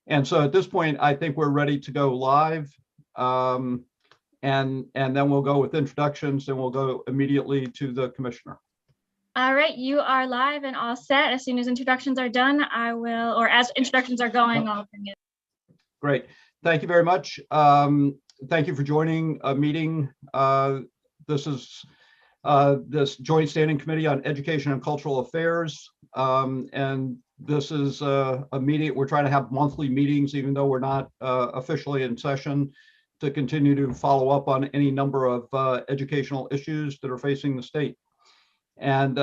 And so at this point, I think we're ready to go live. And then we'll go with introductions, and we'll go immediately to the commissioner. All right, you are live and all set. As soon as introductions are done, I will, or as introductions are going, I'll bring it. Great. Thank you very much. Thank you for joining a meeting. This is this Joint Standing Committee on Education and Cultural Affairs. And this is a meeting. We're trying to have monthly meetings, even though we're not officially in session, to continue to follow up on any number of educational issues that are facing the state. And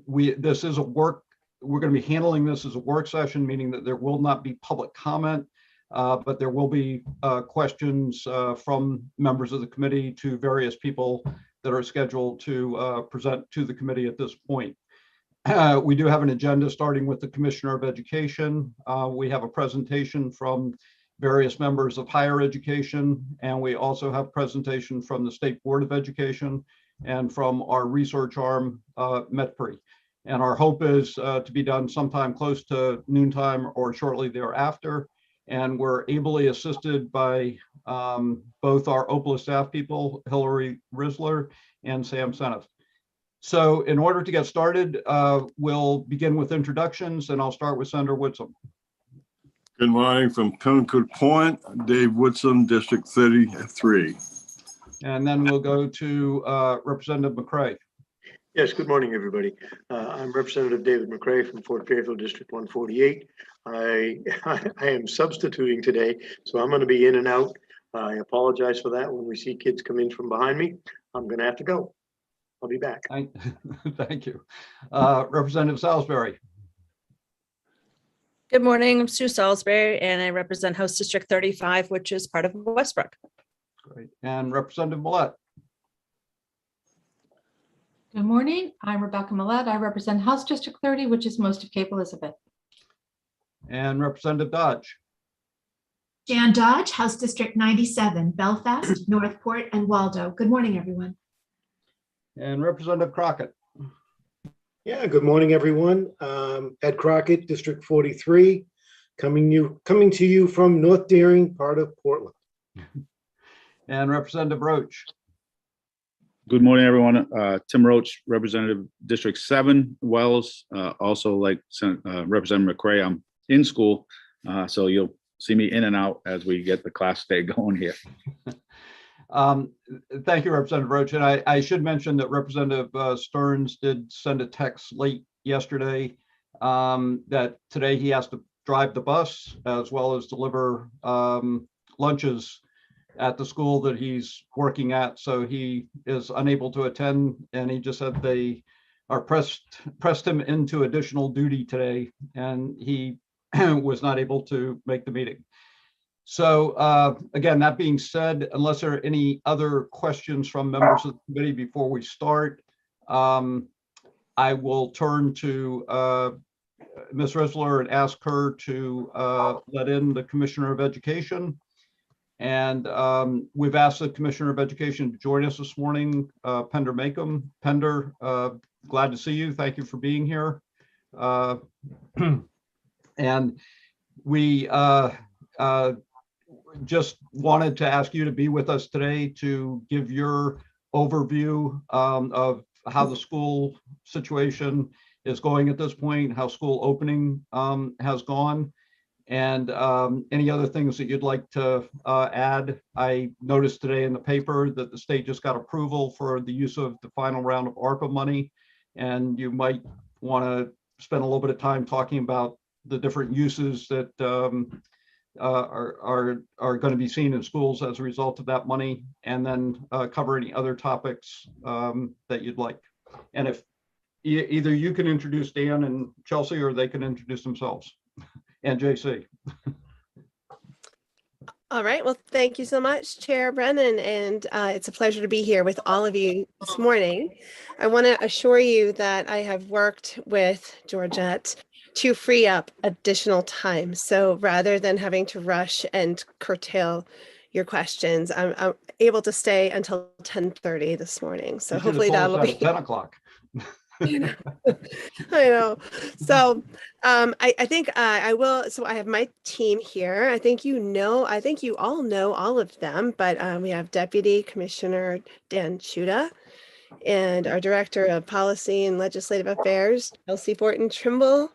this is a work, we're going to be handling this as a work session, meaning that there will not be public comment, but there will be questions from members of the committee to various people that are scheduled to present to the committee at this point. We do have an agenda starting with the Commissioner of Education. We have a presentation from various members of higher education, and we also have presentation from the State Board of Education and from our research arm, MetPre. And our hope is to be done sometime close to noontime or shortly thereafter. And we're ably assisted by both our OPLA staff people, Hillary Risler and Sam Seneff. So in order to get started, we'll begin with introductions, and I'll start with Senator Woodson. Good morning from Concord Point, Dave Woodson, District 33. And then we'll go to Representative McCray. Yes, good morning, everybody. I'm Representative David McCray from Fort Fairfield, District 148. I am substituting today, so I'm going to be in and out. I apologize for that. When we see kids come in from behind me, I'm going to have to go. I'll be back. Thank you. Representative Salisbury. Good morning, I'm Sue Salisbury, and I represent House District 35, which is part of Westbrook. Great. And Representative Millett. Good morning, I'm Rebecca Millett. I represent House District 30, which is most of Cape Elizabeth. And Representative Dodge. Jan Dodge, House District 97, Belfast, Northport, and Waldo. Good morning, everyone. And Representative Crockett. Yeah, good morning, everyone. Ed Crockett, District 43, coming to you from North Daring, part of Portland. And Representative Roach. Good morning, everyone. Tim Roach, Representative District 7, Wells. Also, like Representative McCray, I'm in school, so you'll see me in and out as we get the class day going here. Thank you, Representative Roach. And I should mention that Representative Stearns did send a text late yesterday that today he has to drive the bus as well as deliver lunches at the school that he's working at. So he is unable to attend, and he just said they are pressed him into additional duty today, and he was not able to make the meeting. So again, that being said, unless there are any other questions from members of the committee before we start, I will turn to Ms. Risler and ask her to let in the Commissioner of Education. And we've asked the Commissioner of Education to join us this morning, Pender Makem. Pender, glad to see you. Thank you for being here. And we just wanted to ask you to be with us today to give your overview of how the school situation is going at this point, how school opening has gone, and any other things that you'd like to add. I noticed today in the paper that the state just got approval for the use of the final round of ARPA money, and you might want to spend a little bit of time talking about the different uses that are going to be seen in schools as a result of that money, and then cover any other topics that you'd like. And if either you can introduce Dan and Chelsea, or they can introduce themselves, and JC. All right, well, thank you so much, Chair Brennan, and it's a pleasure to be here with all of you this morning. I want to assure you that I have worked with Georgette to free up additional time. So rather than having to rush and curtail your questions, I'm able to stay until 10:30 this morning. So hopefully that'll be 10 o'clock. You know, I know. So I think I will. So I have my team here. I think you all know all of them, but we have Deputy Commissioner Dan Shuda and our Director of Policy and Legislative Affairs, Elsie Fortin Trimble.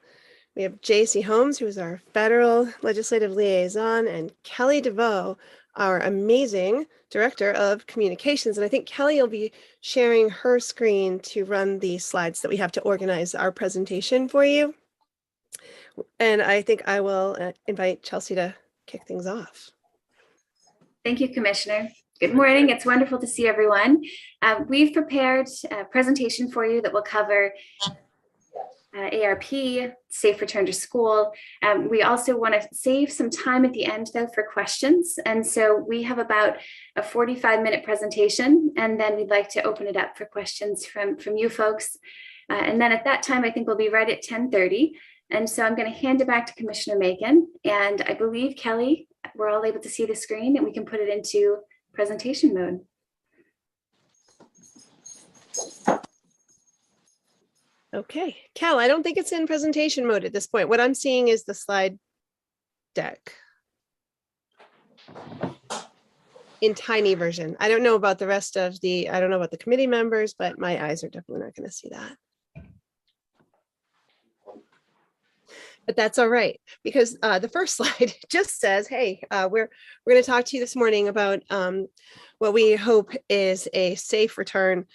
We have J.C. Holmes, who is our Federal Legislative Liaison, and Kelly DeVoe, our amazing Director of Communications. And I think Kelly will be sharing her screen to run the slides that we have to organize our presentation for you. And I think I will invite Chelsea to kick things off. Thank you, Commissioner. Good morning. It's wonderful to see everyone. We've prepared a presentation for you that will cover ARP, safe return to school. We also want to save some time at the end, though, for questions. And so we have about a 45-minute presentation, and then we'd like to open it up for questions from you folks. And then at that time, I think we'll be right at 10:30. And so I'm going to hand it back to Commissioner Macon. And I believe, Kelly, we're all able to see the screen and we can put it into presentation mode. Okay, Cal, I don't think it's in presentation mode at this point. What I'm seeing is the slide deck in tiny version. I don't know about the rest of I don't know about the committee members, but my eyes are definitely not going to see that. But that's all right, because the first slide just says, hey, we're going to talk to you this morning about what we hope is a safe return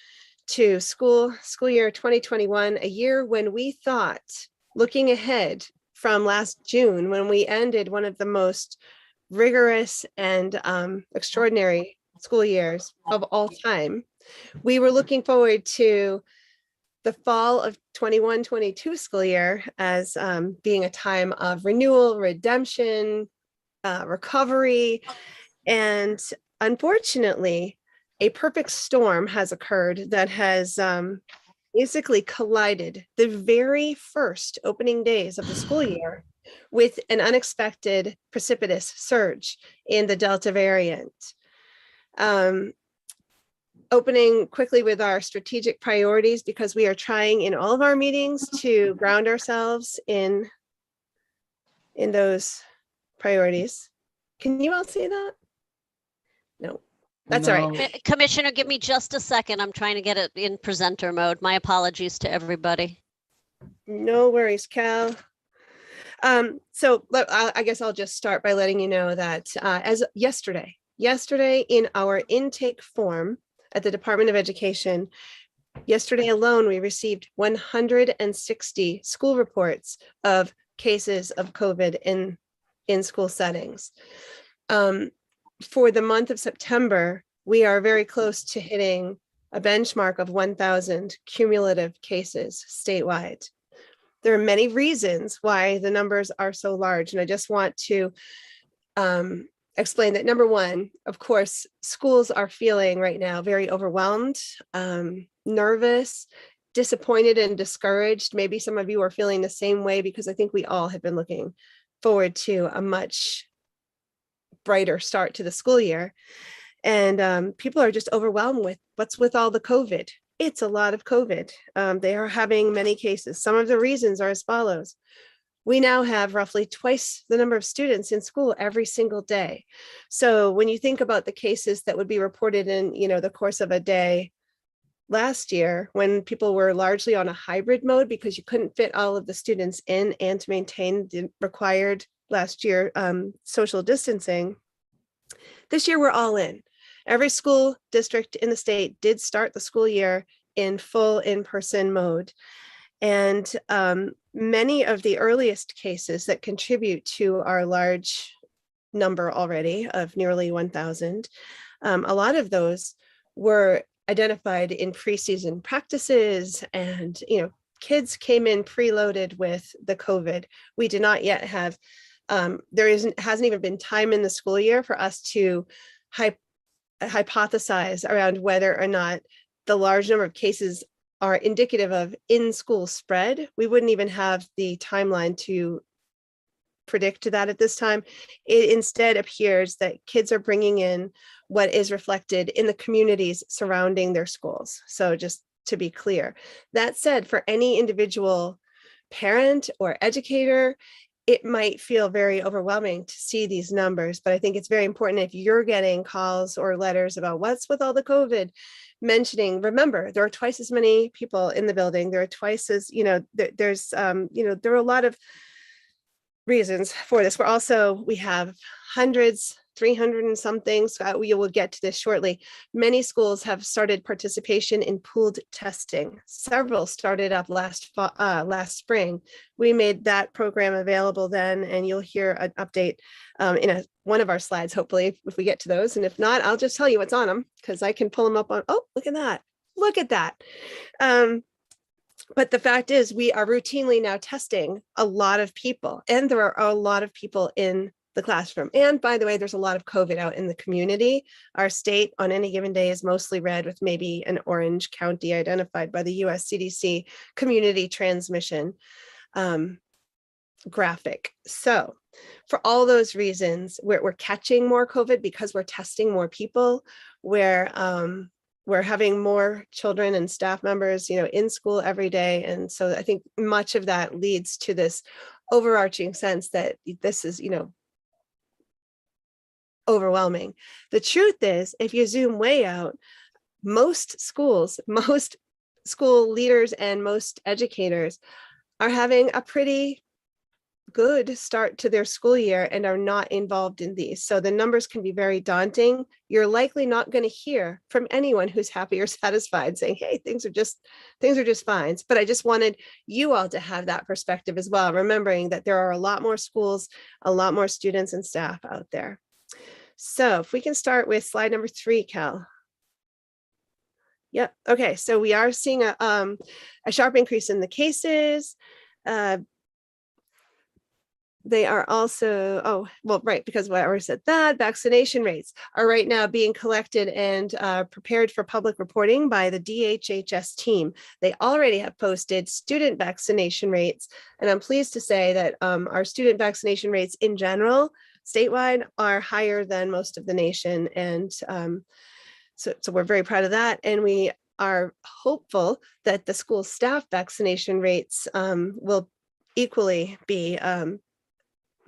to school year 2021, a year when we thought, looking ahead from last June, when we ended one of the most rigorous and extraordinary school years of all time, we were looking forward to the fall of 21-22 school year as being a time of renewal, redemption, recovery, and unfortunately, a perfect storm has occurred that has basically collided the very first opening days of the school year with an unexpected precipitous surge in the Delta variant. Opening quickly with our strategic priorities, because we are trying in all of our meetings to ground ourselves in those priorities. Can you all see that? No. That's all right. Commissioner, give me just a second. I'm trying to get it in presenter mode. My apologies to everybody. No worries, Cal. So I guess I'll just start by letting you know that as yesterday in our intake form at the Department of Education, yesterday alone, we received 160 school reports of cases of COVID in school settings. For the month of September, we are very close to hitting a benchmark of 1,000 cumulative cases statewide. There are many reasons why the numbers are so large, and I just want to explain that. Number one, of course, schools are feeling right now very overwhelmed, nervous, disappointed, and discouraged. Maybe some of you are feeling the same way, because I think we all have been looking forward to a much brighter start to the school year. And people are just overwhelmed with what's with all the COVID. It's a lot of COVID. They are having many cases. Some of the reasons are as follows. We now have roughly twice the number of students in school every single day. So when you think about the cases that would be reported in, the course of a day last year, when people were largely on a hybrid mode because you couldn't fit all of the students in and to maintain the required last year social distancing, this year we're all in. Every school district in the state did start the school year in full in-person mode. And many of the earliest cases that contribute to our large number already of nearly 1,000, a lot of those were identified in preseason practices, and kids came in preloaded with the COVID. We did not yet have, hasn't even been time in the school year for us to hypothesize around whether or not the large number of cases are indicative of in-school spread. We wouldn't even have the timeline to predict that at this time. It instead appears that kids are bringing in what is reflected in the communities surrounding their schools. So just to be clear. That said, for any individual parent or educator, it might feel very overwhelming to see these numbers, but I think it's very important if you're getting calls or letters about what's with all the COVID mentioning, remember, there are twice as many people in the building. There are twice as, there's, there are a lot of reasons for this. We have hundreds, 300 and something. So we will get to this shortly. Many schools have started participation in pooled testing. Several started up last spring. We made that program available then, and you'll hear an update in one of our slides, hopefully, if we get to those. And if not, I'll just tell you what's on them because I can pull them up on, oh, look at that. Look at that. But the fact is, we are routinely now testing a lot of people, and there are a lot of people in the classroom. And by the way, there's a lot of COVID out in the community. Our state on any given day is mostly red with maybe an orange county identified by the US CDC community transmission graphic. So for all those reasons, we're catching more COVID because we're testing more people, we're having more children and staff members, in school every day. And so I think much of that leads to this overarching sense that this is, overwhelming. The truth is, if you zoom way out, most school leaders and most educators are having a pretty good start to their school year and are not involved in these. So the numbers can be very daunting. You're likely not going to hear from anyone who's happy or satisfied saying, hey, things are just fine. But I just wanted you all to have that perspective as well, remembering that there are a lot more schools, a lot more students and staff out there. So if we can start with slide number 3, Cal. Yep. Okay. So we are seeing a sharp increase in the cases. They are also, because I already said that, vaccination rates are right now being collected and prepared for public reporting by the DHHS team. They already have posted student vaccination rates, and I'm pleased to say that our student vaccination rates in general, statewide, are higher than most of the nation. And so we're very proud of that. And we are hopeful that the school staff vaccination rates will equally be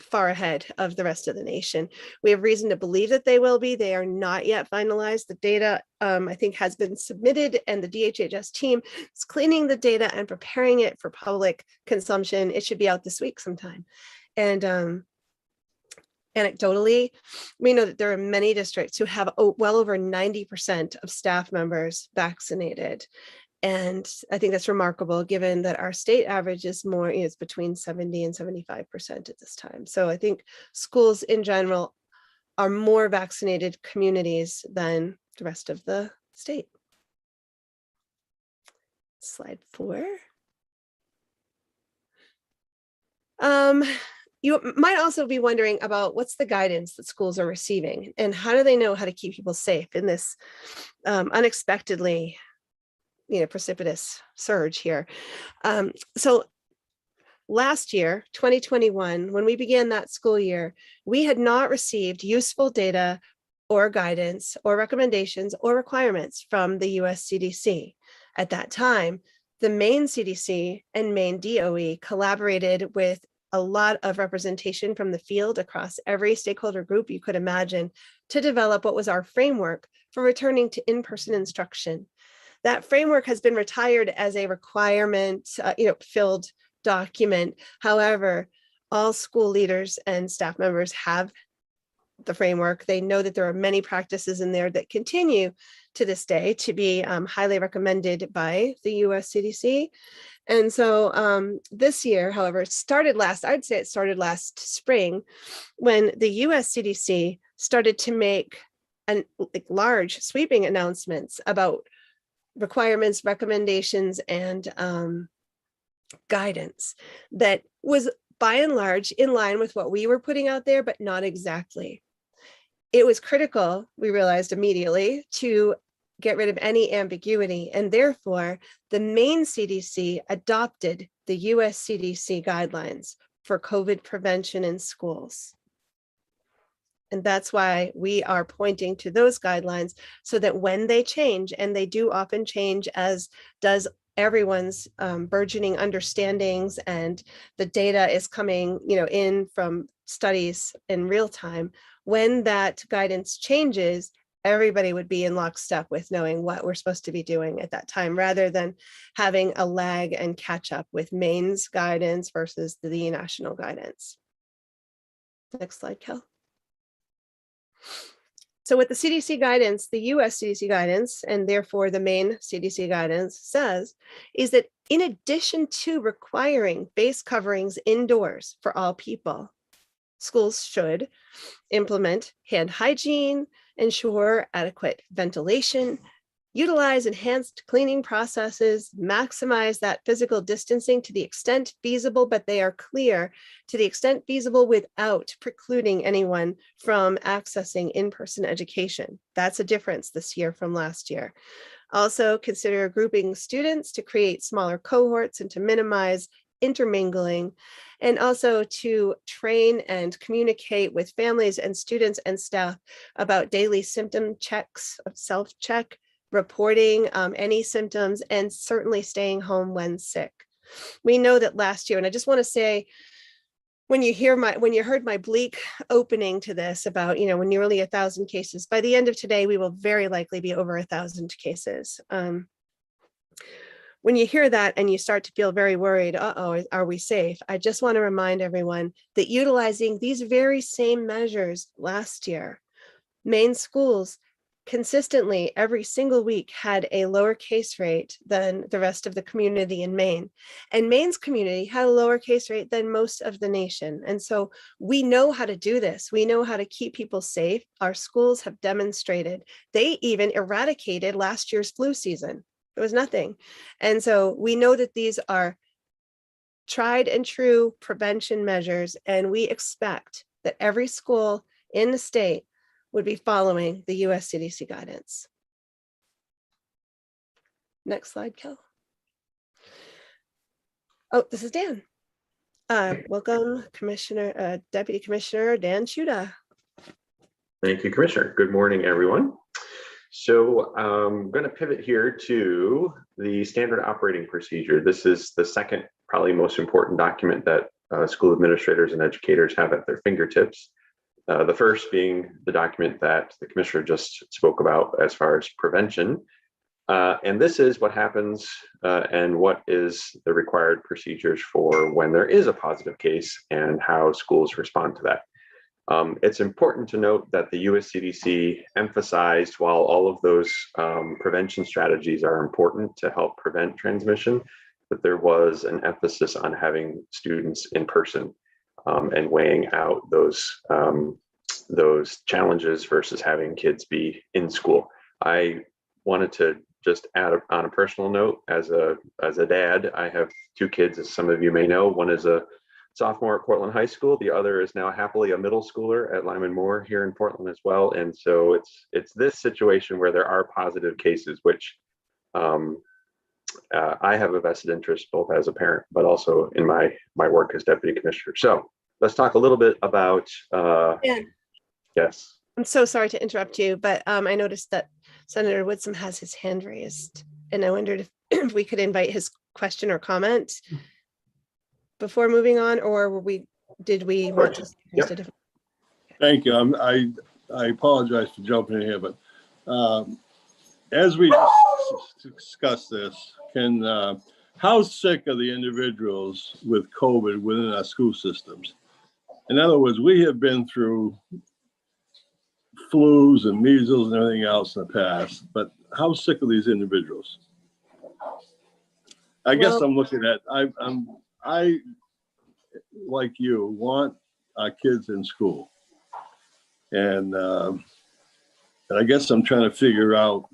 far ahead of the rest of the nation. We have reason to believe that they will be. They are not yet finalized. The data, I think, has been submitted, and the DHHS team is cleaning the data and preparing it for public consumption. It should be out this week sometime. And anecdotally, we know that there are many districts who have well over 90% of staff members vaccinated. And I think that's remarkable given that our state average is more, it's between 70 and 75% at this time. So I think schools in general are more vaccinated communities than the rest of the state. Slide 4. You might also be wondering about what's the guidance that schools are receiving and how do they know how to keep people safe in this unexpectedly precipitous surge here. So last year, 2021, when we began that school year, we had not received useful data or guidance or recommendations or requirements from the US CDC. At that time, the Maine CDC and Maine DOE collaborated with a lot of representation from the field across every stakeholder group you could imagine to develop what was our framework for returning to in-person instruction. That framework has been retired as a requirement, filled document. However, all school leaders and staff members have the framework. They know that there are many practices in there that continue to this day to be highly recommended by the US CDC. And so this year, however, it started last spring when the US CDC started to make large sweeping announcements about requirements, recommendations, and guidance that was by and large in line with what we were putting out there, but not exactly. It was critical, we realized immediately, to get rid of any ambiguity, and therefore the Maine CDC adopted the US CDC guidelines for COVID prevention in schools. And that's why we are pointing to those guidelines so that when they change, and they do often change, as does everyone's burgeoning understandings, and the data is coming, in from studies in real time. When that guidance changes, everybody would be in lockstep with knowing what we're supposed to be doing at that time, rather than having a lag and catch up with Maine's guidance versus the national guidance. Next slide, Kel. So with the CDC guidance, the US CDC guidance, and therefore the Maine CDC guidance, says is that in addition to requiring face coverings indoors for all people, schools should implement hand hygiene, ensure adequate ventilation, utilize enhanced cleaning processes, maximize that physical distancing to the extent feasible, but they are clear, to the extent feasible without precluding anyone from accessing in-person education. That's a difference this year from last year. Also consider grouping students to create smaller cohorts and to minimize intermingling, and also to train and communicate with families and students and staff about daily symptom checks, self-check, reporting any symptoms, and certainly staying home when sick. We know that last year, and I just want to say, when you heard my bleak opening to this about, when nearly 1,000 cases, by the end of today, we will very likely be over 1,000 cases. When you hear that and you start to feel very worried, are we safe? I just want to remind everyone that utilizing these very same measures last year, Maine schools consistently every single week had a lower case rate than the rest of the community in Maine. And Maine's community had a lower case rate than most of the nation. And so we know how to do this. We know how to keep people safe. Our schools have demonstrated. They even eradicated last year's flu season. It was nothing. And so we know that these are tried and true prevention measures, and we expect that every school in the state would be following the US CDC guidance. Next slide, Kel. Oh, this is Dan. Welcome, Deputy Commissioner Dan Shuda. Thank you, Commissioner. Good morning, everyone. So I'm going to pivot here to the standard operating procedure. This is the second, probably most important document that school administrators and educators have at their fingertips. The first being the document that the Commissioner just spoke about as far as prevention. And this is what happens and what is the required procedures for when there is a positive case and how schools respond to that. It's important to note that the US CDC emphasized, while all of those prevention strategies are important to help prevent transmission, that there was an emphasis on having students in person and weighing out those challenges versus having kids be in school. I wanted to just add on a personal note, as a dad, I have two kids, as some of you may know. One is a sophomore at Portland High School. The other is now happily a middle schooler at Lyman Moore here in Portland as well. And so it's this situation where there are positive cases, which I have a vested interest both as a parent, but also in my work as Deputy Commissioner. So let's talk a little bit about, yes. I'm so sorry to interrupt you, but I noticed that Senator Woodson has his hand raised, and I wondered if we could invite his question or comment before moving on, or did we want to? Yep. Thank you. I apologize for jumping in here, but as we discuss this, how sick are the individuals with COVID within our school systems? In other words, we have been through flus and measles and everything else in the past, but how sick are these individuals? I guess I'm looking at, I, like you, want our kids in school. And I guess I'm trying to figure out,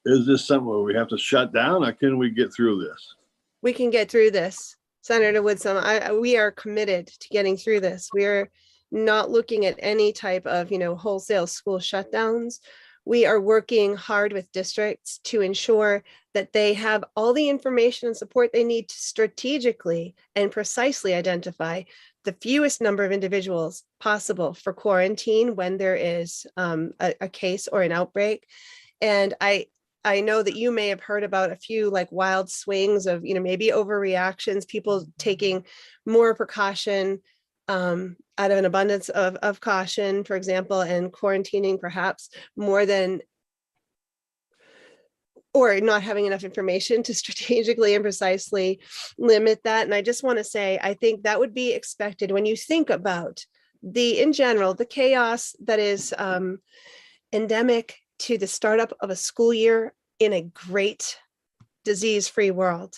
is this something where we have to shut down, or can we get through this? We can get through this. Senator Woodson, we are committed to getting through this. We are not looking at any type of, wholesale school shutdowns. We are working hard with districts to ensure that they have all the information and support they need to strategically and precisely identify the fewest number of individuals possible for quarantine when there is a case or an outbreak. And I know that you may have heard about a few like wild swings of, maybe overreactions, people taking more precaution out of an abundance of caution, for example, and quarantining perhaps more than, or not having enough information to strategically and precisely limit that. And I just want to say, I think that would be expected when you think about in general, the chaos that is endemic to the startup of a school year in a great disease-free world.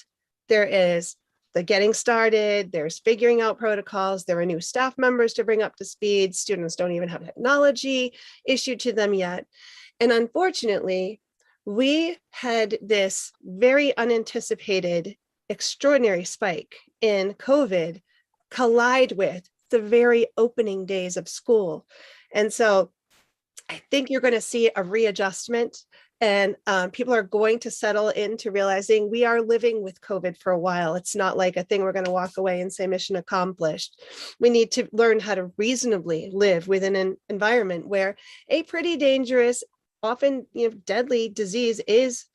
There is the getting started, there's figuring out protocols, there are new staff members to bring up to speed, students don't even have technology issued to them yet. And unfortunately, we had this very unanticipated, extraordinary spike in COVID collide with the very opening days of school. And so I think you're going to see a readjustment, and people are going to settle into realizing we are living with COVID for a while. It's not like a thing we're going to walk away and say mission accomplished. We need to learn how to reasonably live within an environment where a pretty dangerous, often deadly disease is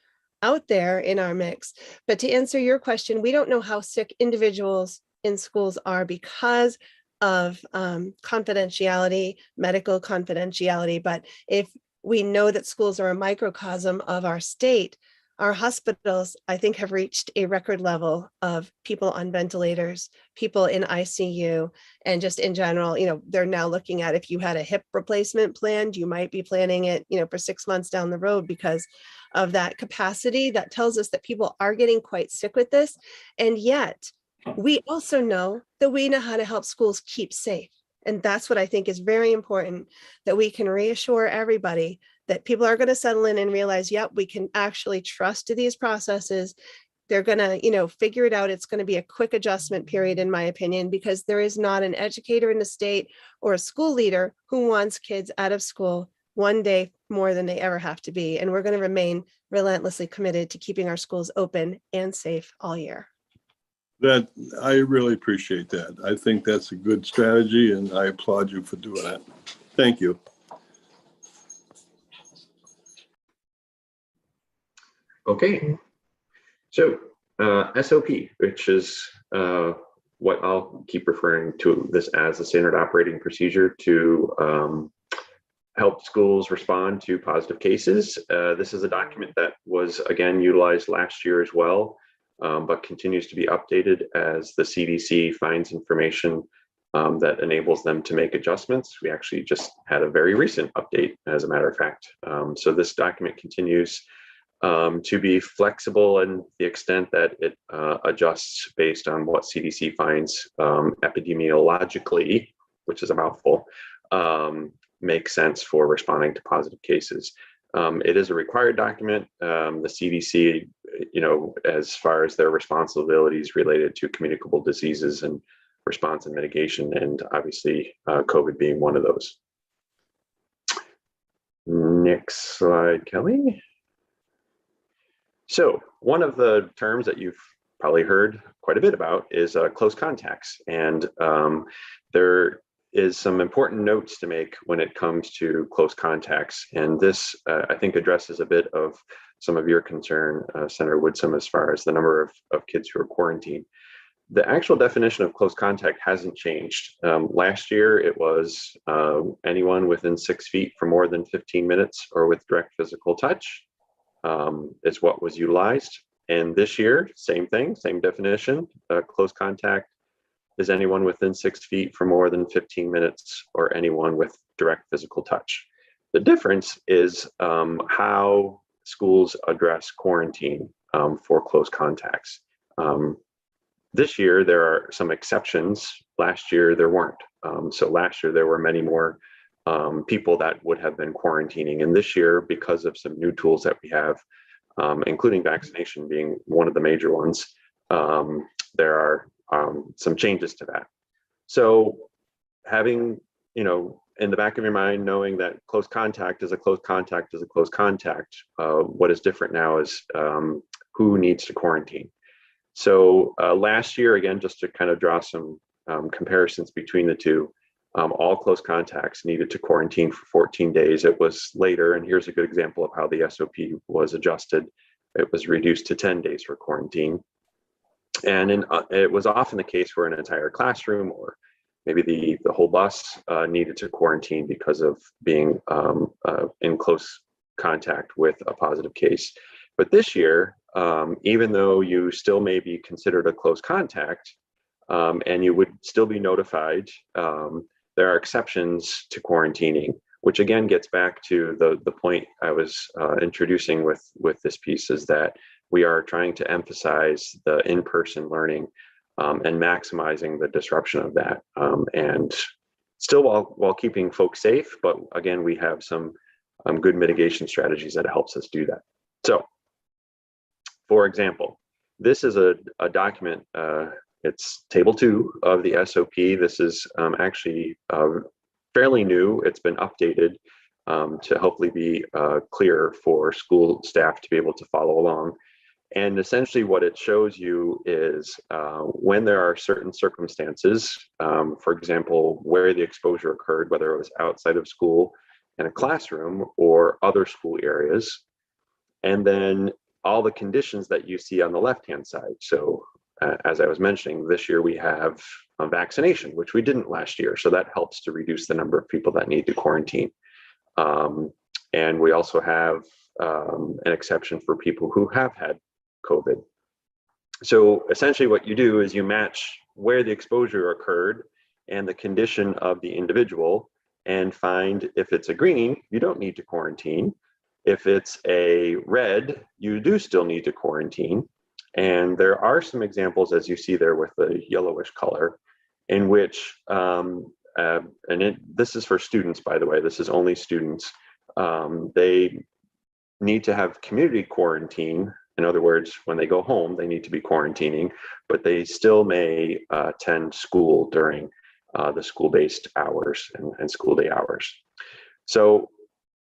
out there in our mix. But to answer your question, we don't know how sick individuals in schools are because of confidentiality, medical confidentiality. But if we know that schools are a microcosm of our state, our hospitals, I think, have reached a record level of people on ventilators, people in ICU, and just in general, they're now looking at if you had a hip replacement planned, you might be planning it, for 6 months down the road because of that capacity. That tells us that people are getting quite sick with this. And yet, we also know that we know how to help schools keep safe. And that's what I think is very important, that we can reassure everybody that people are going to settle in and realize, yep, we can actually trust these processes. They're going to, figure it out. It's going to be a quick adjustment period, in my opinion, because there is not an educator in the state or a school leader who wants kids out of school one day more than they ever have to be. And we're going to remain relentlessly committed to keeping our schools open and safe all year. That, I really appreciate that. I think that's a good strategy, and I applaud you for doing that. Thank you. Okay, so SOP, which is what I'll keep referring to this as a standard operating procedure to help schools respond to positive cases. This is a document that was again utilized last year as well, but continues to be updated as the CDC finds information that enables them to make adjustments. We actually just had a very recent update, as a matter of fact. So this document continues to be flexible in the extent that it adjusts based on what CDC finds epidemiologically, which is a mouthful, makes sense for responding to positive cases. It is a required document. The CDC, as far as their responsibilities related to communicable diseases and response and mitigation, and obviously COVID being one of those. Next slide, Kelly. So one of the terms that you've probably heard quite a bit about is close contacts. And there is some important notes to make when it comes to close contacts. And this, I think, addresses a bit of some of your concern, Senator Woodson, as far as the number of kids who are quarantined. The actual definition of close contact hasn't changed. Last year, it was anyone within 6 feet for more than 15 minutes or with direct physical touch is what was utilized. And this year, same thing, same definition. Close contact is anyone within 6 feet for more than 15 minutes or anyone with direct physical touch. The difference is how schools address quarantine for close contacts. This year, there are some exceptions. Last year, there weren't. So last year, there were many more people that would have been quarantining. And this year, because of some new tools that we have, including vaccination being one of the major ones, there are some changes to that. So having, in the back of your mind, knowing that close contact is a close contact is a close contact, what is different now is who needs to quarantine. So last year, again, just to kind of draw some comparisons between the two. All close contacts needed to quarantine for 14 days. It was later, and here's a good example of how the SOP was adjusted. It was reduced to 10 days for quarantine. And it was often the case where an entire classroom or maybe the whole bus needed to quarantine because of being in close contact with a positive case. But this year, even though you still may be considered a close contact, and you would still be notified, there are exceptions to quarantining, which again gets back to the point I was introducing with this piece, is that we are trying to emphasize the in-person learning and maximizing the disruption of that, and still while keeping folks safe. But again, we have some good mitigation strategies that helps us do that. So, for example, this is a document. It's table 2 of the SOP. This is actually fairly new. It's been updated to hopefully be clear for school staff to be able to follow along. And essentially what it shows you is when there are certain circumstances, for example, where the exposure occurred, whether it was outside of school in a classroom or other school areas, and then all the conditions that you see on the left-hand side. So as I was mentioning, this year we have a vaccination, which we didn't last year. So that helps to reduce the number of people that need to quarantine. And we also have an exception for people who have had COVID. So essentially what you do is you match where the exposure occurred and the condition of the individual and find if it's a green, you don't need to quarantine. If it's a red, you do still need to quarantine. And there are some examples, as you see there with the yellowish color, in which, this is for students, by the way, this is only students. They need to have community quarantine. In other words, when they go home, they need to be quarantining, but they still may attend school during the school-based hours and school day hours. So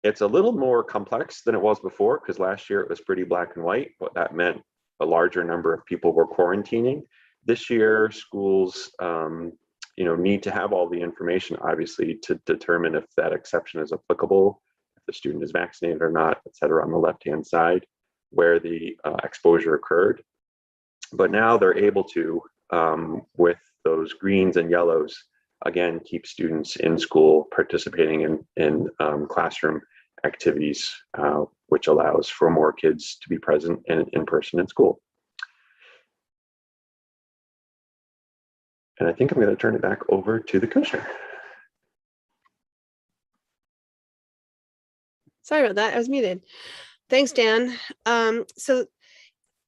it's a little more complex than it was before, because last year it was pretty black and white, but that meant a larger number of people were quarantining. This year, schools need to have all the information, obviously, to determine if that exception is applicable, if the student is vaccinated or not, et cetera, on the left-hand side, where the exposure occurred. But now they're able to, with those greens and yellows, again, keep students in school participating in classroom activities, which allows for more kids to be present in person in school. And I think I'm going to turn it back over to the commissioner. Sorry about that, I was muted. Thanks, Dan. So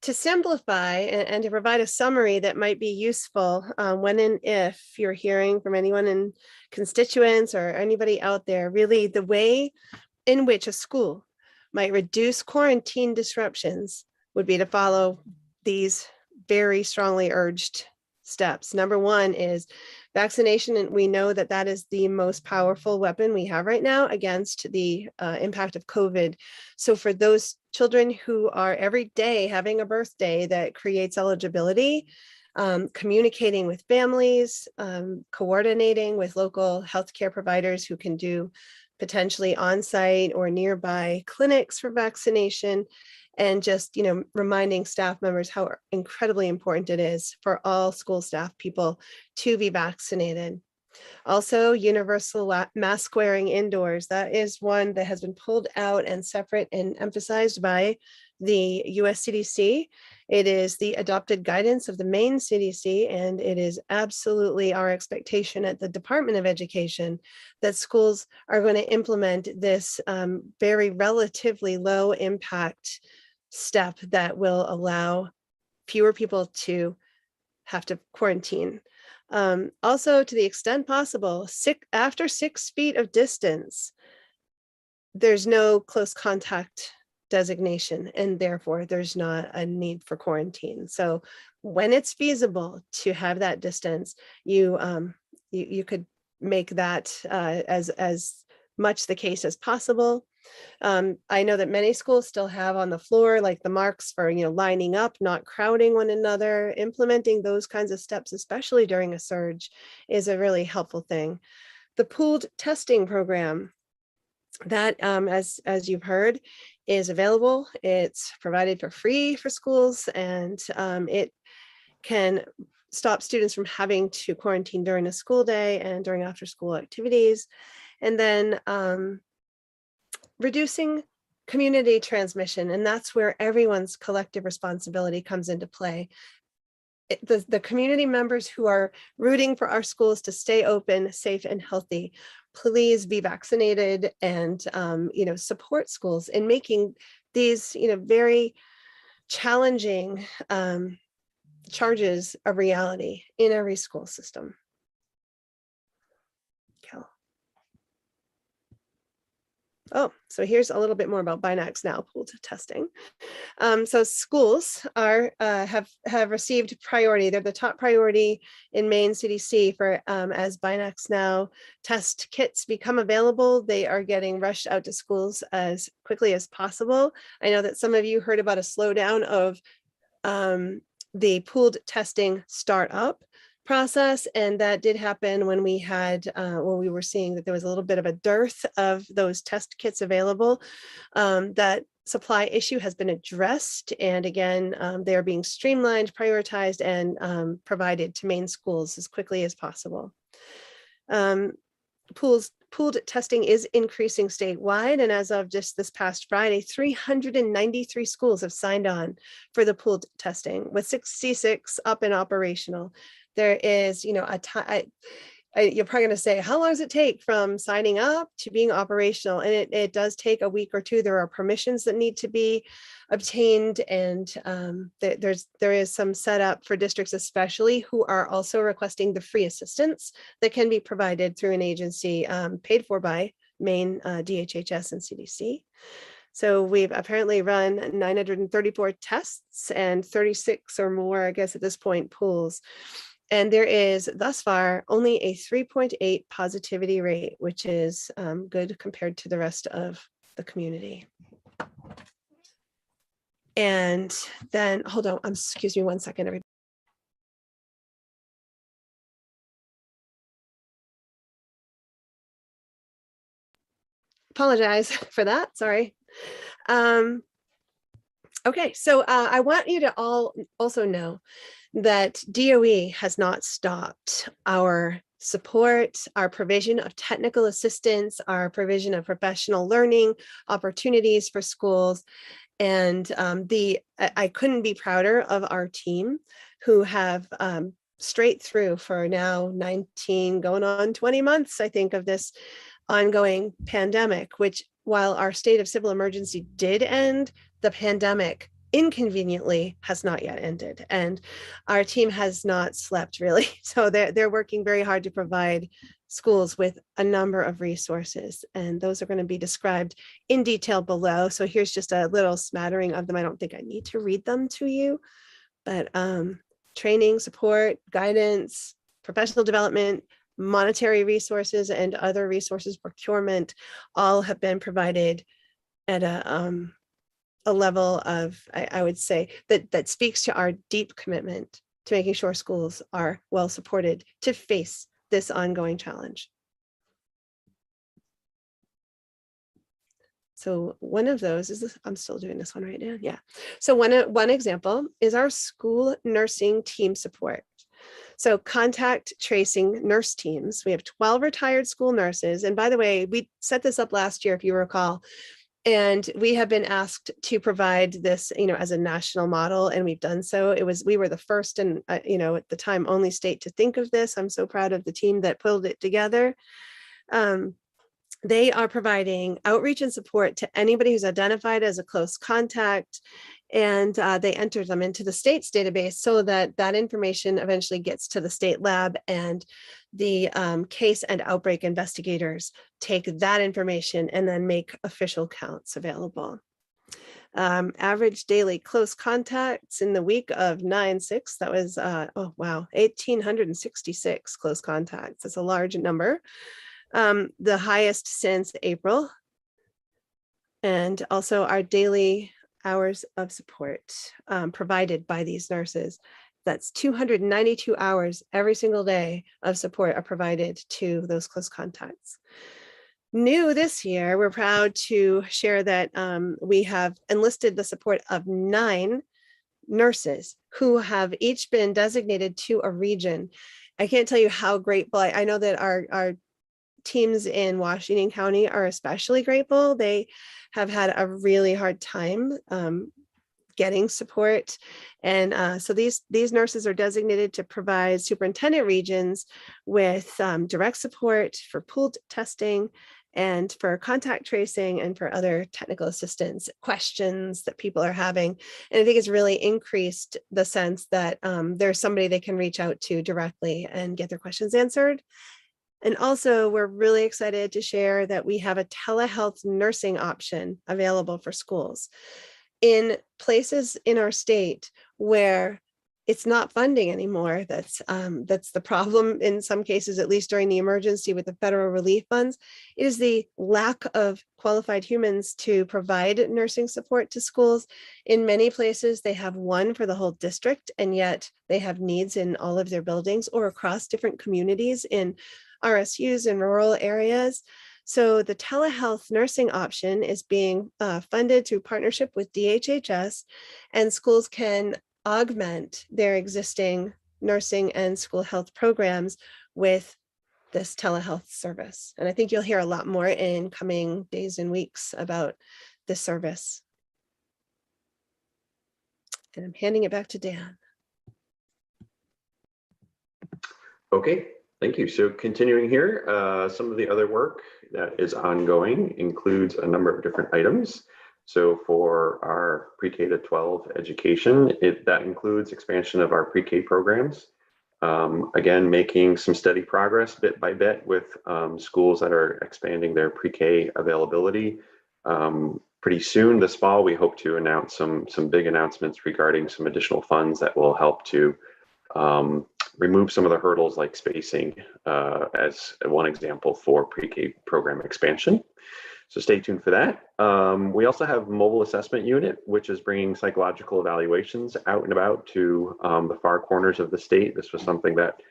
to simplify and to provide a summary that might be useful when and if you're hearing from anyone in constituents or anybody out there, really the way in which a school might reduce quarantine disruptions would be to follow these very strongly urged steps. Number one is vaccination, and we know that that is the most powerful weapon we have right now against the impact of COVID. So for those children who are every day having a birthday that creates eligibility, communicating with families, coordinating with local healthcare providers who can do potentially on-site or nearby clinics for vaccination, and just, reminding staff members how incredibly important it is for all school staff people to be vaccinated. Also, universal mask wearing indoors. That is one that has been pulled out and separate and emphasized by the US CDC. It is the adopted guidance of the Maine CDC, and it is absolutely our expectation at the Department of Education that schools are going to implement this very relatively low impact step that will allow fewer people to have to quarantine. Also, to the extent possible, after 6 feet of distance, there's no close contact designation, and therefore there's not a need for quarantine. So when it's feasible to have that distance, you could make that as much the case as possible. I know that many schools still have on the floor, like the marks for, lining up, not crowding one another. Implementing those kinds of steps, especially during a surge, is a really helpful thing. The pooled testing program, that, as you've heard, is available. It's provided for free for schools, and it can stop students from having to quarantine during a school day and during after school activities. And then reducing community transmission, and that's where everyone's collective responsibility comes into play. The community members who are rooting for our schools to stay open, safe, and healthy, please be vaccinated and support schools in making these very challenging charges a reality in every school system. Cal. Oh, so here's a little bit more about Binax Now pooled testing. So schools are have received priority. They're the top priority in Maine CDC for as Binax Now test kits become available. They are getting rushed out to schools as quickly as possible. I know that some of you heard about a slowdown of the pooled testing startup process, and that did happen when we had when we were seeing that there was a little bit of a dearth of those test kits available. That supply issue has been addressed, and again they are being streamlined, prioritized, and provided to Maine schools as quickly as possible. Pooled testing is increasing statewide, and as of just this past Friday, 393 schools have signed on for the pooled testing, with 66 up and operational. There is, a time. You're probably going to say, how long does it take from signing up to being operational? And it does take a week or two. There are permissions that need to be obtained, and there is some setup for districts, especially who are also requesting the free assistance that can be provided through an agency paid for by Maine DHHS and CDC. So we've apparently run 934 tests and 36 or more, I guess at this point, pools. And there is thus far only a 3.8 positivity rate, which is good compared to the rest of the community. And then, hold on, excuse me one second, everybody. Apologize for that, sorry. Okay, so I want you to all also know that DOE has not stopped our support, our provision of technical assistance, our provision of professional learning opportunities for schools. And I couldn't be prouder of our team, who have straight through for now 19 going on 20 months, I think, of this ongoing pandemic, which, while our state of civil emergency did end, the pandemic inconveniently has not yet ended, and our team has not slept really. So they're working very hard to provide schools with a number of resources, and those are going to be described in detail below. So here's just a little smattering of them. I don't think I need to read them to you, but training, support, guidance, professional development, monetary resources, and other resources, procurement, all have been provided at a level of, I would say, that speaks to our deep commitment to making sure schools are well supported to face this ongoing challenge. So one of those is this, I'm still doing this one right now. Yeah. So one example is our school nursing team support. So contact tracing nurse teams. We have 12 retired school nurses. And by the way, we set this up last year, if you recall, and we have been asked to provide this, as a national model, and we've done so. We were the first and, at the time, only state to think of this. I'm so proud of the team that pulled it together. They are providing outreach and support to anybody who's identified as a close contact, and they enter them into the state's database so that that information eventually gets to the state lab, and the case and outbreak investigators take that information and then make official counts available. Average daily close contacts in the week of 9/6, that was, 1,866 close contacts. That's a large number. The highest since April. and also our daily hours of support provided by these nurses. That's 292 hours every single day of support are provided to those close contacts. New this year, we're proud to share that we have enlisted the support of 9 nurses who have each been designated to a region. I can't tell you how grateful. I know that our teams in Washington County are especially grateful. They have had a really hard time getting support. And so these nurses are designated to provide superintendent regions with direct support for pooled testing and for contact tracing and for other technical assistance questions that people are having. And I think it's really increased the sense that there's somebody they can reach out to directly and get their questions answered. And also, we're really excited to share that we have a telehealth nursing option available for schools. In places in our state where it's not funding anymore, that's the problem in some cases, at least during the emergency with the federal relief funds, is the lack of qualified humans to provide nursing support to schools. In many places, they have one for the whole district, and yet they have needs in all of their buildings or across different communities in RSUs in rural areas. So the telehealth nursing option is being funded through partnership with DHHS, and schools can augment their existing nursing and school health programs with this telehealth service. And I think you'll hear a lot more in coming days and weeks about this service. And I'm handing it back to Dan. Okay, thank you. So continuing here, some of the other work that is ongoing includes a number of different items. So for our pre-K to 12 education, that includes expansion of our pre-K programs. Again, making some steady progress bit by bit with schools that are expanding their pre-K availability. Pretty soon this fall, we hope to announce some big announcements regarding some additional funds that will help to remove some of the hurdles like spacing as one example for pre-K program expansion. So stay tuned for that. We also have mobile assessment unit, which is bringing psychological evaluations out and about to the far corners of the state. This was something that,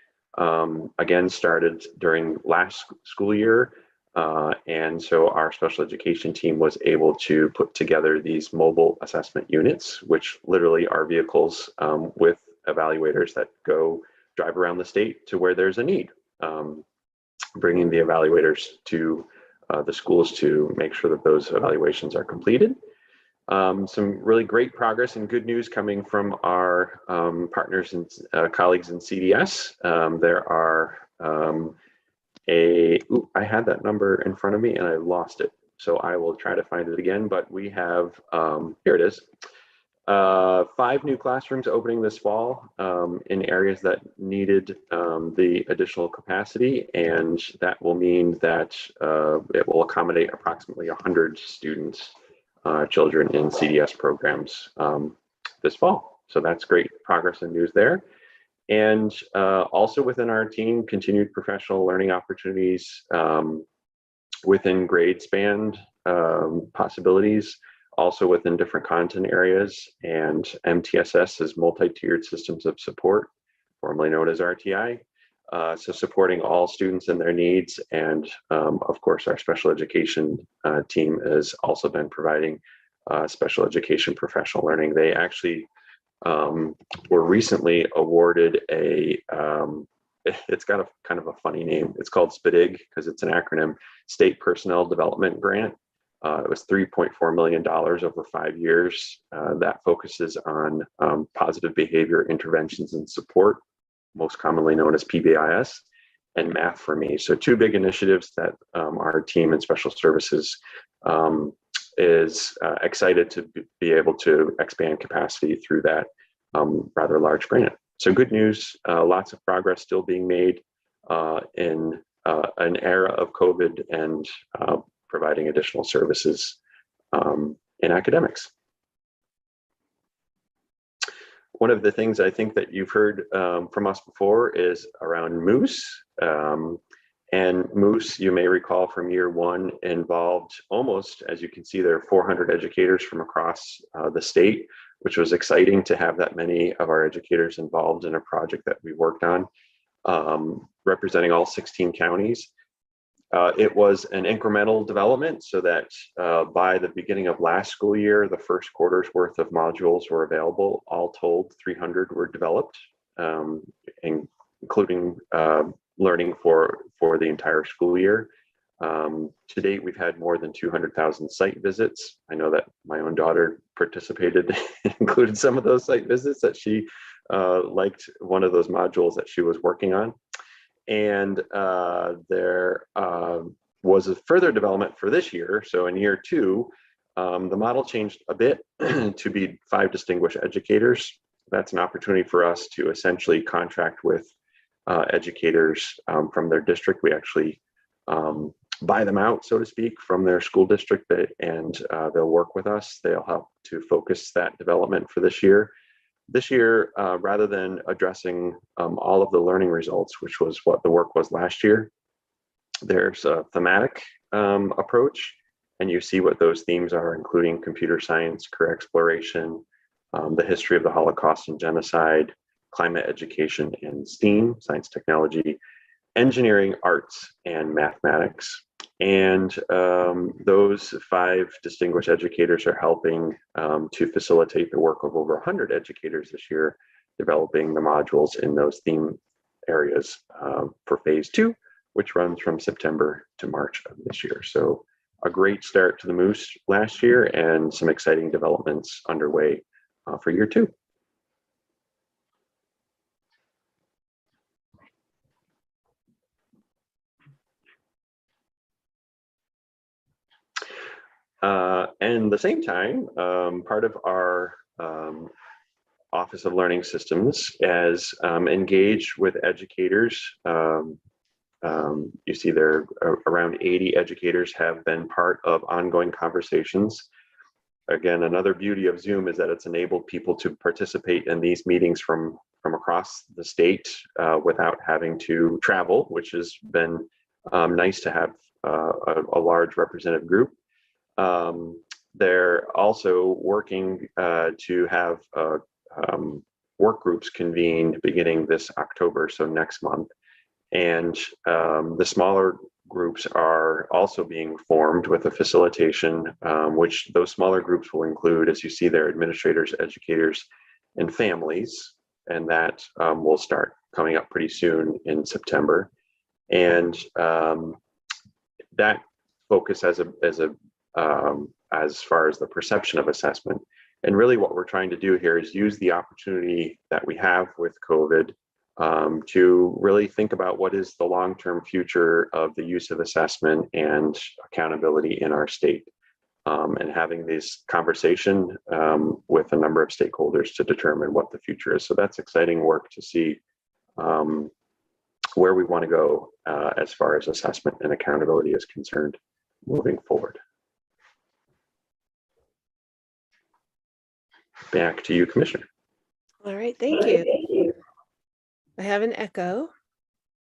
again, started during last school year. And so our special education team was able to put together these mobile assessment units, which literally are vehicles with evaluators that go drive around the state to where there's a need, bringing the evaluators to the schools to make sure that those evaluations are completed. Some really great progress and good news coming from our partners and colleagues in CDS. There are I had that number in front of me and I lost it. So I will try to find it again, but we have, here it is. 5 new classrooms opening this fall in areas that needed the additional capacity, and that will mean that it will accommodate approximately 100 students, children in CDS programs this fall. So that's great progress and news there. And also within our team, continued professional learning opportunities within grade span possibilities, also within different content areas, and MTSS is multi-tiered systems of support, formerly known as RTI. So supporting all students and their needs. And of course, our special education team has also been providing special education professional learning. They actually were recently awarded it's got a kind of a funny name. It's called SPDIG because it's an acronym, State Personnel Development Grant. It was $3.4 million over 5 years. That focuses on positive behavior interventions and support, most commonly known as PBIS, and Math for Me. So 2 big initiatives that our team in special services is excited to be able to expand capacity through that rather large grant. So good news, lots of progress still being made in an era of COVID and providing additional services in academics. One of the things I think that you've heard from us before is around Moose. And Moose, you may recall from year one, involved almost, as you can see there, 400 educators from across the state, which was exciting to have that many of our educators involved in a project that we worked on, representing all 16 counties. It was an incremental development so that by the beginning of last school year, the first quarter's worth of modules were available. All told, 300 were developed, including learning for the entire school year. To date, we've had more than 200,000 site visits. I know that my own daughter participated, included some of those site visits, that she liked one of those modules that she was working on. And there was a further development for this year. So in year two, the model changed a bit to be 5 distinguished educators. That's an opportunity for us to essentially contract with educators from their district. We actually buy them out, so to speak, from their school district, and they'll work with us. They'll help to focus that development for this year. This year, rather than addressing all of the learning results, which was what the work was last year, there's a thematic approach, and you see what those themes are, including computer science, career exploration, the history of the Holocaust and genocide, climate education and STEAM, science, technology, engineering, arts, and mathematics. And those 5 distinguished educators are helping to facilitate the work of over 100 educators this year, developing the modules in those theme areas for phase 2, which runs from September to March of this year. So a great start to the Moose last year, and some exciting developments underway for year 2. And the same time, part of our Office of Learning Systems has engaged with educators. You see there around 80 educators have been part of ongoing conversations. Again, another beauty of Zoom is that it's enabled people to participate in these meetings from across the state without having to travel, which has been nice to have a large representative group. They're also working to have work groups convened beginning this October, so next month. And the smaller groups are also being formed with a facilitation, which those smaller groups will include, as you see there, administrators, educators, and families. And that will start coming up pretty soon in September. And that focus as far as the perception of assessment. And really what we're trying to do here is use the opportunity that we have with COVID to really think about what is the long-term future of the use of assessment and accountability in our state, and having this conversation with a number of stakeholders to determine what the future is. So that's exciting work to see where we want to go as far as assessment and accountability is concerned moving forward. Back to you, Commissioner. All right, thank you. I have an echo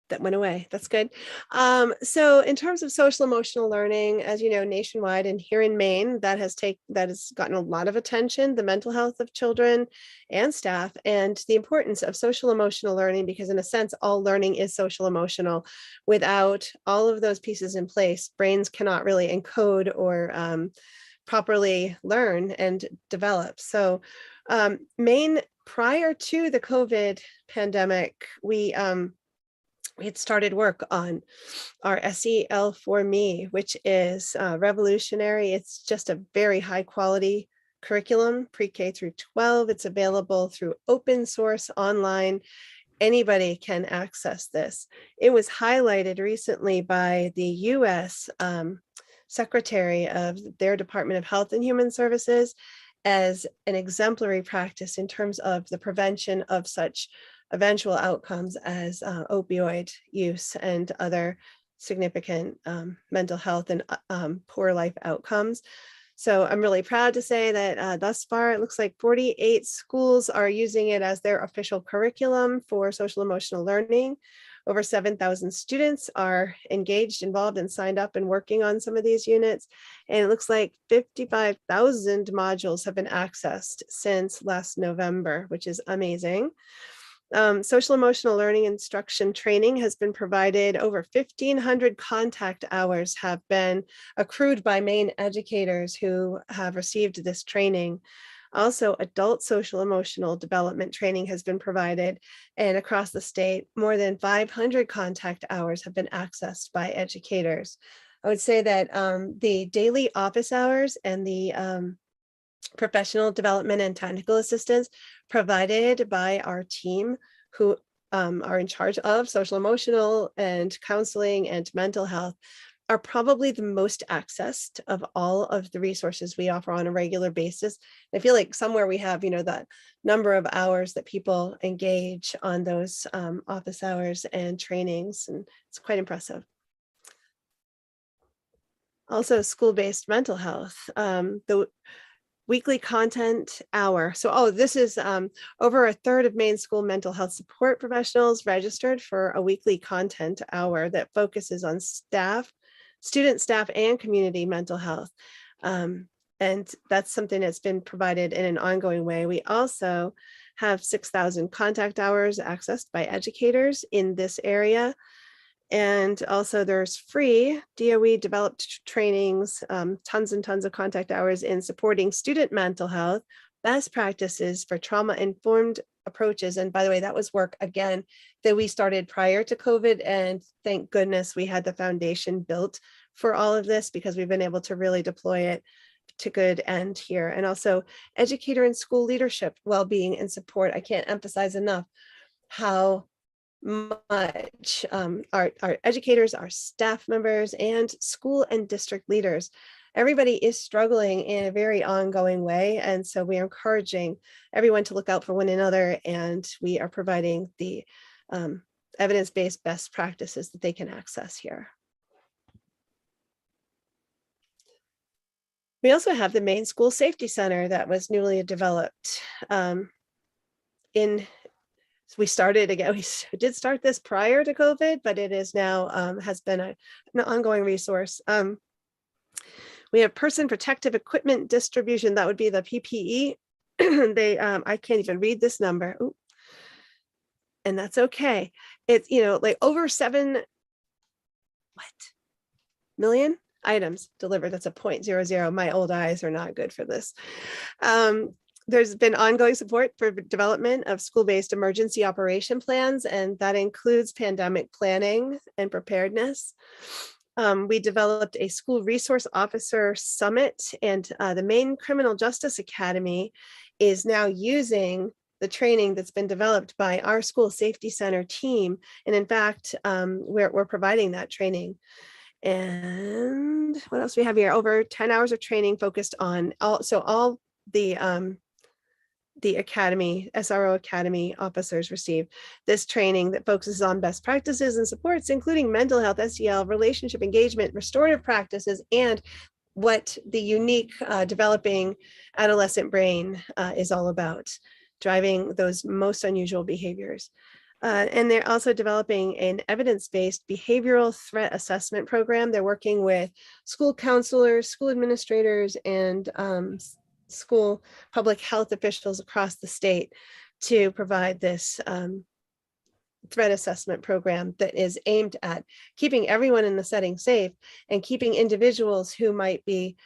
that went away. That's good. So in terms of social emotional learning, as you know, nationwide and here in Maine, that has gotten a lot of attention, the mental health of children and staff, and the importance of social emotional learning, because in a sense, all learning is social emotional. Without all of those pieces in place, brains cannot really encode or properly learn and develop. So Maine, prior to the COVID pandemic, we had started work on our SEL for Me, which is revolutionary. It's just a very high quality curriculum, pre-K through 12. It's available through open source online. Anybody can access this. It was highlighted recently by the US Secretary of their Department of Health and Human Services as an exemplary practice in terms of the prevention of such eventual outcomes as opioid use and other significant mental health and poor life outcomes. So I'm really proud to say that thus far, it looks like 48 schools are using it as their official curriculum for social emotional learning. Over 7,000 students are engaged, involved, and signed up and working on some of these units. And it looks like 55,000 modules have been accessed since last November, which is amazing. Social emotional learning instruction training has been provided. Over 1,500 contact hours have been accrued by Maine educators who have received this training. Also, adult social emotional development training has been provided, and across the state, more than 500 contact hours have been accessed by educators. I would say that the daily office hours and the professional development and technical assistance provided by our team who are in charge of social emotional and counseling and mental health are probably the most accessed of all of the resources we offer on a regular basis. I feel like somewhere we have, that number of hours that people engage on those office hours and trainings, and it's quite impressive. Also, school-based mental health. The weekly content hour. So, this is over a third of Maine school mental health support professionals registered for a weekly content hour that focuses on student, staff, and community mental health. And that's something that's been provided in an ongoing way. We also have 6,000 contact hours accessed by educators in this area. And also there's free DOE developed trainings, tons and tons of contact hours in supporting student mental health, best practices for trauma-informed approaches. And by the way, that was work, again, that we started prior to COVID. And thank goodness we had the foundation built for all of this, because we've been able to really deploy it to good end here. And also educator and school leadership, well-being, and support. I can't emphasize enough how much our educators, our staff members, and school and district leaders, everybody is struggling in a very ongoing way. And so we are encouraging everyone to look out for one another, and we are providing the evidence-based best practices that they can access here. We also have the Maine School Safety Center that was newly developed. We started again, we did start this prior to COVID, but it is now has been an ongoing resource. We have person protective equipment distribution. That would be the PPE. I can't even read this number. Ooh. And that's okay. It's, like over 7 million items delivered. That's a 0.00. My old eyes are not good for this. There's been ongoing support for development of school-based emergency operation plans, and that includes pandemic planning and preparedness. We developed a school resource officer summit, and the Maine Criminal Justice Academy is now using the training that's been developed by our school safety center team. And in fact, we're providing that training. And what else we have here? Over 10 hours of training focused on all the Academy, SRO Academy officers receive this training that focuses on best practices and supports, including mental health, SEL, relationship engagement, restorative practices, and what the unique developing adolescent brain is all about, driving those most unusual behaviors. And they're also developing an evidence-based behavioral threat assessment program. They're working with school counselors, school administrators, and school public health officials across the state to provide this threat assessment program that is aimed at keeping everyone in the setting safe and keeping individuals who might be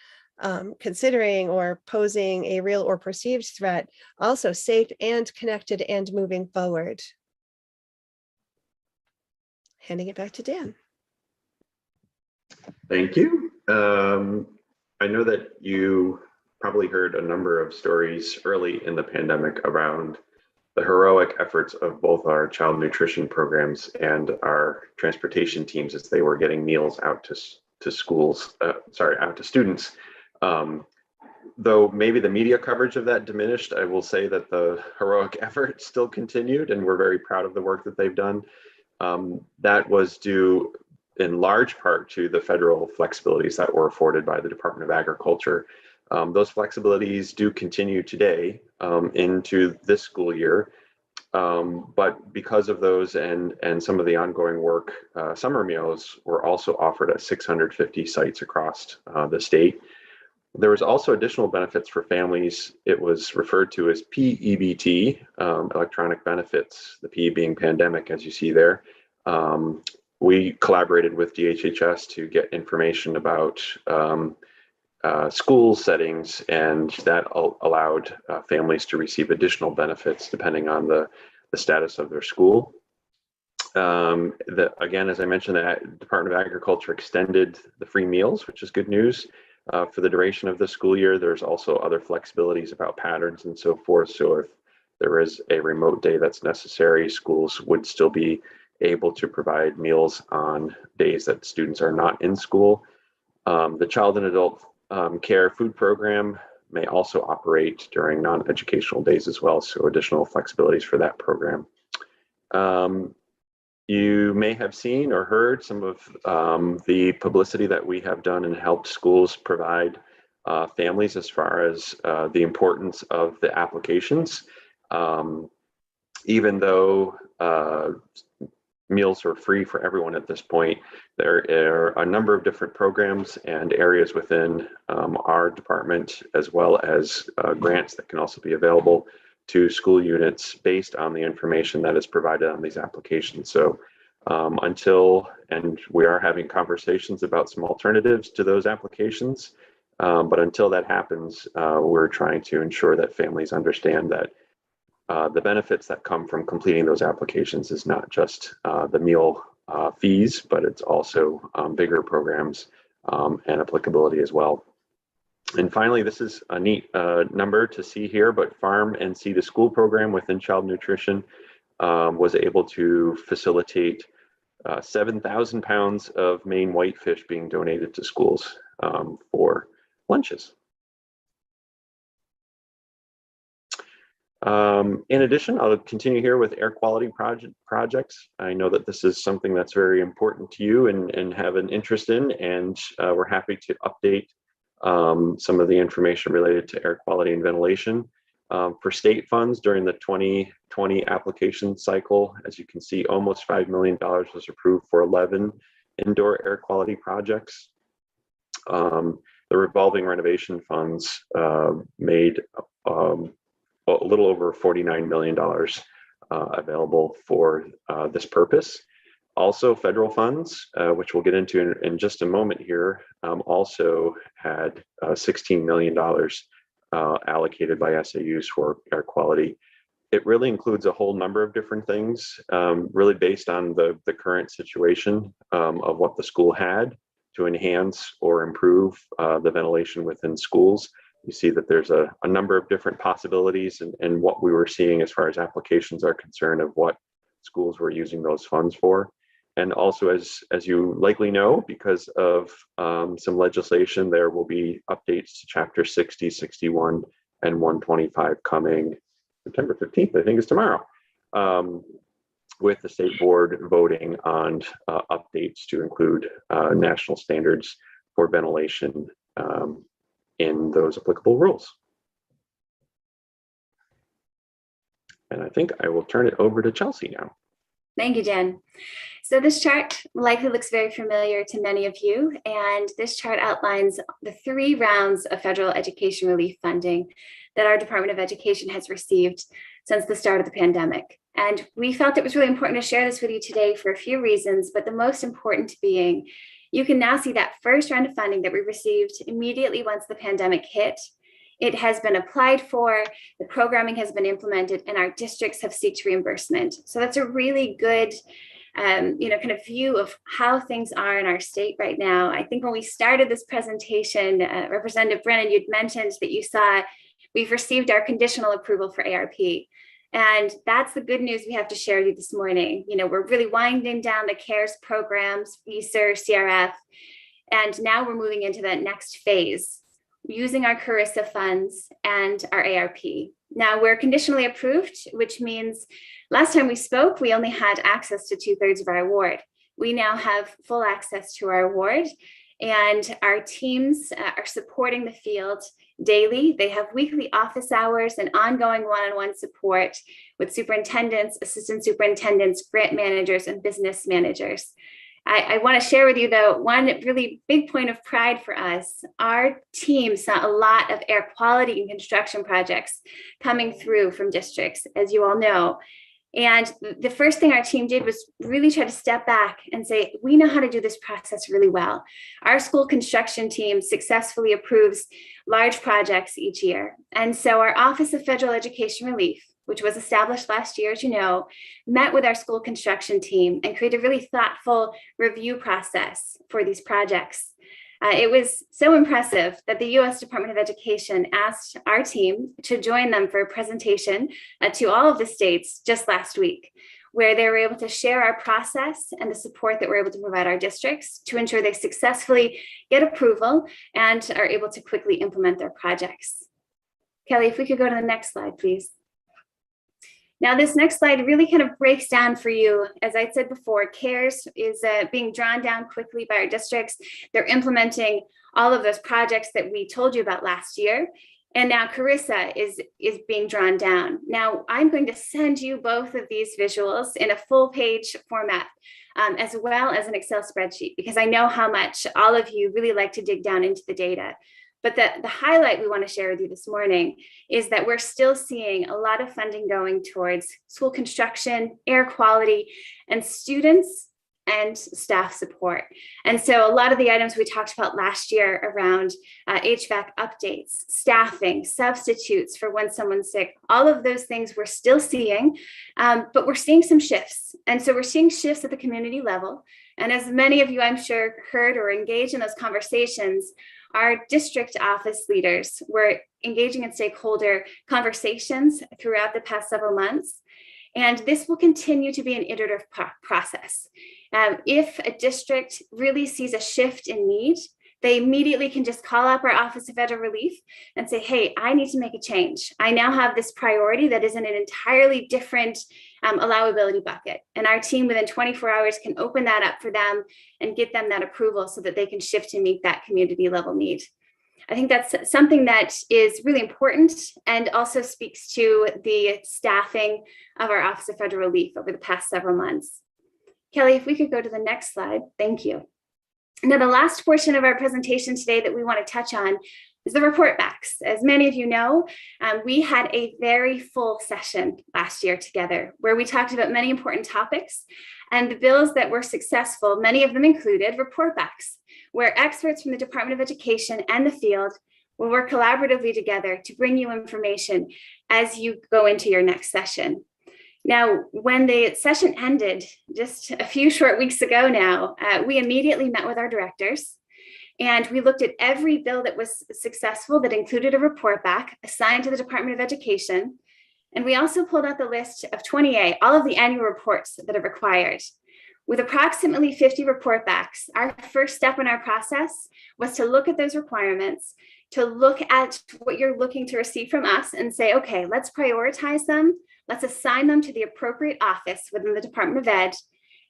considering or posing a real or perceived threat also safe and connected and moving forward. Handing it back to Dan. Thank you. I know that you probably heard a number of stories early in the pandemic around the heroic efforts of both our child nutrition programs and our transportation teams as they were getting meals out to schools, out to students. Though maybe the media coverage of that diminished, I will say that the heroic effort still continued, and we're very proud of the work that they've done. That was due in large part to the federal flexibilities that were afforded by the Department of Agriculture. Those flexibilities do continue today into this school year. But because of those and some of the ongoing work, summer meals were also offered at 650 sites across the state. There was also additional benefits for families. It was referred to as PEBT, electronic benefits, the P being pandemic, as you see there. We collaborated with DHHS to get information about school settings, and that allowed families to receive additional benefits depending on the status of their school. Again, as I mentioned, the Department of Agriculture extended the free meals, which is good news. For the duration of the school year. There's also other flexibilities about patterns and so forth. So if there is a remote day that's necessary, schools would still be able to provide meals on days that students are not in school. The Child and Adult Care Food Program may also operate during non-educational days as well. So additional flexibilities for that program. You may have seen or heard some of the publicity that we have done and helped schools provide families as far as the importance of the applications. Even though meals are free for everyone at this point, there are a number of different programs and areas within our department, as well as grants that can also be available to school units based on the information that is provided on these applications. So and we are having conversations about some alternatives to those applications, but until that happens, we're trying to ensure that families understand that the benefits that come from completing those applications is not just the meal fees, but it's also bigger programs and applicability as well. And finally, this is a neat number to see here, but Farm and Sea to School program within child nutrition was able to facilitate 7,000 pounds of Maine whitefish being donated to schools for lunches. In addition, I'll continue here with air quality projects. I know that this is something that's very important to you and have an interest in, and we're happy to update some of the information related to air quality and ventilation. For state funds during the 2020 application cycle, as you can see, almost $5 million was approved for 11 indoor air quality projects. The revolving renovation funds made a little over $49 million available for this purpose. Also, federal funds, which we'll get into in just a moment here, also had $16 million allocated by SAUs for air quality. It really includes a whole number of different things, really based on the current situation of what the school had to enhance or improve the ventilation within schools. You see that there's a number of different possibilities and what we were seeing as far as applications are concerned of what schools were using those funds for. And also, as you likely know, because of some legislation, there will be updates to Chapter 60, 61, and 125 coming September 15th, I think is tomorrow, with the state board voting on updates to include national standards for ventilation in those applicable rules. And I think I will turn it over to Chelsea now. Thank you, Jen. So this chart likely looks very familiar to many of you, and this chart outlines the 3 rounds of federal education relief funding that our Department of Education has received since the start of the pandemic. And we felt it was really important to share this with you today for a few reasons, but the most important being, you can now see that first round of funding that we received immediately once the pandemic hit. It has been applied for, the programming has been implemented, and our districts have sought reimbursement. So that's a really good kind of view of how things are in our state right now. I think when we started this presentation, Representative Brennan, you'd mentioned that you saw we've received our conditional approval for ARP. And that's the good news we have to share with you this morning. You know, we're really winding down the CARES programs, ESER, CRF, and now we're moving into that next phase, using our CARISA funds and our ARP. Now we're conditionally approved, which means last time we spoke, we only had access to 2/3 of our award. We now have full access to our award, and our teams are supporting the field daily. They have weekly office hours and ongoing one-on-one support with superintendents, assistant superintendents, grant managers, and business managers. I want to share with you, though, one really big point of pride for us. Our team saw a lot of air quality and construction projects coming through from districts, as you all know. And the first thing our team did was really try to step back and say, we know how to do this process really well. Our school construction team successfully approves large projects each year. And so our Office of Federal Education Relief, which was established last year, as you know, met with our school construction team and created a really thoughtful review process for these projects. It was so impressive that the U.S. Department of Education asked our team to join them for a presentation to all of the states just last week, where they were able to share our process and the support that we're able to provide our districts to ensure they successfully get approval and are able to quickly implement their projects. Kelly, if we could go to the next slide, please. Now, this next slide really kind of breaks down for you. As I said before, CARES is being drawn down quickly by our districts. They're implementing all of those projects that we told you about last year. And now Carissa is being drawn down. Now, I'm going to send you both of these visuals in a full page format, as well as an Excel spreadsheet, because I know how much all of you really like to dig down into the data. But the highlight we want to share with you this morning is that we're still seeing a lot of funding going towards school construction, air quality, and students and staff support. And so a lot of the items we talked about last year around HVAC updates, staffing, substitutes for when someone's sick, all of those things we're still seeing, but we're seeing some shifts. And so we're seeing shifts at the community level. And as many of you, I'm sure, heard or engaged in those conversations, our district office leaders were engaging in stakeholder conversations throughout the past several months. And this will continue to be an iterative process. If a district really sees a shift in need, they immediately can just call up our Office of Federal Relief and say, hey, I need to make a change. I now have this priority that is in an entirely different allowability bucket. And our team within 24 hours can open that up for them and get them that approval so that they can shift to meet that community level need. I think that's something that is really important and also speaks to the staffing of our Office of Federal Relief over the past several months. Kelly, if we could go to the next slide, thank you. Now, the last portion of our presentation today that we want to touch on is the report backs. As many of you know, we had a very full session last year together where we talked about many important topics, and the bills that were successful, many of them included report backs, where experts from the Department of Education and the field will work collaboratively together to bring you information as you go into your next session. Now, when the session ended just a few short weeks ago now, we immediately met with our directors and we looked at every bill that was successful that included a report back assigned to the Department of Education. And we also pulled out the list of 28, all of the annual reports that are required. With approximately 50 report backs, our first step in our process was to look at those requirements, to look at what you're looking to receive from us and say, okay, let's prioritize them. Let's assign them to the appropriate office within the Department of Ed,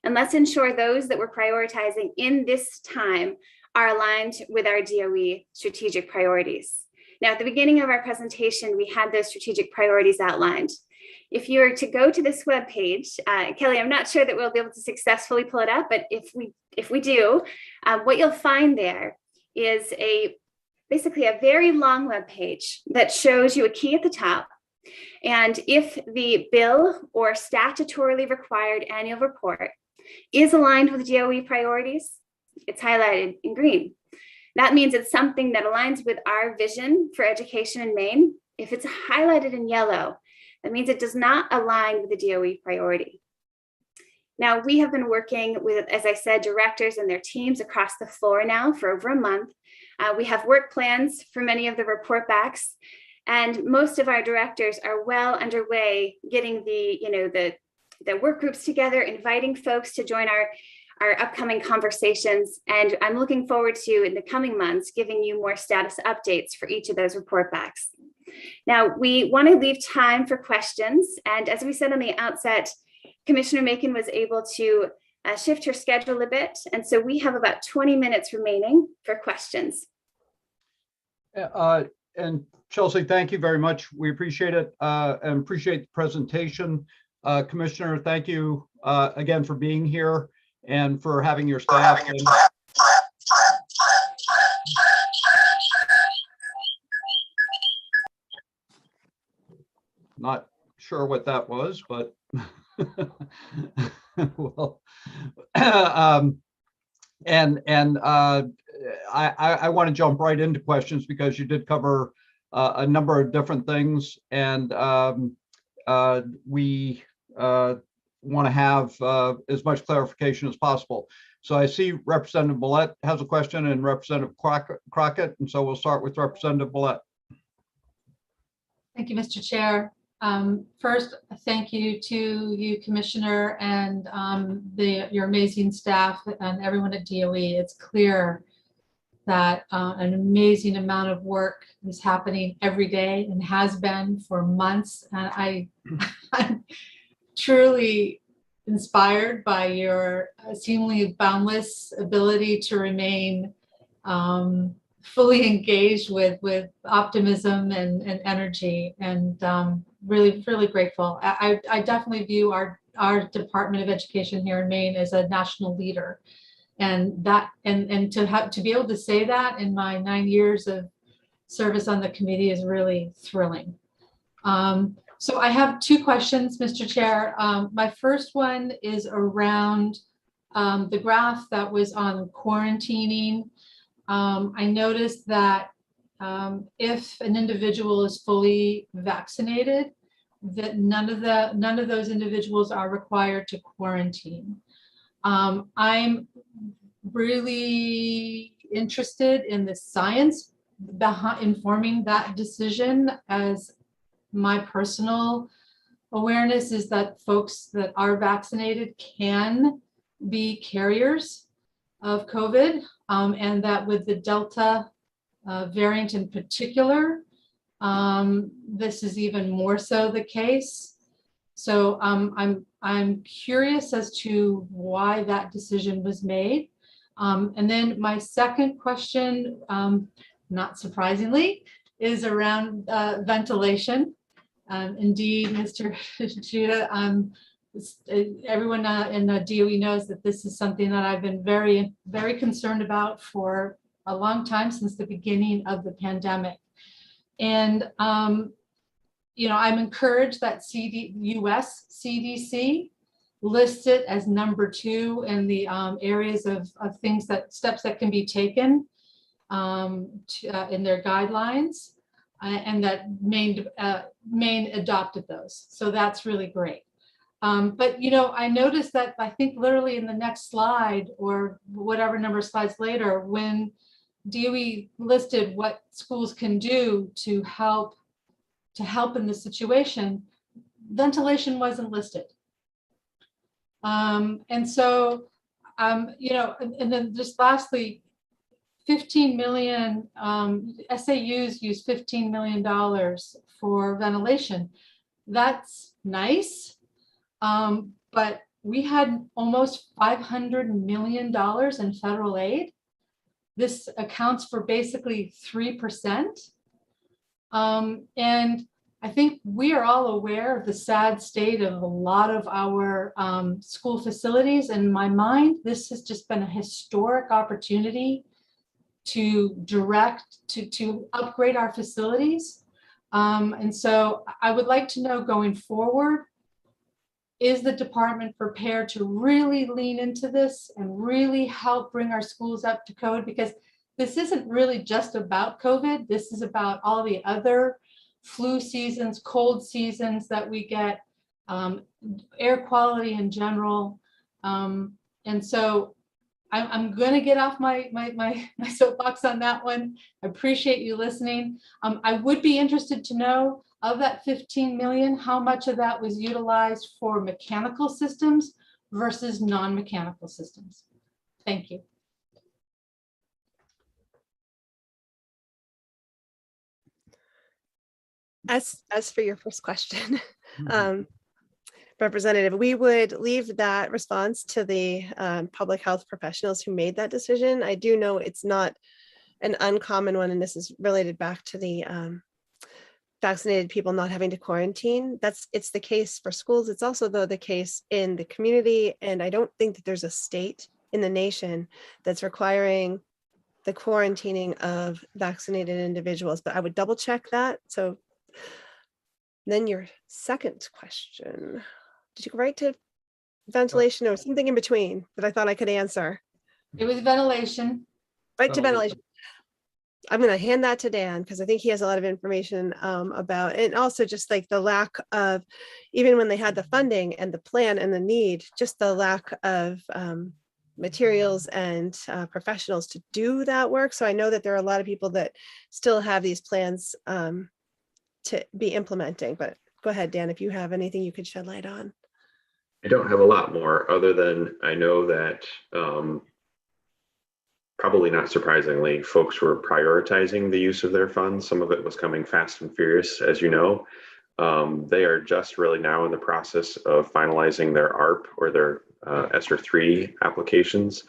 and let's ensure those that we're prioritizing in this time are aligned with our DOE strategic priorities. Now, at the beginning of our presentation, we had those strategic priorities outlined. If you were to go to this webpage, Kelly, I'm not sure that we'll be able to successfully pull it up, but if we do, what you'll find there is basically a very long webpage that shows you a key at the top. And if the bill or statutorily required annual report is aligned with DOE priorities, it's highlighted in green. That means it's something that aligns with our vision for education in Maine. If it's highlighted in yellow, that means it does not align with the DOE priority. Now, we have been working with, as I said, directors and their teams across the floor now for over a month. We have work plans for many of the report backs. And most of our directors are well underway getting the work groups together, inviting folks to join our upcoming conversations. And I'm looking forward to, in the coming months, giving you more status updates for each of those report backs. Now, we want to leave time for questions. And as we said on the outset, Commissioner Macon was able to shift her schedule a bit. And so we have about 20 minutes remaining for questions. And Chelsea, thank you very much. We appreciate it and appreciate the presentation. Commissioner, thank you again for being here and for having your staff. Not sure what that was, but well, I want to jump right into questions because you did cover a number of different things, and we want to have as much clarification as possible. So I see Representative Millette has a question and Representative Crockett, and so we'll start with Representative Millette. Thank you, Mr. Chair. First, thank you to you, Commissioner, and your amazing staff and everyone at DOE. It's clear that an amazing amount of work is happening every day and has been for months. And I'm truly inspired by your seemingly boundless ability to remain fully engaged with optimism and energy, and really grateful. I definitely view our Department of Education here in Maine as a national leader, and to be able to say that in my 9 years of service on the committee is really thrilling. So I have two questions, Mr. Chair. My first one is around the graph that was on quarantining. I noticed that if an individual is fully vaccinated, that none of those individuals are required to quarantine. I'm really interested in the science behind informing that decision, as my personal awareness is that folks that are vaccinated can be carriers of COVID, and that with the Delta variant in particular, this is even more so the case. So I'm curious as to why that decision was made. And then my second question, not surprisingly, is around ventilation. Indeed, Mr. Judah, everyone in the DOE knows that this is something that I've been very concerned about for a long time, since the beginning of the pandemic. And you know, I'm encouraged that US CDC lists it as #2 in the areas of steps that can be taken in their guidelines, and that Maine adopted those. So that's really great. But you know, I noticed that I think literally in the next slide, or whatever number of slides later, when DOE listed what schools can do to help in this situation, ventilation wasn't listed. And so, you know, and then just lastly, 15 million, SAUs use $15 million for ventilation. That's nice, but we had almost $500 million in federal aid. This accounts for basically 3%. And I think we are all aware of the sad state of a lot of our school facilities. In my mind, this has just been a historic opportunity to upgrade our facilities. And so I would like to know, going forward, is the department prepared to really lean into this and really help bring our schools up to code? Because this isn't really just about COVID. This is about all the other flu seasons, cold seasons that we get, air quality in general. And so I'm going to get off my soapbox on that one. I appreciate you listening. I would be interested to know, of that 15 million, how much of that was utilized for mechanical systems versus non-mechanical systems. Thank you. As for your first question, Representative, we would leave that response to the public health professionals who made that decision. I do know it's not an uncommon one, and this is related back to the vaccinated people not having to quarantine. It's the case for schools. It's also though the case in the community. And I don't think that there's a state in the nation that's requiring the quarantining of vaccinated individuals, but I would double check that. So then your second question, did you go right to ventilation or something in between that I thought I could answer? It was ventilation. Right to ventilation. I'm going to hand that to Dan because I think he has a lot of information about, and also just like the lack of, even when they had the funding and the plan and the need, just the lack of materials and professionals to do that work. So I know that there are a lot of people that still have these plans to be implementing, but go ahead, Dan, if you have anything you could shed light on. I don't have a lot more other than I know that probably not surprisingly, folks were prioritizing the use of their funds. Some of it was coming fast and furious, as you know. They are just really now in the process of finalizing their ARP or their ESSER 3 applications.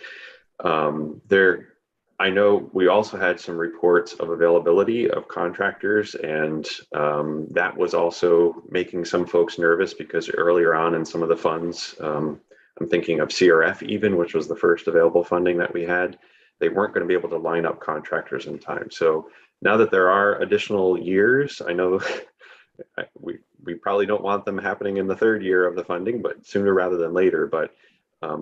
I know we also had some reports of availability of contractors, and that was also making some folks nervous because earlier on in some of the funds, I'm thinking of CRF even, which was the first available funding that we had, they weren't going to be able to line up contractors in time. So now that there are additional years, I know we probably don't want them happening in the third year of the funding, but sooner rather than later. But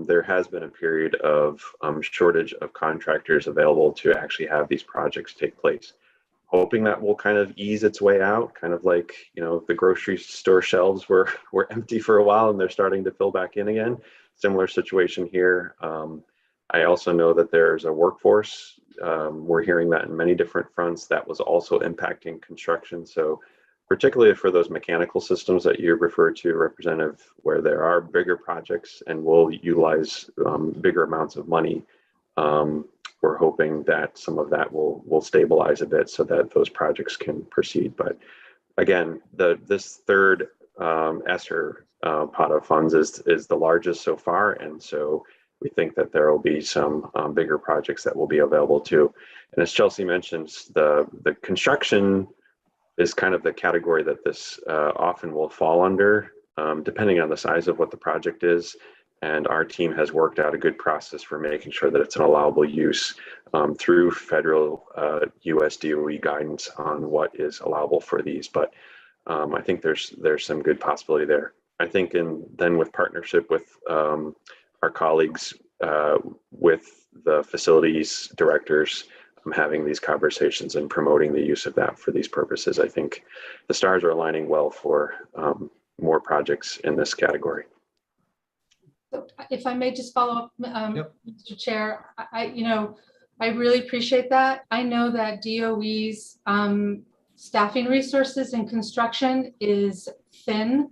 there has been a period of shortage of contractors available to actually have these projects take place. Hoping that will kind of ease its way out, kind of like, you know, the grocery store shelves were empty for a while and they're starting to fill back in again. Similar situation here. I also know that there's a workforce. We're hearing that in many different fronts that was also impacting construction. So particularly for those mechanical systems that you referred to, Representative, where there are bigger projects and will utilize bigger amounts of money, we're hoping that some of that will stabilize a bit so that those projects can proceed. But again, this third ESSER pot of funds is the largest so far, and so we think that there will be some bigger projects that will be available too. And as Chelsea mentions, the construction is kind of the category that this often will fall under, depending on the size of what the project is. And our team has worked out a good process for making sure that it's an allowable use through federal US DOE guidance on what is allowable for these. But I think there's some good possibility there. I think then with partnership with our colleagues with the facilities directors, having these conversations and promoting the use of that for these purposes, I think the stars are aligning well for more projects in this category. So if I may just follow up, Yep. Mr. Chair, I really appreciate that. I know that DOE's staffing resources in construction is thin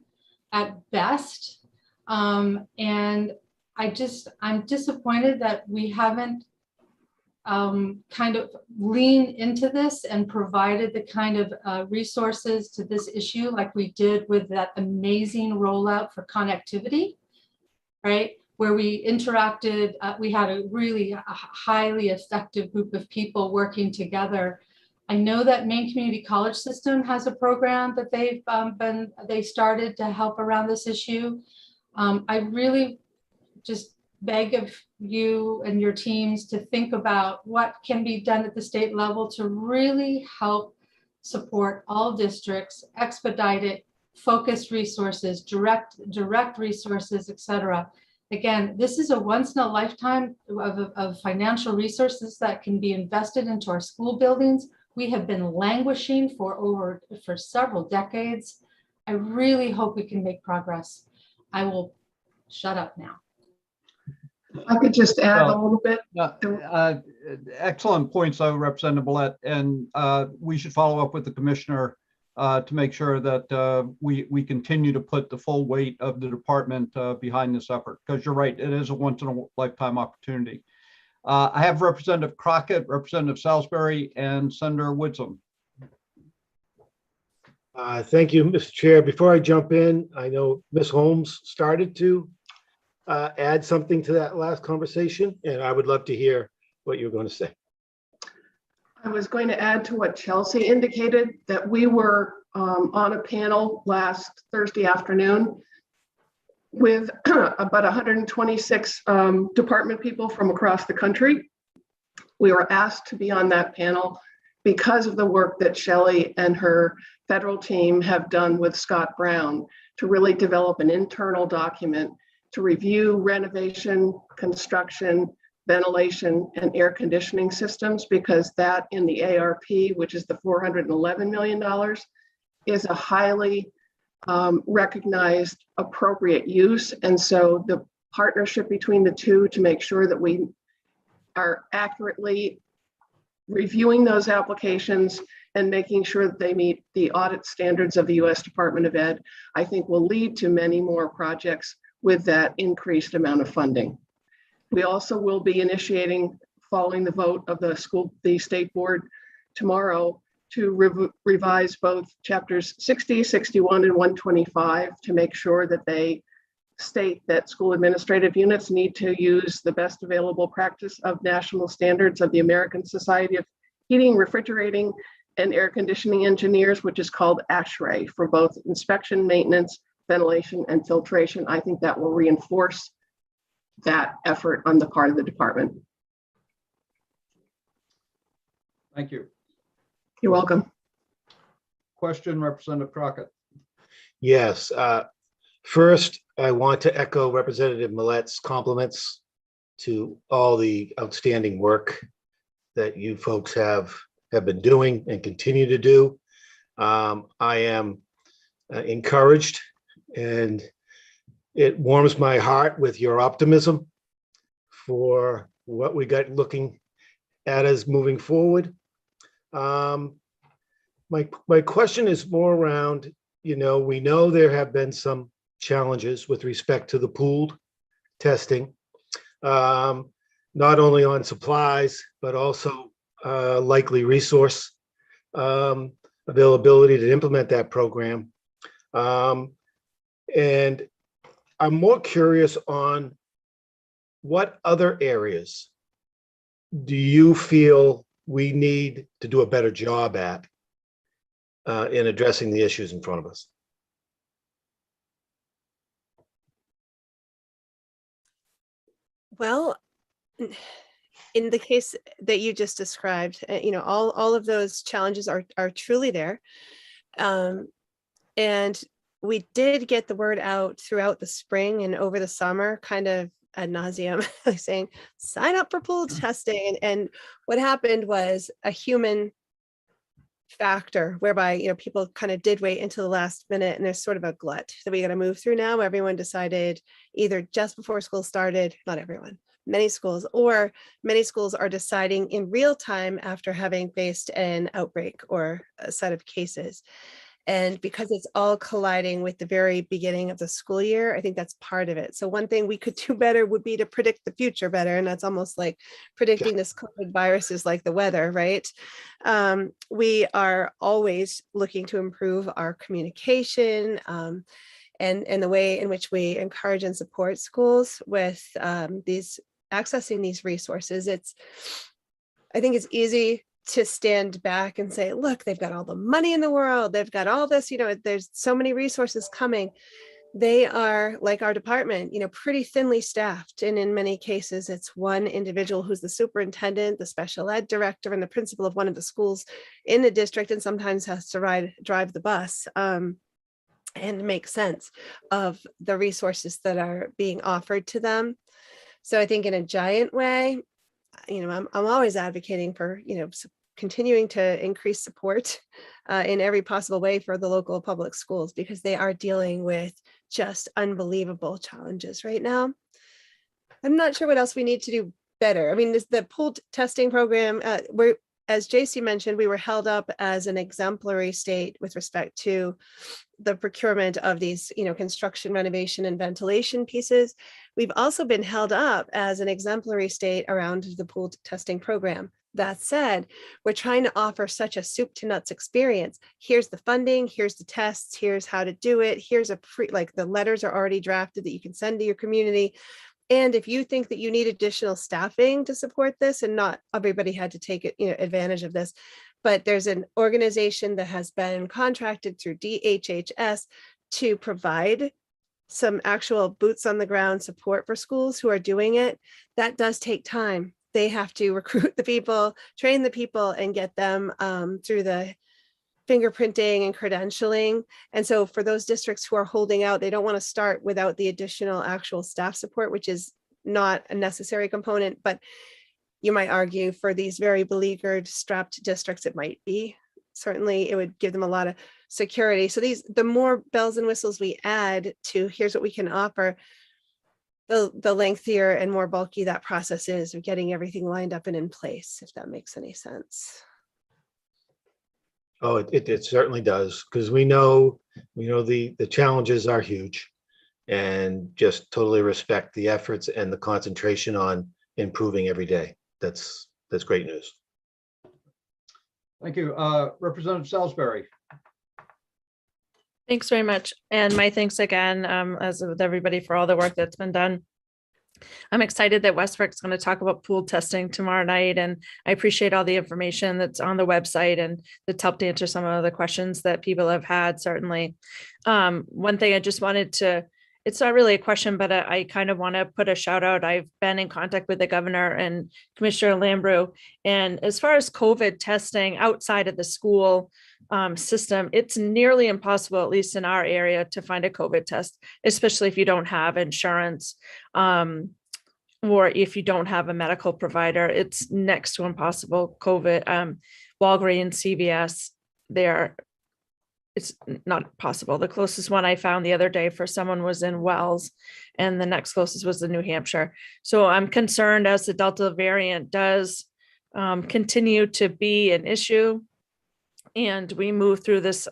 at best. And I'm disappointed that we haven't kind of leaned into this and provided the kind of resources to this issue like we did with that amazing rollout for connectivity, right? Where we interacted, we had a really highly effective group of people working together. I know that Maine Community College System has a program that they started to help around this issue. I really just beg of you and your teams to think about what can be done at the state level to really help support all districts, expedite it, focused resources, direct resources, etc. Again, this is a once in a lifetime of financial resources that can be invested into our school buildings. We have been languishing for several decades. I really hope we can make progress. I will shut up now. I could just add a little bit. Excellent points, though, Representative Millette, and we should follow up with the commissioner to make sure that we continue to put the full weight of the department behind this effort, because you're right, it is a once in a lifetime opportunity. I have Representative Crockett, Representative Salisbury, and Senator Woodson. Thank you, Mr. Chair. Before I jump in, I know Ms. Holmes started to add something to that last conversation, and I would love to hear what you're going to say. I was going to add to what Chelsea indicated, that we were on a panel last Thursday afternoon with about 126 department people from across the country. We were asked to be on that panel because of the work that Shelley and her federal team have done with Scott Brown to really develop an internal document to review renovation, construction, ventilation, and air conditioning systems, because that in the ARP, which is the $411 million, is a highly recognized appropriate use. And so the partnership between the two to make sure that we are accurately reviewing those applications and making sure that they meet the audit standards of the U.S. Department of Ed, I think will lead to many more projects with that increased amount of funding. We also will be initiating, following the vote of the state board tomorrow, to revise both chapters 60, 61, and 125 to make sure that they state that school administrative units need to use the best available practice of national standards of the American Society of Heating, Refrigerating, and Air Conditioning Engineers, which is called ASHRAE, for both inspection, maintenance, ventilation, and filtration. I think that will reinforce that effort on the part of the department. Thank you. You're welcome. Question, Representative Crockett. Yes. First, I want to echo Representative Millet's compliments to all the outstanding work that you folks have been doing and continue to do. I am encouraged, and it warms my heart with your optimism for what we got looking at us moving forward. My question is more around, we know there have been some challenges with respect to the pooled testing, not only on supplies, but also likely resource availability to implement that program. And I'm more curious on what other areas do you feel we need to do a better job at in addressing the issues in front of us? Well, in the case that you just described, all of those challenges are truly there. And we did get the word out throughout the spring and over the summer, kind of ad nauseum, like saying, sign up for pool testing. And what happened was a human factor whereby, people kind of did wait until the last minute, and there's sort of a glut that we got to move through now. Everyone decided either just before school started, not everyone, many schools are deciding in real time after having faced an outbreak or a set of cases. And because it's all colliding with the very beginning of the school year, I think that's part of it. So one thing we could do better would be to predict the future better. And that's almost like predicting this COVID virus is like the weather, right? We are always looking to improve our communication and the way in which we encourage and support schools with accessing these resources. I think it's easy to stand back and say, look, they've got all the money in the world. They've got all this, there's so many resources coming. They are, like our department, pretty thinly staffed. And in many cases, it's one individual who's the superintendent, the special ed director, and the principal of one of the schools in the district, and sometimes has to drive the bus and make sense of the resources that are being offered to them. So I think in a giant way, I'm always advocating for, continuing to increase support in every possible way for the local public schools, because they are dealing with just unbelievable challenges right now. I'm not sure what else we need to do better. I mean, the pooled testing program, as JC mentioned, we were held up as an exemplary state with respect to the procurement of these, construction, renovation, and ventilation pieces. We've also been held up as an exemplary state around the pooled testing program. That said, we're trying to offer such a soup to nuts experience. Here's the funding, here's the tests, here's how to do it. Here's the letters are already drafted that you can send to your community. And if you think that you need additional staffing to support this, and not everybody had to take it, advantage of this, but there's an organization that has been contracted through DHHS to provide some actual boots on the ground support for schools who are doing it. That does take time. They have to recruit the people, train the people, and get them through the fingerprinting and credentialing. And so for those districts who are holding out, they don't want to start without the additional actual staff support, which is not a necessary component, but you might argue for these very beleaguered, strapped districts, it might be. Certainly, it would give them a lot of security. So the more bells and whistles we add to here's what we can offer, the lengthier and more bulky that process is of getting everything lined up and in place, if that makes any sense. Oh, it certainly does, because we know the challenges are huge, and just totally respect the efforts and the concentration on improving every day. That's great news. Thank you. Representative Salisbury. Thanks very much. And my thanks again, as with everybody, for all the work that's been done. I'm excited that Westbrook's going to talk about pool testing tomorrow night, and I appreciate all the information that's on the website and that's helped answer some of the questions that people have had, certainly. One thing I just wanted to, it's not really a question, but I kind of want to put a shout out. I've been in contact with the governor and Commissioner Lambrew, and as far as COVID testing outside of the school system, it's nearly impossible, at least in our area, to find a COVID test, especially if you don't have insurance or if you don't have a medical provider. It's next to impossible. COVID, Walgreens, CVS, it's not possible. The closest one I found the other day for someone was in Wells, and the next closest was in New Hampshire. So I'm concerned as the Delta variant does continue to be an issue, and we move through this,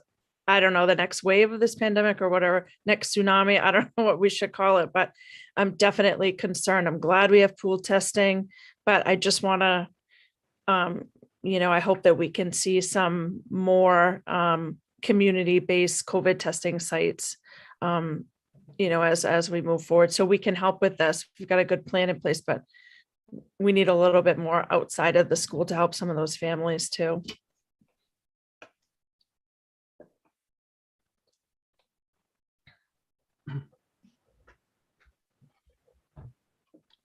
I don't know, the next wave of this pandemic or whatever, next tsunami, I don't know what we should call it, but I'm definitely concerned. I'm glad we have pool testing, but I just want to, I hope that we can see some more community-based COVID testing sites, as we move forward, so we can help with this. We've got a good plan in place, but we need a little bit more outside of the school to help some of those families too.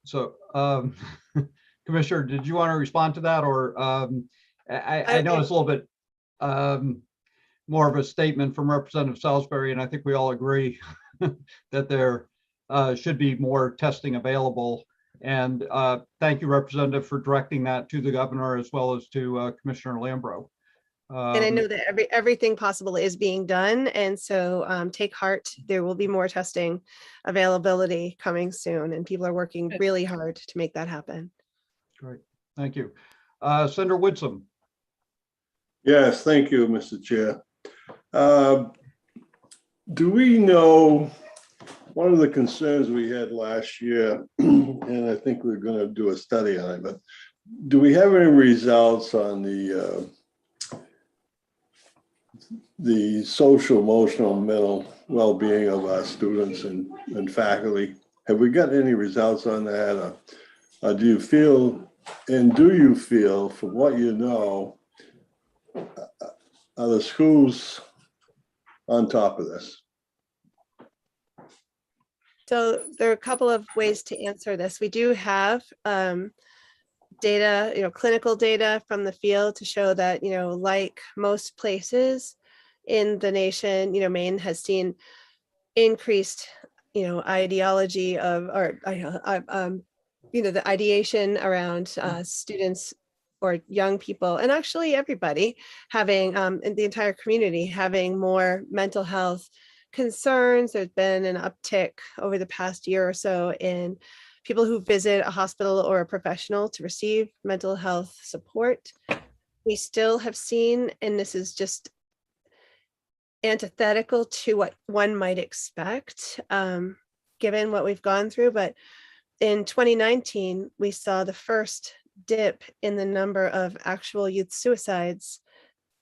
So, Commissioner, did you want to respond to that, or I know it's a little bit more of a statement from Representative Salisbury, and I think we all agree that there should be more testing available. And thank you, Representative, for directing that to the governor as well as to Commissioner Lambrew. And I know that everything possible is being done. And so take heart, there will be more testing availability coming soon, and people are working really hard to make that happen. Great, thank you. Senator Woodson. Yes, thank you, Mr. Chair. Do we know, one of the concerns we had last year, and I think we're going to do a study on it, but do we have any results on the social, emotional, mental well-being of our students and faculty? Have we got any results on that? Or do you feel, from what you know, are the schools on top of this? So there are a couple of ways to answer this. We do have data, clinical data from the field to show that, like most places in the nation, Maine has seen increased, ideology of, or the ideation around students or young people, and actually everybody having, in the entire community, having more mental health concerns. There's been an uptick over the past year or so in people who visit a hospital or a professional to receive mental health support. We still have seen, and this is just antithetical to what one might expect, given what we've gone through, but in 2019, we saw the first dip in the number of actual youth suicides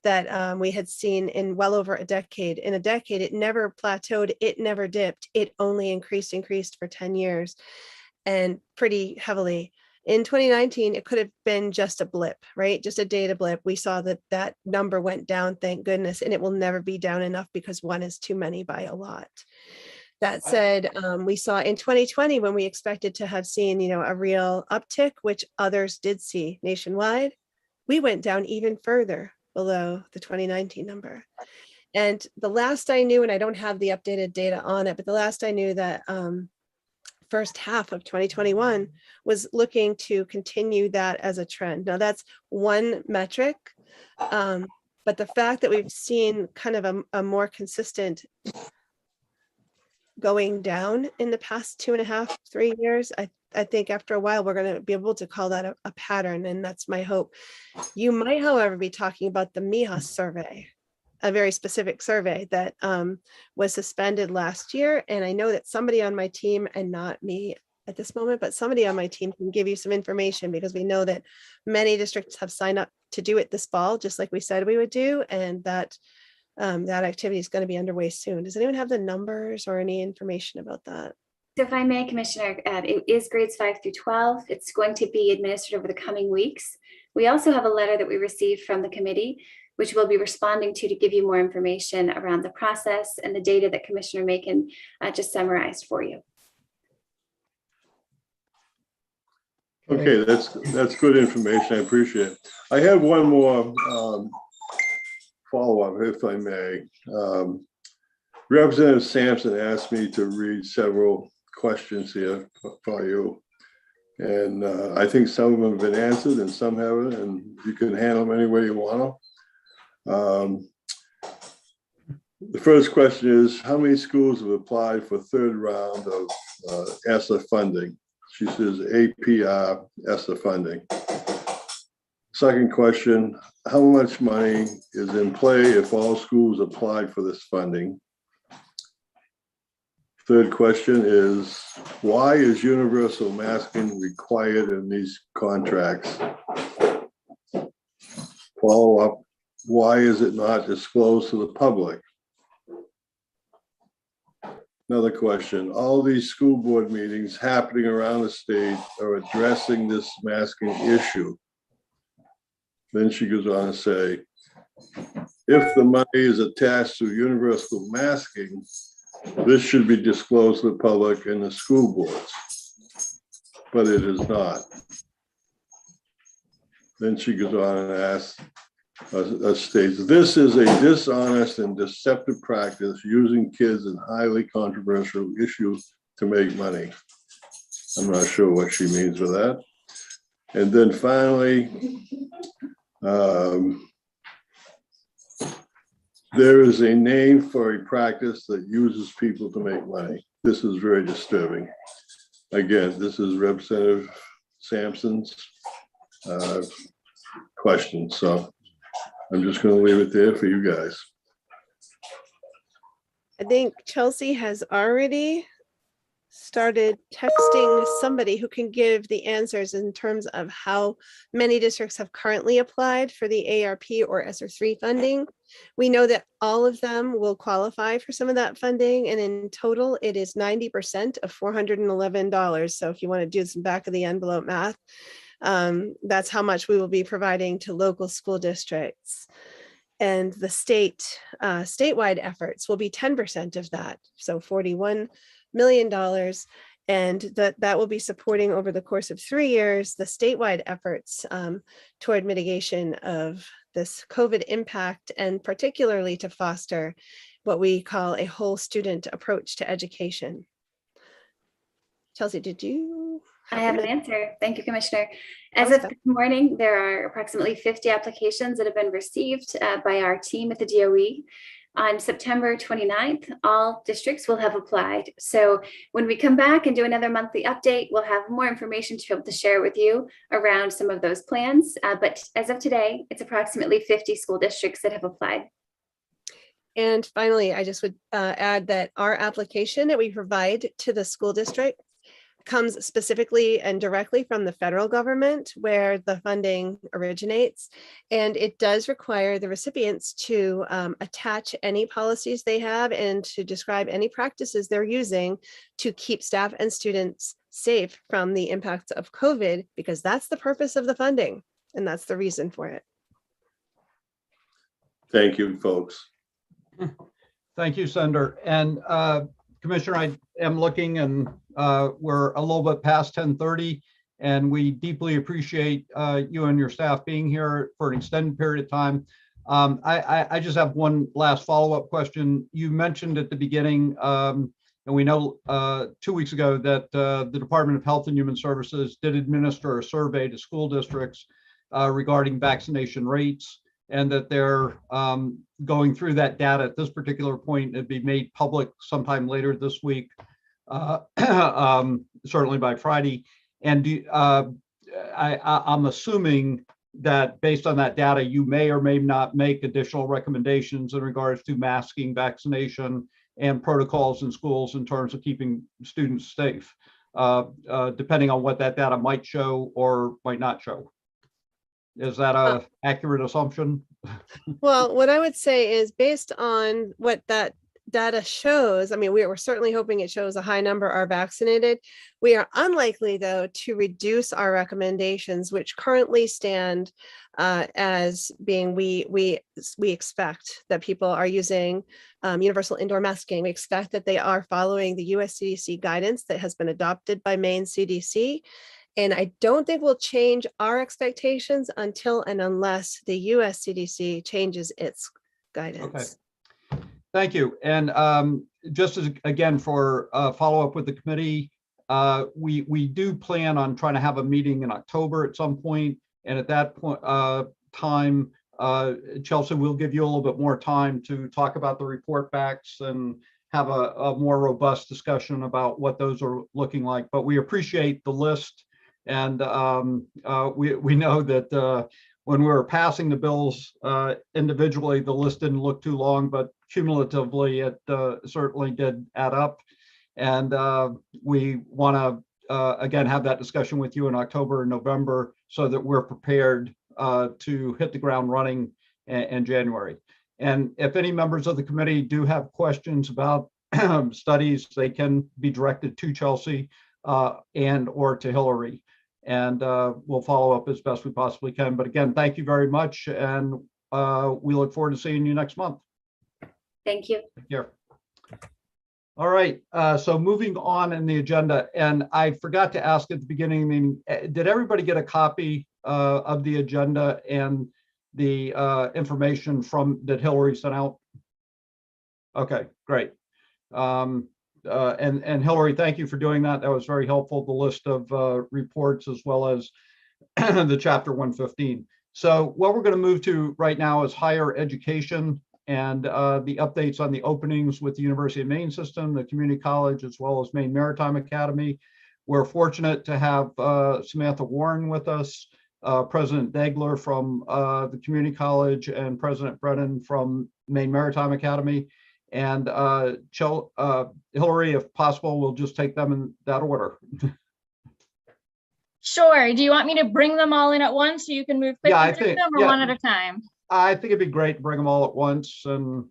that we had seen in well over a decade. In a decade, it never plateaued, it never dipped, it only increased for 10 years. and pretty heavily. In 2019, it could have been just a blip, right? Just a data blip. We saw that that number went down, thank goodness, and it will never be down enough because one is too many by a lot. That said, we saw in 2020 when we expected to have seen, a real uptick, which others did see nationwide, we went down even further below the 2019 number. And the last I knew, and I don't have the updated data on it, but the last I knew that first half of 2021 was looking to continue that as a trend. Now that's one metric, but the fact that we've seen kind of a more consistent going down in the past 2.5, 3 years, I think after a while, we're going to be able to call that a pattern, and that's my hope. You might, however, be talking about the MIHA survey, a very specific survey that was suspended last year. And I know that somebody on my team, and not me at this moment, but somebody on my team can give you some information, because we know that many districts have signed up to do it this fall, just like we said we would do. And that that activity is going to be underway soon. Does anyone have the numbers or any information about that? So if I may, Commissioner, it is grades 5 through 12. It's going to be administered over the coming weeks. We also have a letter that we received from the committee, which we'll be responding to give you more information around the process and the data that Commissioner Macon just summarized for you. Okay, that's good information. I appreciate it. I have one more follow-up, if I may. Representative Sampson asked me to read several questions here for you. And I think some of them have been answered and some haven't, and you can handle them any way you want to. The first question is, how many schools have applied for third round of ESSA funding? She says APR ESSA funding. Second question, how much money is in play if all schools applied for this funding? Third question is, why is universal masking required in these contracts? Follow up, why is it not disclosed to the public? Another question, all these school board meetings happening around the state are addressing this masking issue. Then she goes on to say, if the money is attached to universal masking, this should be disclosed to the public and the school boards, but it is not. Then she goes on and asks, states, this is a dishonest and deceptive practice using kids in highly controversial issues to make money. I'm not sure what she means with that. And then finally, there is a name for a practice that uses people to make money. This is very disturbing. Again, this is Representative Sampson's question. So I'm just going to leave it there for you guys. I think Chelsea has already started texting somebody who can give the answers in terms of how many districts have currently applied for the ARP or ESSER 3 funding. We know that all of them will qualify for some of that funding, and in total it is 90% of $411. So if you want to do some back of the envelope math, that's how much we will be providing to local school districts. And the statewide efforts will be 10% of that, so $41 million. And that will be supporting over the course of 3 years, the statewide efforts toward mitigation of this COVID impact, and particularly to foster what we call a whole student approach to education. Chelsea, did you? I have an answer. Thank you, Commissioner. As of this morning, there are approximately 50 applications that have been received by our team at the DOE. On September 29th, all districts will have applied. So when we come back and do another monthly update, we'll have more information to be able to share with you around some of those plans. But as of today, it's approximately 50 school districts that have applied. And finally, I just would add that our application that we provide to the school district comes specifically and directly from the federal government where the funding originates. And it does require the recipients to attach any policies they have and to describe any practices they're using to keep staff and students safe from the impacts of COVID, because that's the purpose of the funding and that's the reason for it. Thank you, folks. Thank you, Senator. And Commissioner, I am looking and we're a little bit past 10:30 and we deeply appreciate you and your staff being here for an extended period of time. I just have one last follow-up question. You mentioned at the beginning, and we know 2 weeks ago that the Department of Health and Human Services did administer a survey to school districts regarding vaccination rates, and that they're going through that data at this particular point. It'd be made public sometime later this week, certainly by Friday. And I'm assuming that based on that data, you may or may not make additional recommendations in regards to masking, vaccination, and protocols in schools in terms of keeping students safe, depending on what that data might show or might not show. Is that a accurate assumption? Well, what I would say is based on what that data shows, I mean, we're certainly hoping it shows a high number are vaccinated. We are unlikely, though, to reduce our recommendations, which currently stand as being we expect that people are using universal indoor masking. We expect that they are following the US CDC guidance that has been adopted by Maine CDC. And I don't think we'll change our expectations until and unless the US CDC changes its guidance. Okay. Thank you. And just as, again, for follow up with the committee, we do plan on trying to have a meeting in October at some point. And at that point, time, Chelsea, will give you a little bit more time to talk about the report backs and have a more robust discussion about what those are looking like. But we appreciate the list. And we know that when we were passing the bills individually, the list didn't look too long, but cumulatively it certainly did add up. And we want to, again, have that discussion with you in October and November so that we're prepared to hit the ground running in January. And if any members of the committee do have questions about studies, they can be directed to Chelsea and or to Hillary. And we'll follow up as best we possibly can. But again, thank you very much. And we look forward to seeing you next month. Thank you. Take care. All right. So moving on in the agenda, and I forgot to ask at the beginning of the meeting, did everybody get a copy of the agenda and the information from that Hillary sent out? Okay, great. And Hillary, thank you for doing that. That was very helpful, the list of reports as well as the chapter 115. So what we're going to move to right now is higher education and the updates on the openings with the University of Maine system, the community college, as well as Maine Maritime Academy. We're fortunate to have Samantha Warren with us, President Degler from the community college, and President Brennan from Maine Maritime Academy. And Hillary, if possible, we'll just take them in that order. Sure. Do you want me to bring them all in at once so you can move quickly? Yeah, I through think, them, or one at a time? I think it'd be great to bring them all at once, and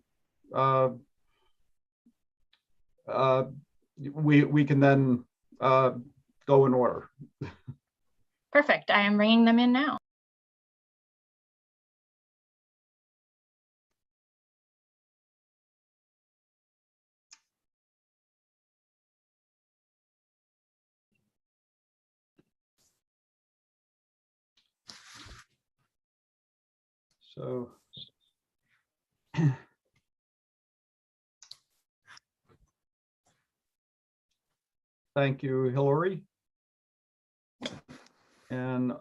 we can then go in order. Perfect. I am bringing them in now. So thank you, Hillary. And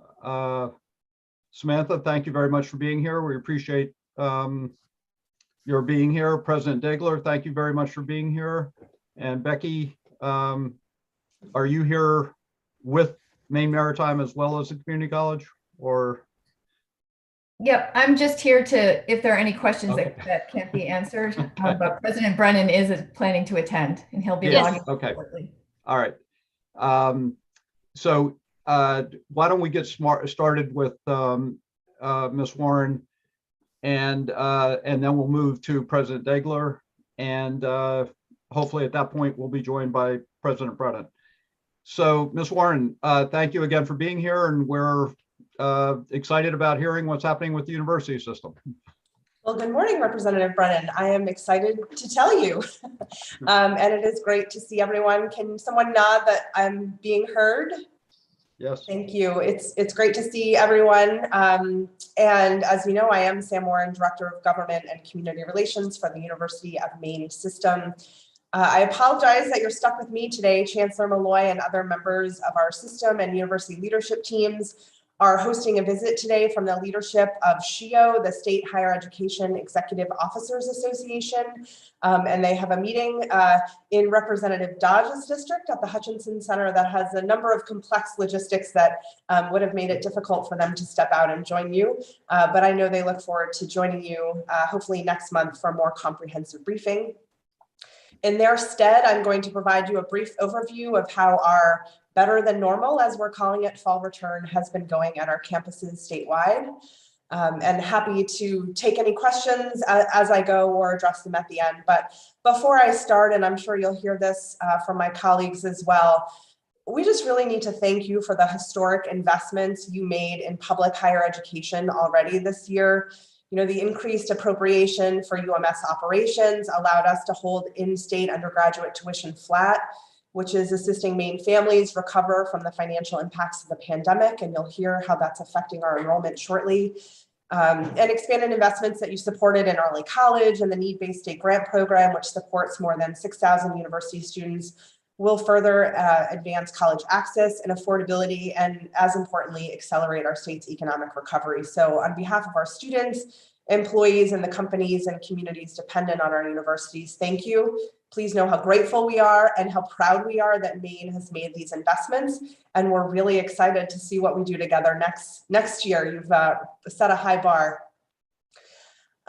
Samantha, thank you very much for being here. We appreciate your being here. President Degler, thank you very much for being here. And Becky, are you here with Maine Maritime as well as the community college, or? Yep, I'm just here to, if there are any questions that can't be answered, but President Brennan is planning to attend and he'll be logging. Okay. All right. So why don't we get started with Ms. Warren, and then we'll move to President Degler, and hopefully at that point we'll be joined by President Brennan. So Ms. Warren, thank you again for being here, and we're excited about hearing what's happening with the university system. Well, good morning, Representative Brennan. I am excited to tell you, and it is great to see everyone. Can someone nod that I'm being heard? Yes. Thank you. It's great to see everyone. And as you know, I am Sam Warren, Director of Government and Community Relations for the University of Maine System. I apologize that you're stuck with me today. Chancellor Malloy and other members of our system and university leadership teams are hosting a visit today from the leadership of SHIO, the State Higher Education Executive Officers Association. And they have a meeting in Representative Dodge's district at the Hutchinson Center that has a number of complex logistics that would have made it difficult for them to step out and join you. But I know they look forward to joining you hopefully next month for a more comprehensive briefing. In their stead, I'm going to provide you a brief overview of how our better than normal, as we're calling it, fall return has been going at our campuses statewide. And happy to take any questions as I go or address them at the end. But before I start, and I'm sure you'll hear this from my colleagues as well, we just really need to thank you for the historic investments you made in public higher education already this year. You know, the increased appropriation for UMS operations allowed us to hold in-state undergraduate tuition flat, which is assisting Maine families recover from the financial impacts of the pandemic. And you'll hear how that's affecting our enrollment shortly. And expanded investments that you supported in early college and the need-based state grant program, which supports more than 6,000 university students, will further advance college access and affordability, and as importantly, accelerate our state's economic recovery. So on behalf of our students, employees, and the companies and communities dependent on our universities, thank you. Please know how grateful we are and how proud we are that Maine has made these investments. And we're really excited to see what we do together next year. You've set a high bar.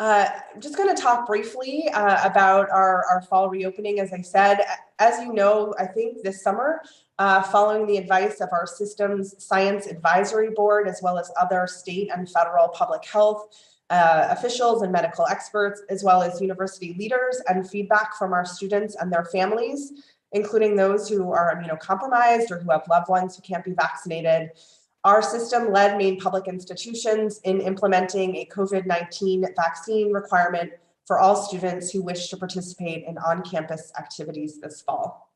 I'm just going to talk briefly about our fall reopening. As I said, as you know, I think this summer, following the advice of our system's Science Advisory Board, as well as other state and federal public health officials and medical experts, as well as university leaders, and feedback from our students and their families, including those who are immunocompromised or who have loved ones who can't be vaccinated. Our system led Maine public institutions in implementing a COVID-19 vaccine requirement for all students who wish to participate in on-campus activities this fall.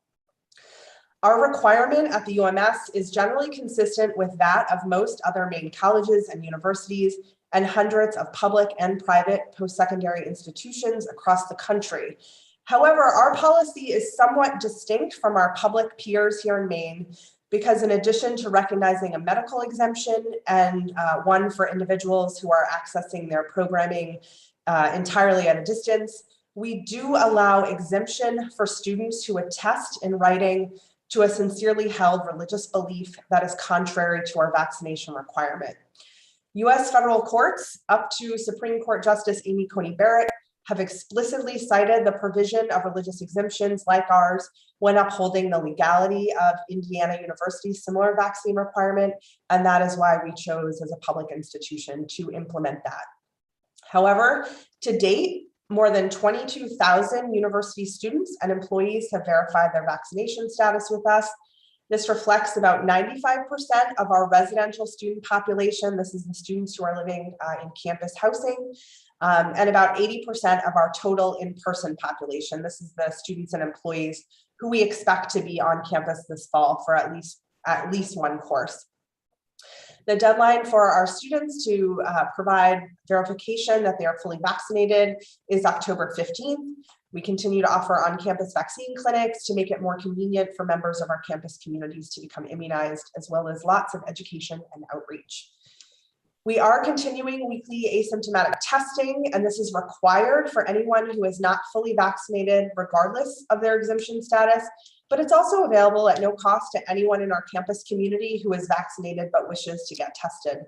Our requirement at the UMS is generally consistent with that of most other Maine colleges and universities and hundreds of public and private post-secondary institutions across the country. However, our policy is somewhat distinct from our public peers here in Maine, because in addition to recognizing a medical exemption and one for individuals who are accessing their programming entirely at a distance, we do allow exemption for students who attest in writing to a sincerely held religious belief that is contrary to our vaccination requirement. U.S. federal courts, up to Supreme Court Justice Amy Coney Barrett, have explicitly cited the provision of religious exemptions like ours when upholding the legality of Indiana University's similar vaccine requirement, and that is why we chose as a public institution to implement that. However, to date, more than 22,000 university students and employees have verified their vaccination status with us. This reflects about 95% of our residential student population. This is the students who are living in campus housing. And about 80% of our total in-person population. This is the students and employees who we expect to be on campus this fall for at least one course. The deadline for our students to provide verification that they are fully vaccinated is October 15th. We continue to offer on-campus vaccine clinics to make it more convenient for members of our campus communities to become immunized, as well as lots of education and outreach. We are continuing weekly asymptomatic testing, and this is required for anyone who is not fully vaccinated, regardless of their exemption status, but it's also available at no cost to anyone in our campus community who is vaccinated but wishes to get tested.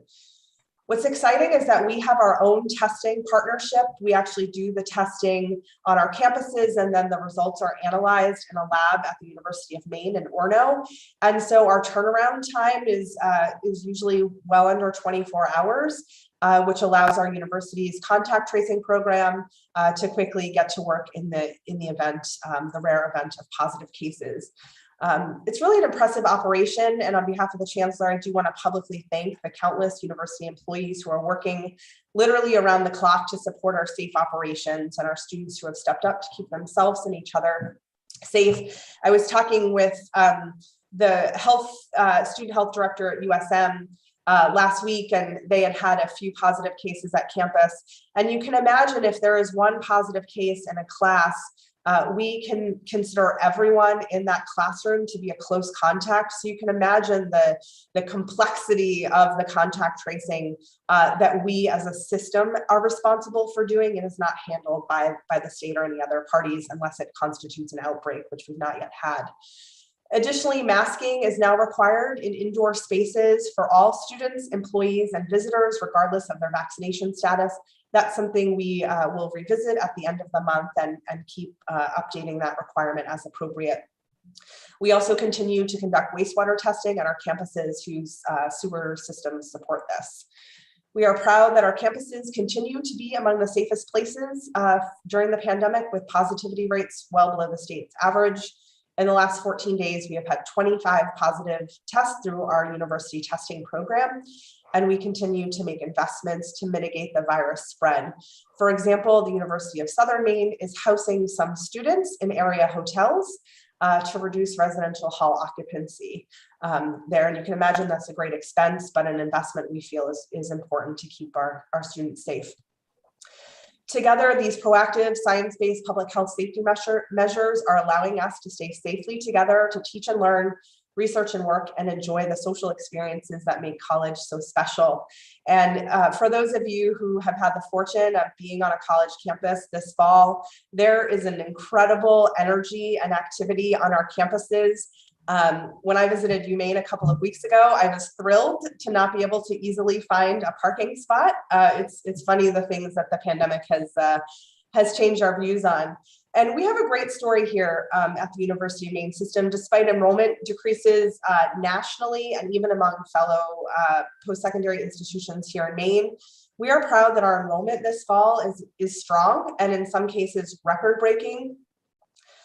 What's exciting is that we have our own testing partnership. We actually do the testing on our campuses, and then the results are analyzed in a lab at the University of Maine in Orono. And so our turnaround time is usually well under 24 hours, which allows our university's contact tracing program to quickly get to work in the event, the rare event of positive cases. It's really an impressive operation, and on behalf of the Chancellor, I do want to publicly thank the countless university employees who are working literally around the clock to support our safe operations, and our students who have stepped up to keep themselves and each other safe. I was talking with the student health director at USM last week, and they had a few positive cases at campus. And you can imagine if there is one positive case in a class, we can consider everyone in that classroom to be a close contact. So you can imagine the complexity of the contact tracing that we as a system are responsible for doing. It is not handled by the state or any other parties unless it constitutes an outbreak, which we've not yet had. Additionally, masking is now required in indoor spaces for all students, employees, and visitors, regardless of their vaccination status. That's something we will revisit at the end of the month and keep updating that requirement as appropriate. We also continue to conduct wastewater testing at our campuses whose sewer systems support this. We are proud that our campuses continue to be among the safest places during the pandemic, with positivity rates well below the state's average. In the last 14 days, we have had 25 positive tests through our university testing program, and we continue to make investments to mitigate the virus spread. For example, the University of Southern Maine is housing some students in area hotels to reduce residential hall occupancy there. And you can imagine that's a great expense, but an investment we feel is important to keep our students safe. Together, these proactive science-based public health safety measures are allowing us to stay safely together, to teach and learn, research and work, and enjoy the social experiences that make college so special. And for those of you who have had the fortune of being on a college campus this fall, there is an incredible energy and activity on our campuses. When I visited UMaine a couple of weeks ago, I was thrilled to not be able to easily find a parking spot. It's funny the things that the pandemic has changed our views on. And we have a great story here at the University of Maine system. Despite enrollment decreases nationally and even among fellow post-secondary institutions here in Maine, we are proud that our enrollment this fall is strong and in some cases record-breaking.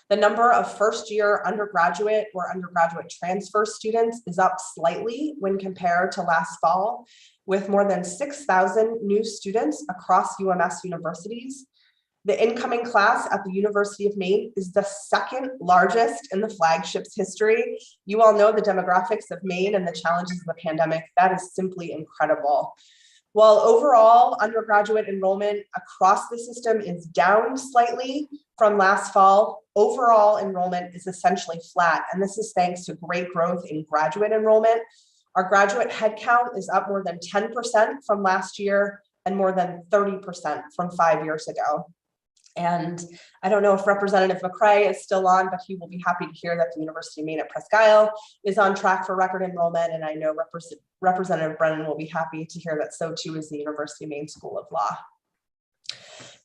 The number of first-year undergraduate or undergraduate transfer students is up slightly when compared to last fall, with more than 6,000 new students across UMS universities. The incoming class at the University of Maine is the second largest in the flagship's history. You all know the demographics of Maine and the challenges of the pandemic. That is simply incredible. While overall undergraduate enrollment across the system is down slightly from last fall, overall enrollment is essentially flat. And this is thanks to great growth in graduate enrollment. Our graduate headcount is up more than 10% from last year and more than 30% from 5 years ago. And I don't know if Representative McCray is still on, but he will be happy to hear that the University of Maine at Presque Isle is on track for record enrollment. And I know Representative Brennan will be happy to hear that so too is the University of Maine School of Law.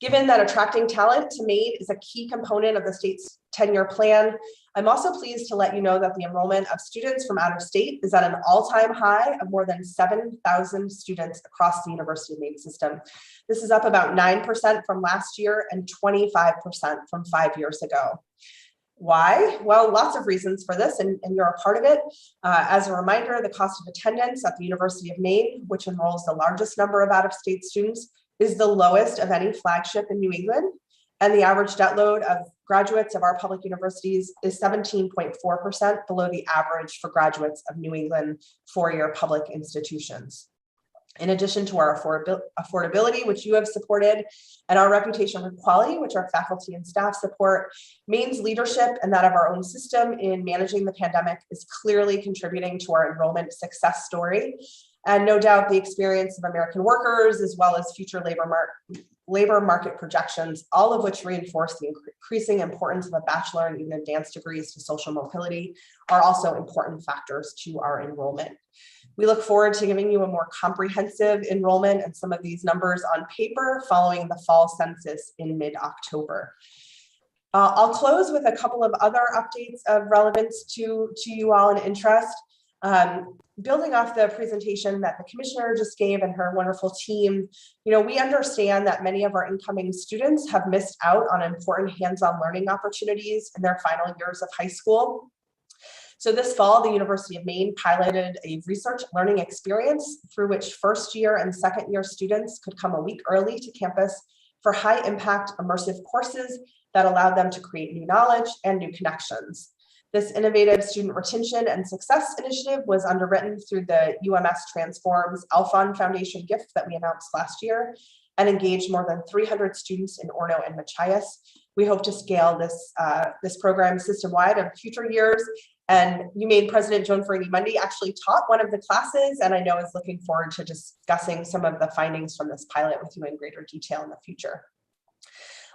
Given that attracting talent to Maine is a key component of the state's 10-year plan, I'm also pleased to let you know that the enrollment of students from out of state is at an all-time high of more than 7,000 students across the University of Maine system. This is up about 9% from last year and 25% from 5 years ago. Why? Well, lots of reasons for this, and you're a part of it. As a reminder, the cost of attendance at the University of Maine, which enrolls the largest number of out-of-state students, is the lowest of any flagship in New England. And the average debt load of graduates of our public universities is 17.4% below the average for graduates of New England four-year public institutions. In addition to our affordability, which you have supported, and our reputation for quality, which our faculty and staff support, Maine's leadership and that of our own system in managing the pandemic is clearly contributing to our enrollment success story. And no doubt the experience of American workers, as well as future labor market projections, all of which reinforce the increasing importance of a bachelor and even advanced degrees to social mobility, are also important factors to our enrollment. We look forward to giving you a more comprehensive enrollment and some of these numbers on paper following the fall census in mid-October. I'll close with a couple of other updates of relevance to you all and interest. Building off the presentation that the commissioner just gave and her wonderful team, we understand that many of our incoming students have missed out on important hands-on learning opportunities in their final years of high school. So this fall, the University of Maine piloted a research learning experience through which first year and second year students could come a week early to campus for high impact immersive courses that allowed them to create new knowledge and new connections. This innovative student retention and success initiative was underwritten through the UMS Transforms Alphon Foundation gift that we announced last year and engaged more than 300 students in Orono and Machias. We hope to scale this program system-wide in future years. And UMaine President Joan Ferrini-Mundy actually taught one of the classes, and I know is looking forward to discussing some of the findings from this pilot with you in greater detail in the future.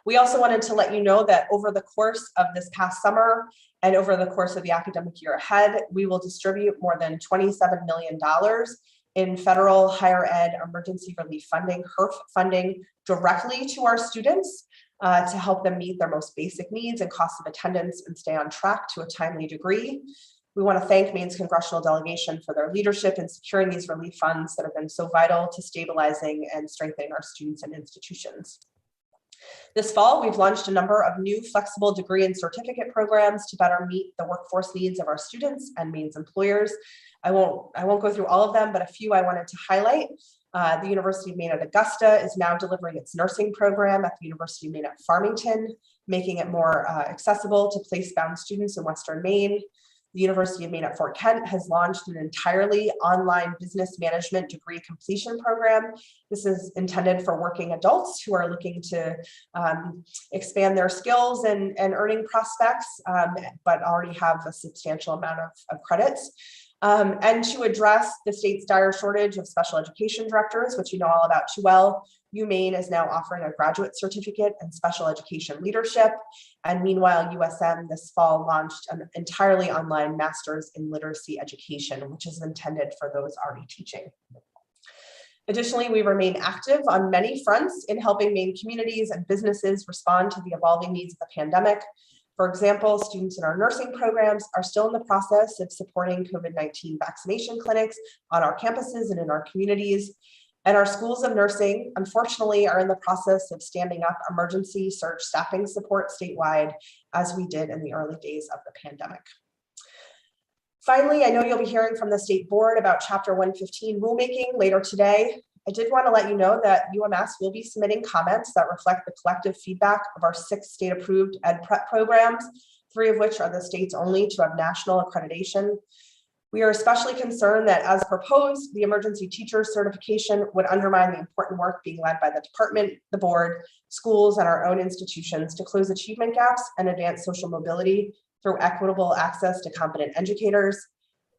We also wanted to let you know that over the course of this past summer and over the course of the academic year ahead, we will distribute more than $27 million in federal higher ed emergency relief funding, HERF funding, directly to our students to help them meet their most basic needs and costs of attendance and stay on track to a timely degree. We want to thank Maine's congressional delegation for their leadership in securing these relief funds that have been so vital to stabilizing and strengthening our students and institutions. This fall, we've launched a number of new flexible degree and certificate programs to better meet the workforce needs of our students and Maine's employers. I won't go through all of them, but a few I wanted to highlight. The University of Maine at Augusta is now delivering its nursing program at the University of Maine at Farmington, making it more accessible to place-bound students in Western Maine. The University of Maine at Fort Kent has launched an entirely online business management degree completion program. This is intended for working adults who are looking to expand their skills and earning prospects, but already have a substantial amount of credits. And to address the state's dire shortage of special education directors, which you know all about too well, UMaine is now offering a graduate certificate in special education leadership. And meanwhile, USM this fall launched an entirely online master's in literacy education, which is intended for those already teaching. Additionally, we remain active on many fronts in helping Maine communities and businesses respond to the evolving needs of the pandemic. For example, students in our nursing programs are still in the process of supporting COVID-19 vaccination clinics on our campuses and in our communities. And our schools of nursing, unfortunately, are in the process of standing up emergency surge staffing support statewide, as we did in the early days of the pandemic. Finally, I know you'll be hearing from the state board about Chapter 115 rulemaking later today. I did want to let you know that UMS will be submitting comments that reflect the collective feedback of our 6 state-approved ed prep programs, 3 of which are the state's only to have national accreditation. We are especially concerned that, as proposed, the emergency teacher certification would undermine the important work being led by the department, the board, schools, and our own institutions to close achievement gaps and advance social mobility through equitable access to competent educators.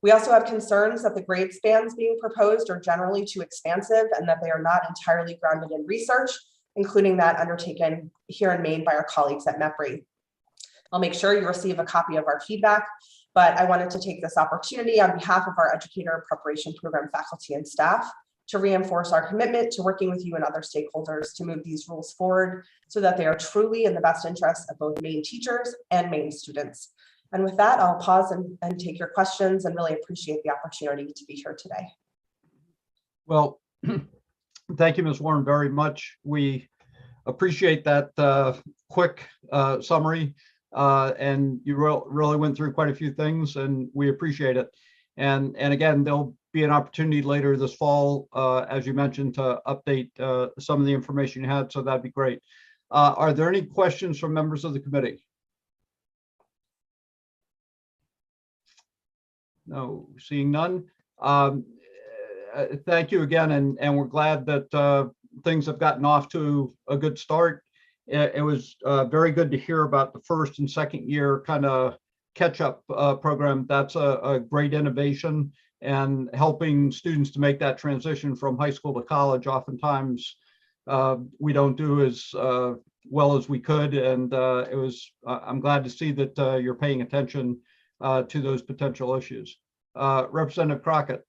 We also have concerns that the grade spans being proposed are generally too expansive and that they are not entirely grounded in research, including that undertaken here in Maine by our colleagues at MEPRI. I'll make sure you receive a copy of our feedback, but I wanted to take this opportunity on behalf of our educator preparation program faculty and staff to reinforce our commitment to working with you and other stakeholders to move these rules forward so that they are truly in the best interest of both Maine teachers and Maine students. And with that, I'll pause and take your questions and really appreciate the opportunity to be here today. Well, thank you, Ms. Warren, very much. We appreciate that quick summary. And you really went through quite a few things, and we appreciate it. And again, there'll be an opportunity later this fall, as you mentioned, to update some of the information you had, so that'd be great. Are there any questions from members of the committee? No, seeing none. Thank you again, and we're glad that things have gotten off to a good start. It was very good to hear about the first and second year kind of catch-up program. That's a great innovation, and helping students to make that transition from high school to college. Oftentimes we don't do as well as we could, and I'm glad to see that you're paying attention to those potential issues. Representative Crockett.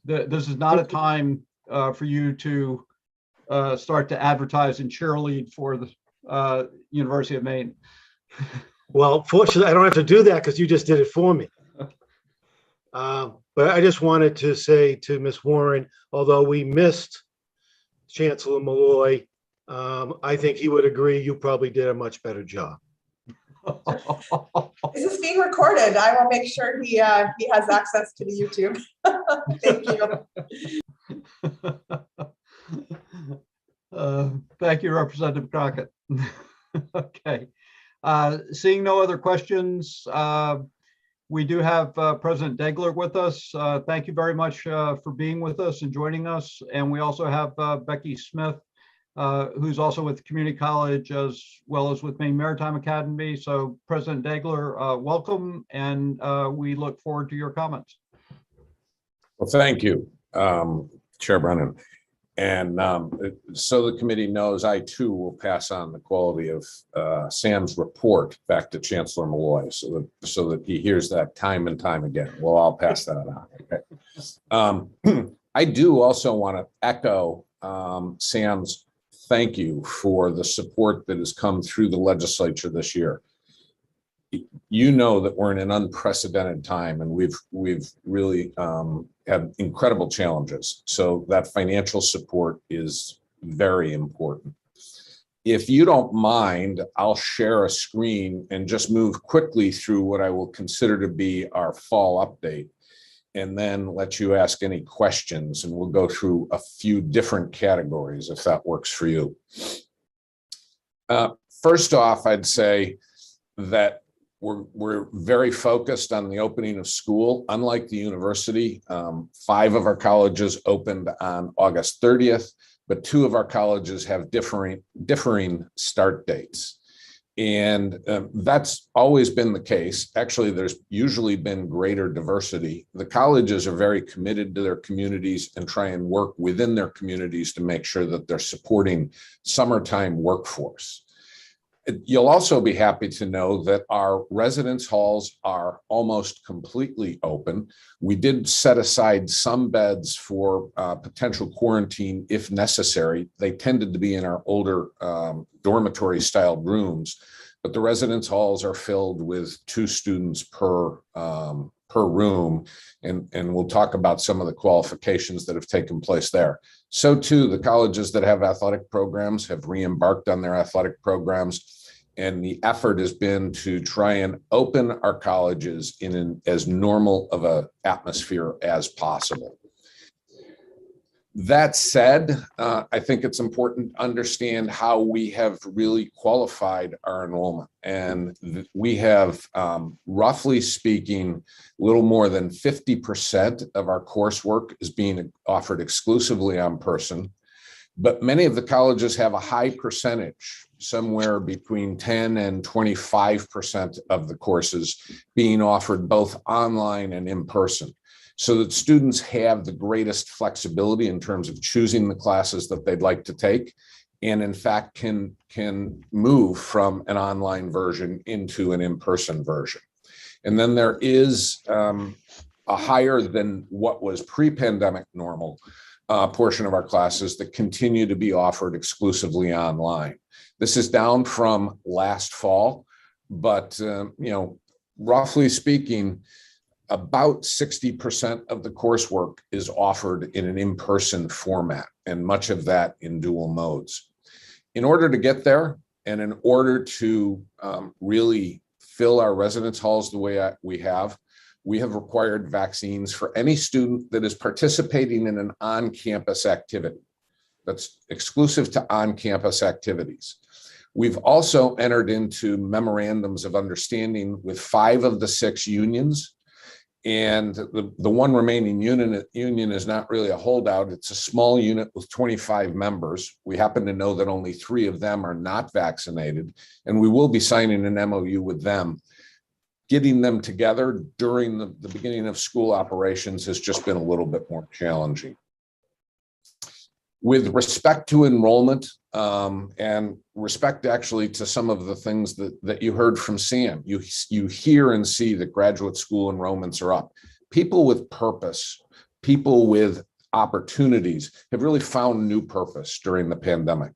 this is not a time for you to start to advertise and cheerlead for the University of Maine. Well, fortunately, I don't have to do that because you just did it for me. But I just wanted to say to Ms. Warren, although we missed Chancellor Malloy, I think he would agree you probably did a much better job. This is being recorded. I will make sure he has access to the YouTube. Thank you. Thank you, Representative Crockett. Okay. Seeing no other questions, we do have President Degler with us. Thank you very much for being with us and joining us. And we also have Becky Smith, who's also with Community College as well as with Maine Maritime Academy. So President Degler, welcome, and we look forward to your comments. Well, thank you, Chair Brennan. And so the committee knows, I too will pass on the quality of Sam's report back to Chancellor Malloy so that he hears that time and time again. Well, I'll pass that on. Okay. I do also want to echo Sam's thank you for the support that has come through the legislature this year. You know that we're in an unprecedented time, and we've really had incredible challenges. So that financial support is very important. If you don't mind, I'll share a screen and just move quickly through what I will consider to be our fall update, and then let you ask any questions, and we'll go through a few different categories if that works for you. First off, I'd say that we're very focused on the opening of school. Unlike the university, 5 of our colleges opened on August 30th, but 2 of our colleges have differing start dates. And that's always been the case. Actually, there's usually been greater diversity. The colleges are very committed to their communities and try and work within their communities to make sure that they're supporting summertime workforce. You'll also be happy to know that our residence halls are almost completely open. We did set aside some beds for potential quarantine if necessary. They tended to be in our older dormitory style rooms, but the residence halls are filled with 2 students per room. And we'll talk about some of the qualifications that have taken place there. So too, the colleges that have athletic programs have re-embarked on their athletic programs. And the effort has been to try and open our colleges in as normal of an atmosphere as possible. That said, I think it's important to understand how we have really qualified our enrollment. And we have, roughly speaking, a little more than 50% of our coursework is being offered exclusively in person. But many of the colleges have a high percentage, somewhere between 10 and 25% of the courses being offered both online and in person, so that students have the greatest flexibility in terms of choosing the classes that they'd like to take, and in fact can move from an online version into an in-person version. And then there is a higher than what was pre-pandemic normal portion of our classes that continue to be offered exclusively online. This is down from last fall, but roughly speaking, about 60% of the coursework is offered in an in-person format, and much of that in dual modes. In order to get there, and in order to really fill our residence halls the way we have required vaccines for any student that is participating in an on-campus activity. That's exclusive to on-campus activities. We've also entered into memorandums of understanding with 5 of the 6 unions. And the one remaining union is not really a holdout. It's a small unit with 25 members. We happen to know that only 3 of them are not vaccinated, and we will be signing an MOU with them. Getting them together during the beginning of school operations has just been a little bit more challenging. With respect to enrollment and respect actually to some of the things that you heard from Sam, you hear and see that graduate school enrollments are up. People with purpose people with opportunities have really found new purpose during the pandemic.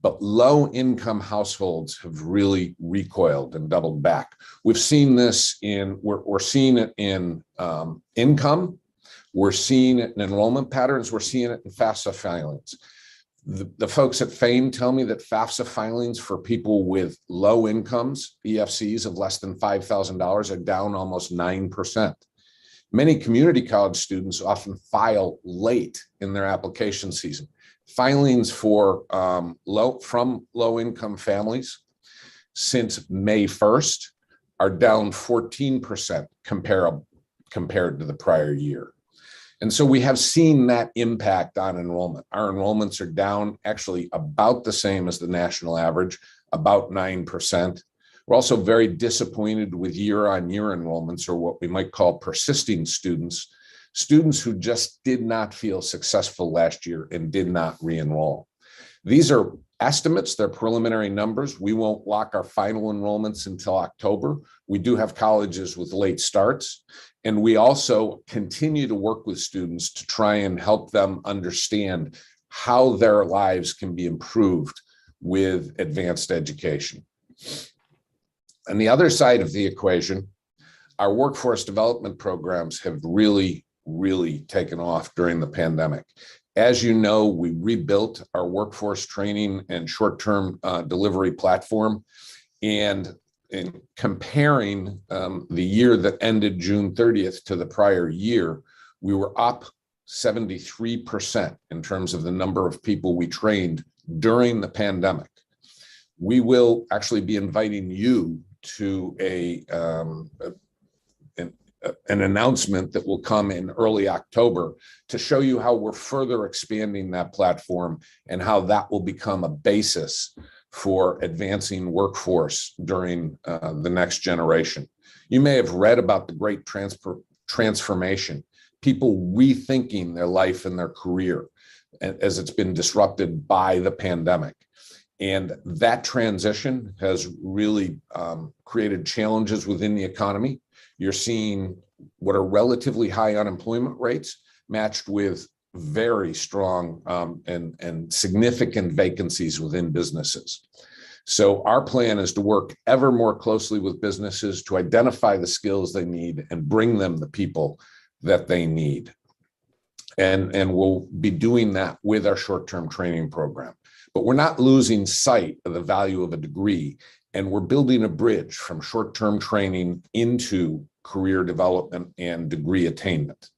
But low-income households have really recoiled and doubled back. We've seen this we're seeing it in income, we're seeing it in enrollment patterns, we're seeing it in FAFSA filings. The folks at Fane tell me that FAFSA filings for people with low incomes, EFCs of less than $5,000, are down almost 9%. Many community college students often file late in their application season. Filings for low-income families since May 1st are down 14% compared to the prior year. And so we have seen that impact on enrollment. Our enrollments are down actually about the same as the national average, about 9%. We're also very disappointed with year-on-year enrollments, or what we might call persisting students, students who just did not feel successful last year and did not re-enroll. These are estimates, they're preliminary numbers. We won't lock our final enrollments until October. We do have colleges with late starts, and we also continue to work with students to try and help them understand how their lives can be improved with advanced education. On the other side of the equation, our workforce development programs have really taken off during the pandemic. As you know, we rebuilt our workforce training and short-term delivery platform. And in comparing the year that ended June 30th to the prior year, we were up 73% in terms of the number of people we trained during the pandemic. We will actually be inviting you to an announcement that will come in early October to show you how we're further expanding that platform and how that will become a basis for advancing workforce during the next generation. You may have read about the great transformation, people rethinking their life and their career as it's been disrupted by the pandemic. And that transition has really created challenges within the economy. You're seeing what are relatively high unemployment rates matched with very strong and significant vacancies within businesses. So our plan is to work ever more closely with businesses to identify the skills they need and bring them the people that they need. And we'll be doing that with our short-term training program. But we're not losing sight of the value of a degree, and we're building a bridge from short-term training into career development and degree attainment.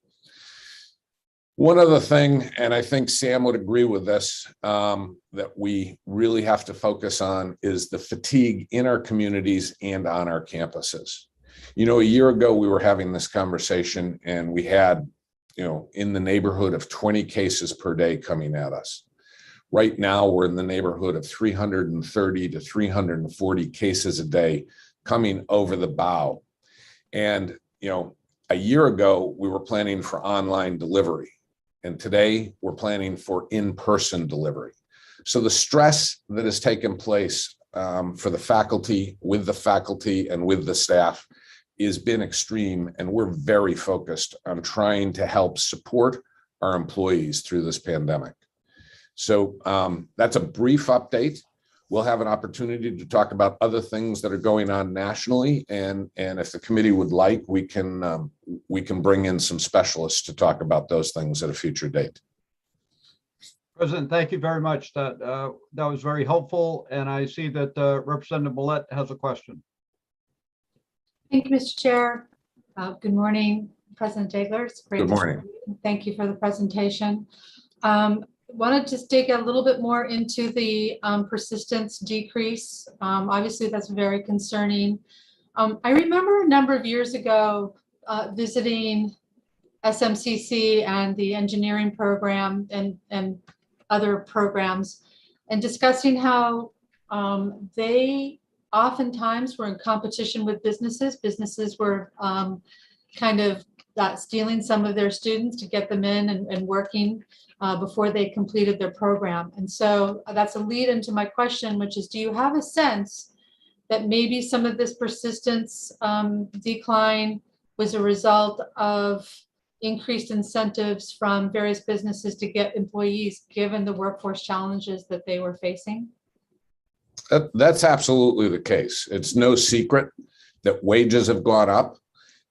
One other thing, and I think Sam would agree with this, that we really have to focus on is the fatigue in our communities and on our campuses. You know, a year ago, we were having this conversation and we had, in the neighborhood of 20 cases per day coming at us. Right now, we're in the neighborhood of 330 to 340 cases a day coming over the bow. And, a year ago, we were planning for online delivery. And today, we're planning for in-person delivery. So the stress that has taken place for the faculty, with the faculty and with the staff has been extreme. And we're very focused on trying to help support our employees through this pandemic. So that's a brief update. We'll have an opportunity to talk about other things that are going on nationally. And if the committee would like, we can bring in some specialists to talk about those things at a future date. President, thank you very much. That was very helpful. And I see that Representative Millett has a question. Thank you, Mr. Chair. Good morning, President Degler. It's great. Good morning. Thank you for the presentation. Want to just dig a little bit more into the persistence decrease. Obviously, that's very concerning. I remember a number of years ago visiting SMCC and the engineering program and other programs and discussing how they oftentimes were in competition with businesses. Businesses were kind of stealing some of their students to get them in and working before they completed their program. And so that's a lead into my question, which is, do you have a sense that maybe some of this persistence decline was a result of increased incentives from various businesses to get employees, given the workforce challenges that they were facing? That's absolutely the case. It's no secret that wages have gone up.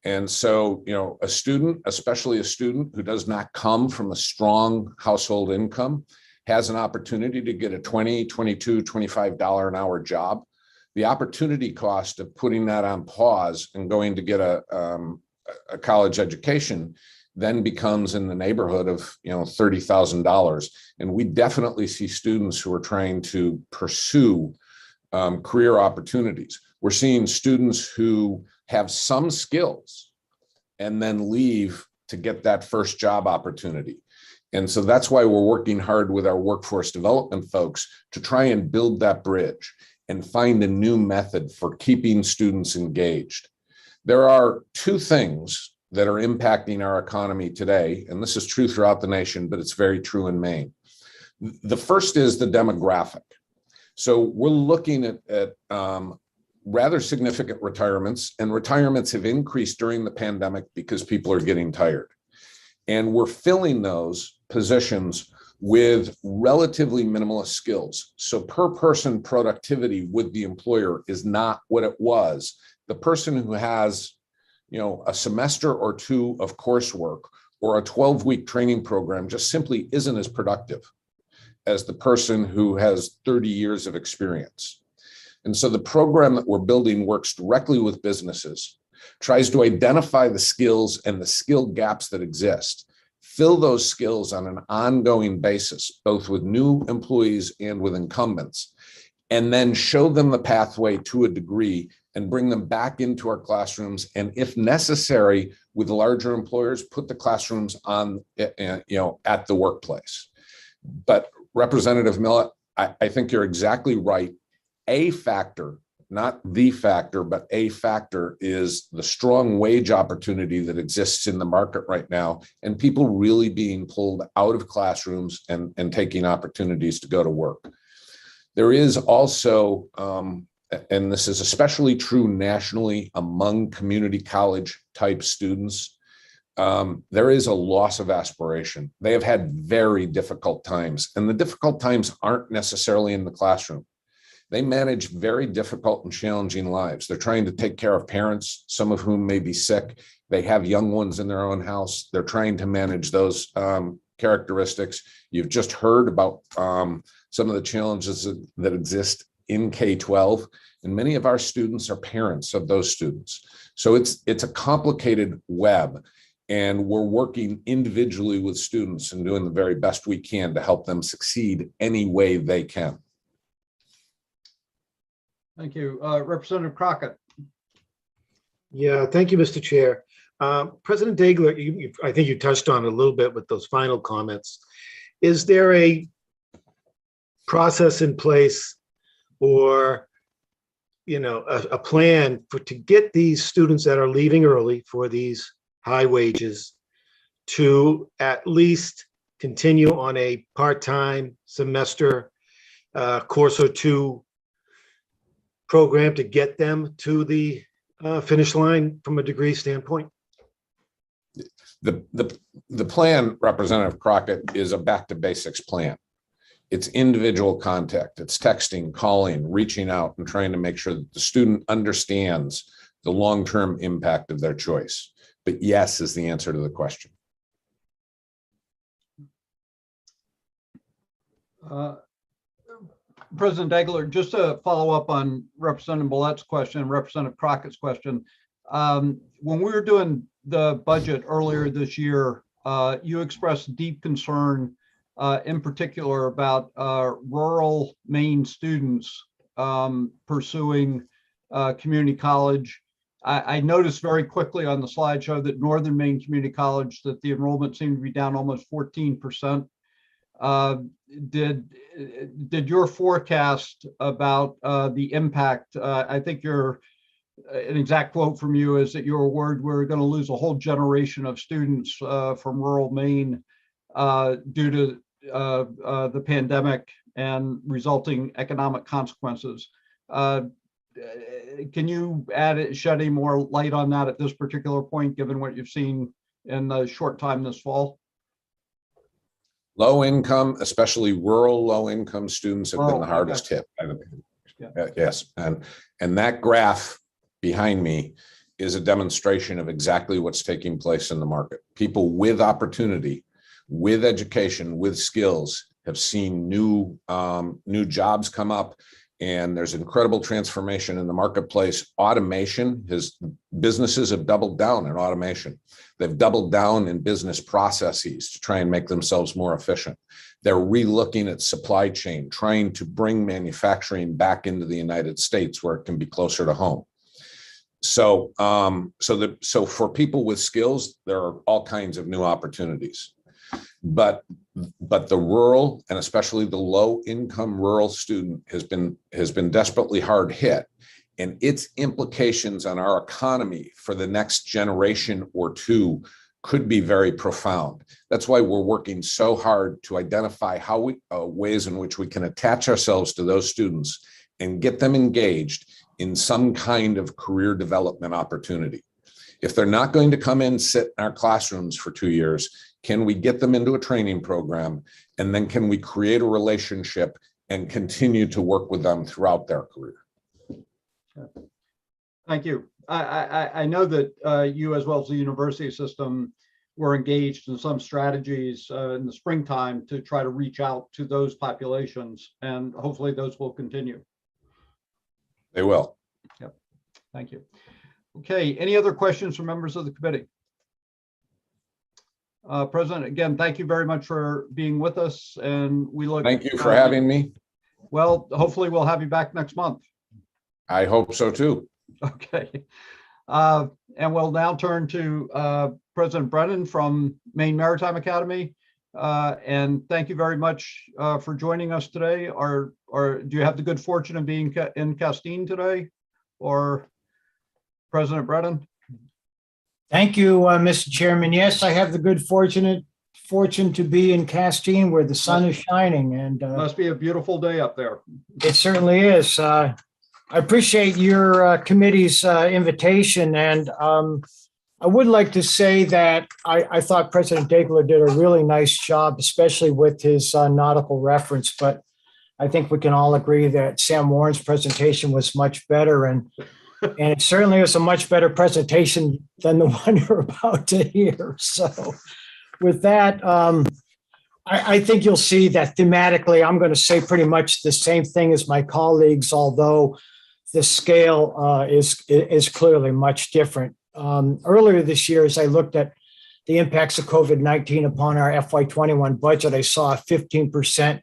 And so, a student, especially a student who does not come from a strong household income, has an opportunity to get a $20, $22, $25 an hour job. The opportunity cost of putting that on pause and going to get a college education then becomes in the neighborhood of $30,000. And we definitely see students who are trying to pursue career opportunities. We're seeing students who have some skills and then leave to get that first job opportunity. And so that's why we're working hard with our workforce development folks to try and build that bridge and find a new method for keeping students engaged. There are two things that are impacting our economy today, and this is true throughout the nation, but it's very true in Maine. The first is the demographic. So we're looking at rather significant retirements, and retirements have increased during the pandemic because people are getting tired. And we're filling those positions with relatively minimalist skills. So per person productivity with the employer is not what it was. The person who has, a semester or two of coursework or a 12-week training program just simply isn't as productive as the person who has 30 years of experience. And so the program that we're building works directly with businesses, tries to identify the skills and the skill gaps that exist, fill those skills on an ongoing basis, both with new employees and with incumbents, and then show them the pathway to a degree and bring them back into our classrooms. And if necessary, with larger employers, put the classrooms on, at the workplace. But Representative Millett, I think you're exactly right. A factor, not the factor, but a factor is the strong wage opportunity that exists in the market right now, and people really being pulled out of classrooms and taking opportunities to go to work. There is also, and this is especially true nationally among community college type students, there is a loss of aspiration. They have had very difficult times, and the difficult times aren't necessarily in the classroom. They manage very difficult and challenging lives. They're trying to take care of parents, some of whom may be sick. They have young ones in their own house. They're trying to manage those characteristics. You've just heard about some of the challenges that exist in K-12, and many of our students are parents of those students. So it's a complicated web, and we're working individually with students and doing the very best we can to help them succeed any way they can. Thank you. Representative Crockett. Yeah, thank you, Mr. Chair. President Dagler, I think you touched on it a little bit with those final comments. Is there a process in place or, a plan to get these students that are leaving early for these high wages to at least continue on a part-time semester course or two program to get them to the finish line from a degree standpoint? The plan, Representative Crockett, is a back to basics plan. It's individual contact. It's texting, calling, reaching out, and trying to make sure that the student understands the long-term impact of their choice. But yes is the answer to the question. President Dagler, just to follow up on Representative Millett's question and Representative Crockett's question, when we were doing the budget earlier this year, you expressed deep concern in particular about rural Maine students pursuing community college. I noticed very quickly on the slideshow that Northern Maine Community College, that the enrollment seemed to be down almost 14%. Did your forecast about the impact, I think an exact quote from you is that you were worried we're going to lose a whole generation of students from rural Maine due to the pandemic and resulting economic consequences. Can you shed any more light on that at this particular point, given what you've seen in the short time this fall? Low income, especially rural low income students have been Rural, the hardest okay. hit by the Yeah. Yes, and that graph behind me is a demonstration of exactly what's taking place in the market. People with opportunity, with education, with skills have seen new jobs come up, and there's incredible transformation in the marketplace. Businesses have doubled down in automation. They've doubled down in business processes to try and make themselves more efficient. They're relooking at supply chain, trying to bring manufacturing back into the United States where it can be closer to home. So, so for people with skills, there are all kinds of new opportunities. But the rural, and especially the low income rural student, has been desperately hard hit, and its implications on our economy for the next generation or two could be very profound. That's why we're working so hard to identify ways in which we can attach ourselves to those students and get them engaged in some kind of career development opportunity. If they're not going to come in, sit in our classrooms for 2 years, can we get them into a training program? And then can we create a relationship and continue to work with them throughout their career? Thank you. I know that you, as well as the university system, were engaged in some strategies in the springtime to try to reach out to those populations, and hopefully those will continue. They will. Yep. Thank you. Okay. Any other questions from members of the committee? President, again, thank you very much for being with us, and we look. Thank you for having me. Well, hopefully we'll have you back next month. I hope so too. Okay. And we'll now turn to President Brennan from Maine Maritime Academy. And thank you very much for joining us today. Or do you have the good fortune of being in Castine today, or President Brennan? Thank you, Mr. Chairman. Yes, I have the good fortune to be in Castine where the sun is shining, and must be a beautiful day up there. It certainly is. I appreciate your committee's invitation, and I would like to say that I thought President Degler did a really nice job, especially with his nautical reference, but I think we can all agree that Sam Warren's presentation was much better, and it certainly is a much better presentation than the one you're about to hear. So with that, I think you'll see that thematically, I'm going to say pretty much the same thing as my colleagues, although the scale is clearly much different. Earlier this year, as I looked at the impacts of COVID-19 upon our FY21 budget, I saw a 15%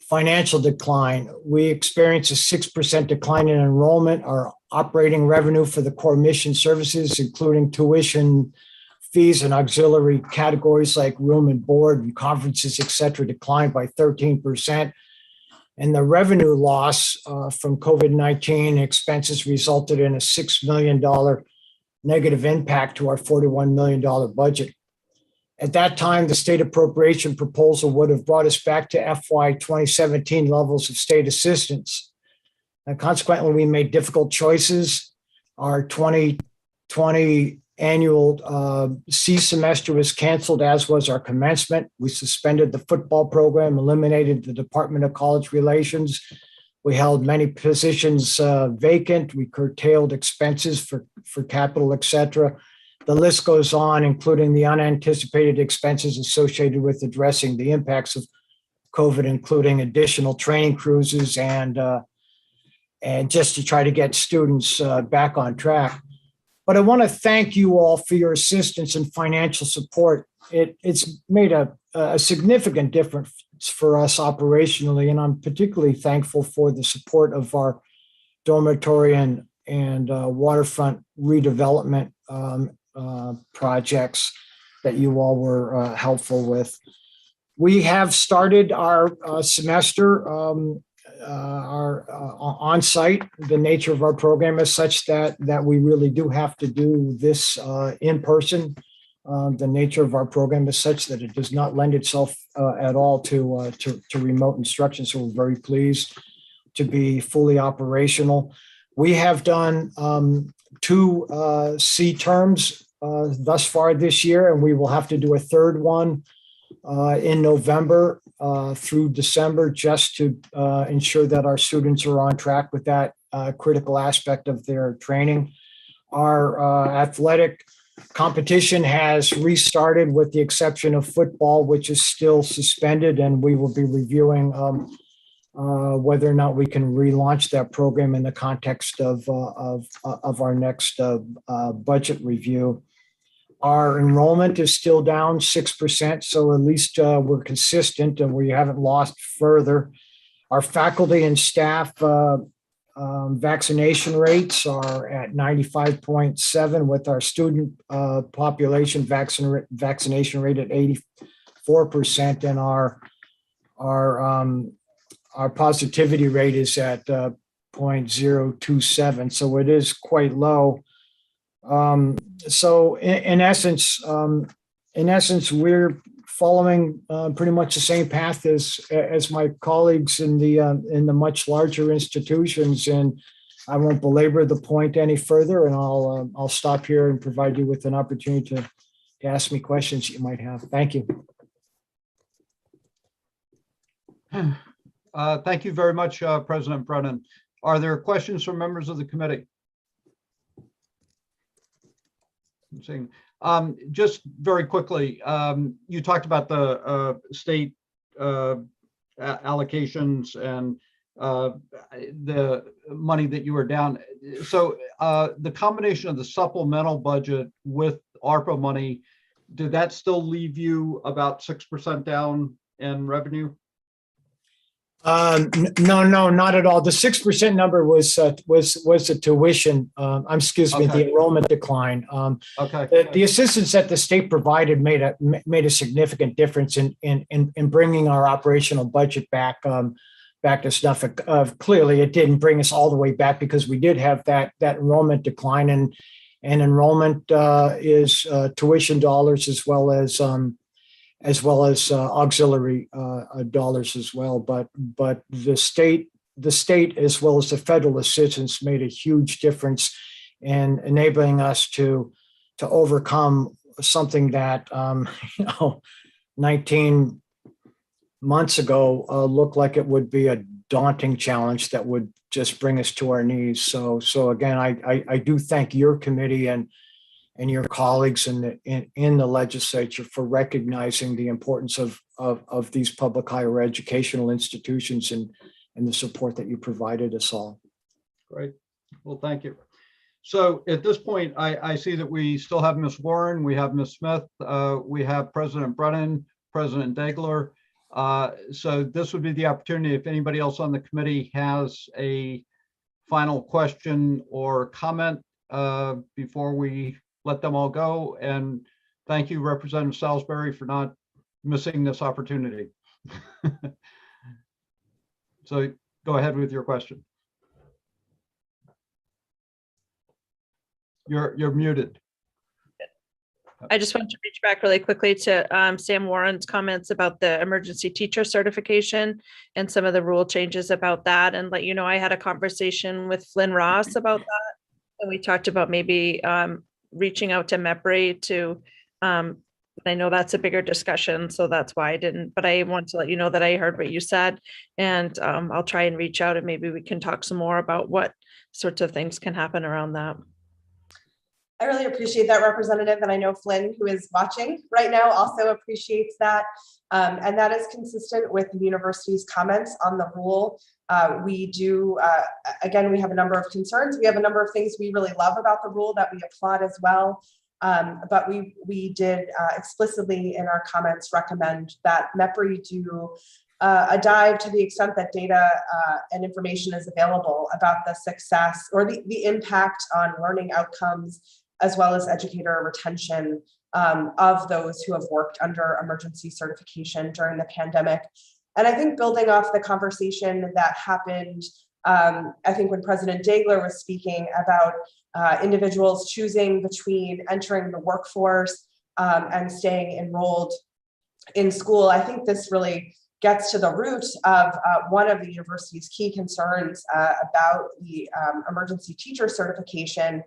financial decline. We experienced a 6% decline in enrollment. Our operating revenue for the core mission services, including tuition, fees, and auxiliary categories like room and board and conferences, et cetera, declined by 13%. And the revenue loss from COVID-19 expenses resulted in a $6 million negative impact to our $41 million budget. At that time, the state appropriation proposal would have brought us back to FY 2017 levels of state assistance. And consequently, we made difficult choices. Our 2020 annual C semester was canceled, as was our commencement. We suspended the football program, eliminated the Department of College Relations. We held many positions vacant. We curtailed expenses for capital, et cetera. The list goes on, including the unanticipated expenses associated with addressing the impacts of COVID, including additional training cruises and just to try to get students back on track. But I want to thank you all for your assistance and financial support. It's made a significant difference for us operationally, and I'm particularly thankful for the support of our dormitory and waterfront redevelopment projects that you all were helpful with. We have started our semester our on-site. The nature of our program is such that we really do have to do this in person. The nature of our program is such that it does not lend itself at all to remote instruction. So we're very pleased to be fully operational. We have done 2 C terms thus far this year, and we will have to do a third one in November through December, just to ensure that our students are on track with that critical aspect of their training. Our athletic competition has restarted with the exception of football, which is still suspended, and we will be reviewing whether or not we can relaunch that program in the context of our next budget review. Our enrollment is still down 6%, so at least we're consistent and we haven't lost further. Our faculty and staff vaccination rates are at 95.7, with our student population vaccination rate at 84%, and our positivity rate is at 0.027, so it is quite low. So in essence, we're following pretty much the same path as my colleagues in the much larger institutions, and I won't belabor the point any further, and I'll stop here and provide you with an opportunity to ask me questions you might have. Thank you. Thank you very much, President Brennan. Are there questions from members of the committee? I'm seeing. Just very quickly, you talked about the state allocations and the money that you were down. So the combination of the supplemental budget with ARPA money, did that still leave you about 6% down in revenue? No, not at all. The 6% number was the tuition. The enrollment decline. The assistance that the state provided made a significant difference in bringing our operational budget back to snuff. Clearly, it didn't bring us all the way back because we did have that enrollment decline, and enrollment is tuition dollars as well as auxiliary dollars as well. But the state as well as the federal assistance made a huge difference in enabling us to overcome something that 19 months ago looked like it would be a daunting challenge that would just bring us to our knees. So again, I do thank your committee and your colleagues in the legislature for recognizing the importance of these public higher educational institutions and the support that you provided us all. Great. Well, thank you. So at this point, I see that we still have Ms. Warren, we have Ms. Smith, we have President Brennan, President Degler. So this would be the opportunity if anybody else on the committee has a final question or comment before we let them all go. And thank you, Representative Salisbury, for not missing this opportunity. So go ahead with your question. You're muted. I just want to reach back really quickly to Sam Warren's comments about the emergency teacher certification and some of the rule changes about that, and let you know I had a conversation with Flynn Ross about that, and we talked about maybe reaching out to MEPRI to, I know that's a bigger discussion, so that's why I didn't, but I want to let you know that I heard what you said, and I'll try and reach out and maybe we can talk some more about what sorts of things can happen around that. I really appreciate that, Representative, and I know Flynn, who is watching right now, also appreciates that. And that is consistent with the university's comments on the rule. We do, again, we have a number of concerns. We have a number of things we really love about the rule that we applaud as well. But we did explicitly in our comments recommend that MEPRI do a dive to the extent that data and information is available about the success or the impact on learning outcomes, as well as educator retention of those who have worked under emergency certification during the pandemic. And I think building off the conversation that happened, I think when President Degler was speaking about individuals choosing between entering the workforce and staying enrolled in school, I think this really gets to the root of one of the university's key concerns about the emergency teacher certification,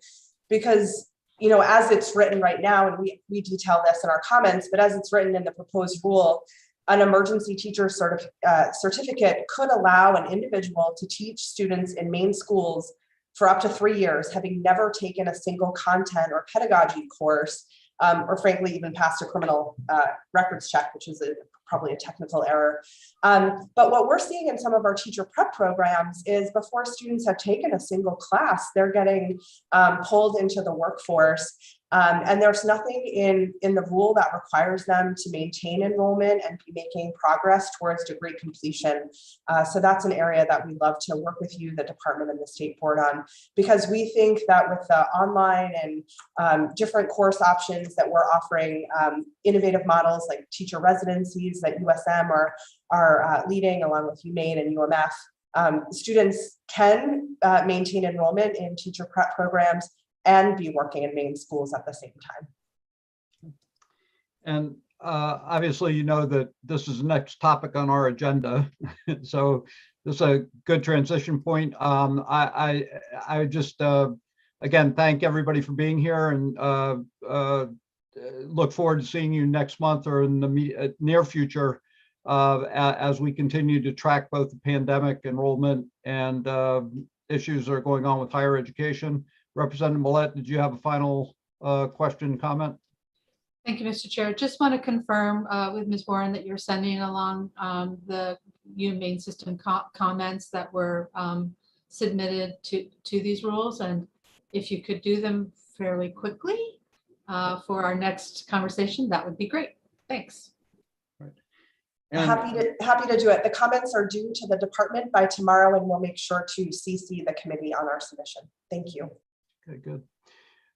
because as it's written right now, and we detail this in our comments, but as it's written in the proposed rule, an emergency teacher certificate could allow an individual to teach students in Maine schools for up to 3 years, having never taken a single content or pedagogy course, or frankly, even passed a criminal records check, which is probably a technical error. But what we're seeing in some of our teacher prep programs is before students have taken a single class, they're getting pulled into the workforce. And there's nothing in the rule that requires them to maintain enrollment and be making progress towards degree completion. So that's an area that we love to work with you, the department and the state board on, because we think that with the online and different course options that we're offering, innovative models like teacher residencies that USM are leading along with UMaine and UMF, students can maintain enrollment in teacher prep programs and be working in Maine schools at the same time. And obviously, you know that this is the next topic on our agenda. So this is a good transition point. I just, again, thank everybody for being here, and look forward to seeing you next month or in the near future as we continue to track both the pandemic enrollment and issues that are going on with higher education. Representative Millett, did you have a final question, comment? Thank you, Mr. Chair. Just want to confirm with Ms. Warren that you're sending along the UMaine system comments that were submitted to these rules. And if you could do them fairly quickly for our next conversation, that would be great. Thanks. And happy to do it. The comments are due to the department by tomorrow, and we'll make sure to CC the committee on our submission. Thank you. Okay, good.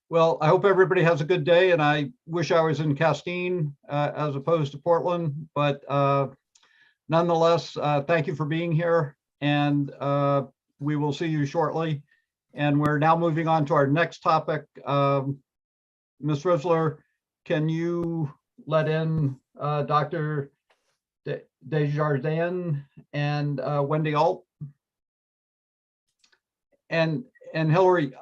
Well, I hope everybody has a good day, and I wish I was in Castine as opposed to Portland, but nonetheless, thank you for being here, and we will see you shortly. And we're now moving on to our next topic. Ms. Risler, can you let in Dr. Desjardins and Wendy Alt? And Hillary,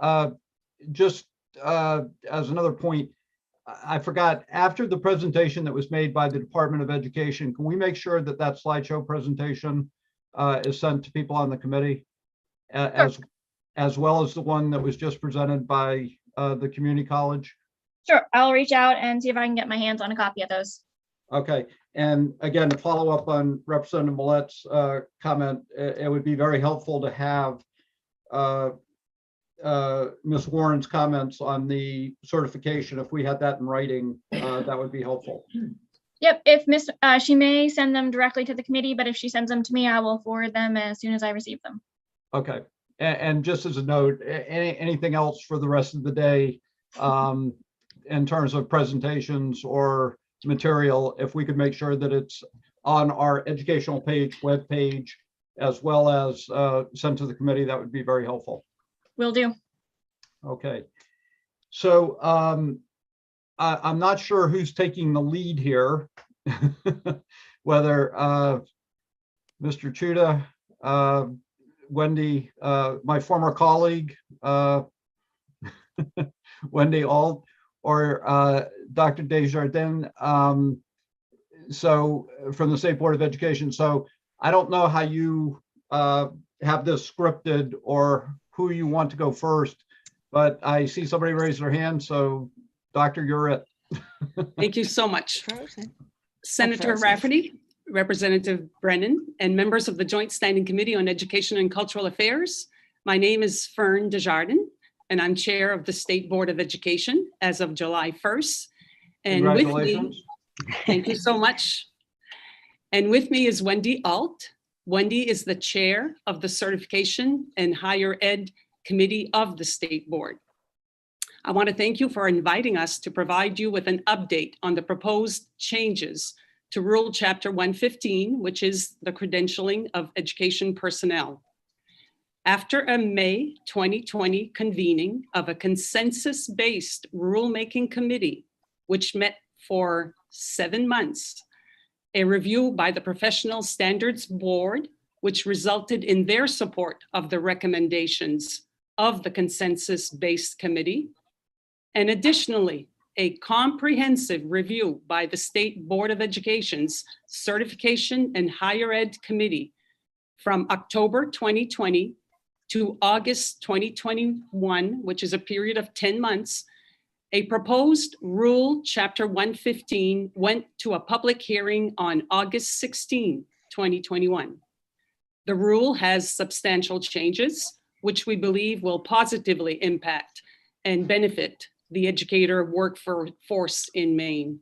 just as another point, I forgot, after the presentation that was made by the Department of Education, can we make sure that that slideshow presentation is sent to people on the committee as well as the one that was just presented by the community college? Sure, I'll reach out and see if I can get my hands on a copy of those. Okay, and again, to follow up on Representative Millett's comment, it would be very helpful to have Ms. Warren's comments on the certification. If we had that in writing, that would be helpful. Yep, if Miss, she may send them directly to the committee, but if she sends them to me, I will forward them as soon as I receive them. Okay, and just as a note, anything else for the rest of the day in terms of presentations or material, if we could make sure that it's on our educational page, web page, as well as sent to the committee, that would be very helpful. Will do. Okay. So I'm not sure who's taking the lead here, whether Mr. Chuda, Wendy, my former colleague, Wendy Alt, or Dr. Desjardins, so from the State Board of Education. So I don't know how you have this scripted or who you want to go first, but I see somebody raise their hand. So Doctor, you're it. Thank you so much. Senator Rafferty, Representative Brennan, and members of the Joint Standing Committee on Education and Cultural Affairs. My name is Fern Desjardins, and I'm chair of the State Board of Education as of July 1st. And with me, thank you so much. And with me is Wendy Alt. Wendy is the chair of the Certification and Higher Ed Committee of the State Board. I want to thank you for inviting us to provide you with an update on the proposed changes to Rule Chapter 115, which is the credentialing of education personnel. After a May 2020 convening of a consensus-based rulemaking committee, which met for 7 months, a review by the Professional Standards Board, which resulted in their support of the recommendations of the consensus-based committee, And additionally, a comprehensive review by the State Board of Education's Certification and Higher Ed Committee from October 2020 to August 2021, which is a period of 10 months, a proposed rule, Chapter 115, went to a public hearing on August 16, 2021. The rule has substantial changes, which we believe will positively impact and benefit the educator workforce in Maine.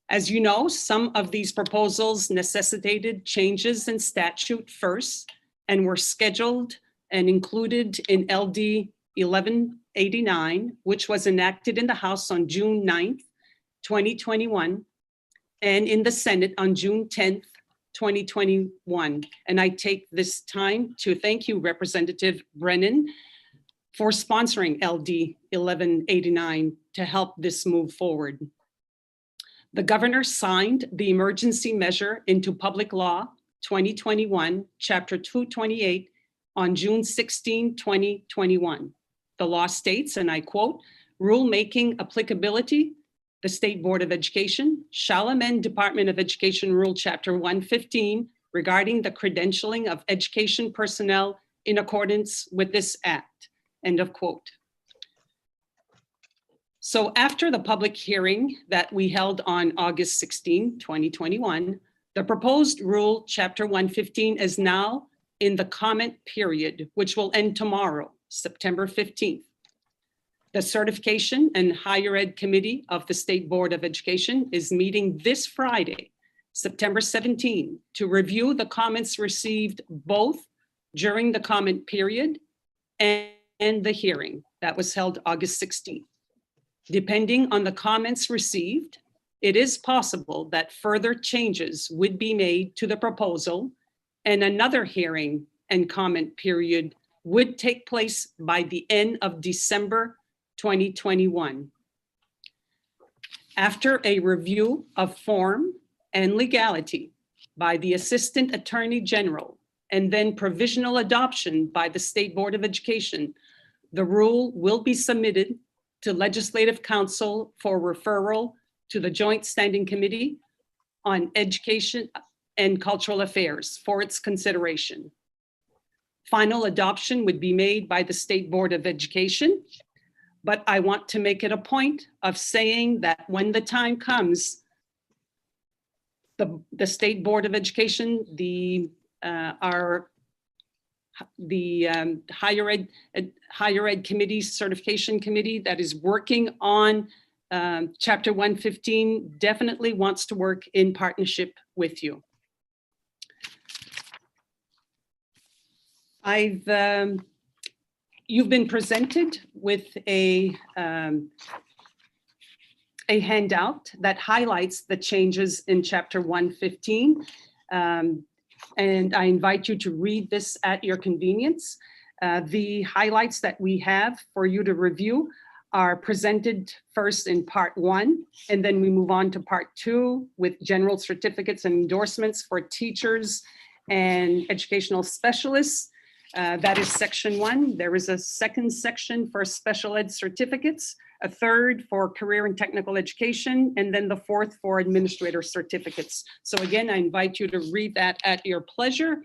As you know, some of these proposals necessitated changes in statute first and were scheduled and included in LD 1189, which was enacted in the House on June 9th, 2021, and in the Senate on June 10th, 2021. And I take this time to thank you, Representative Brennan, for sponsoring LD 1189 to help this move forward. The governor signed the emergency measure into public law 2021, Chapter 228 on June 16, 2021. The law states, and I quote, "Rulemaking applicability, the State Board of Education shall amend Department of Education Rule Chapter 115 regarding the credentialing of education personnel in accordance with this act," end of quote. So after the public hearing that we held on August 16, 2021, the proposed rule, Chapter 115, is now in the comment period, which will end tomorrow, September 15th. The Certification and Higher Ed Committee of the State Board of Education is meeting this Friday, September 17, to review the comments received both during the comment period and the hearing that was held August 16th. Depending on the comments received, it is possible that further changes would be made to the proposal, and another hearing and comment period would take place by the end of December 2021. After a review of form and legality by the Assistant Attorney General and then provisional adoption by the State Board of Education, the rule will be submitted to Legislative Council for referral to the Joint Standing Committee on Education and Cultural Affairs for its consideration. Final adoption would be made by the State Board of Education, but I want to make it a point of saying that when the time comes, the State Board of Education, the Higher Ed Committee, Certification Committee that is working on Chapter 115 definitely wants to work in partnership with you. You've been presented with a handout that highlights the changes in Chapter 115. And I invite you to read this at your convenience. The highlights that we have for you to review are presented first in Part 1, and then we move on to Part 2 with general certificates and endorsements for teachers and educational specialists. That is Section 1. There is a second section for special ed certificates, a third for career and technical education, and then the fourth for administrator certificates. So again, I invite you to read that at your pleasure.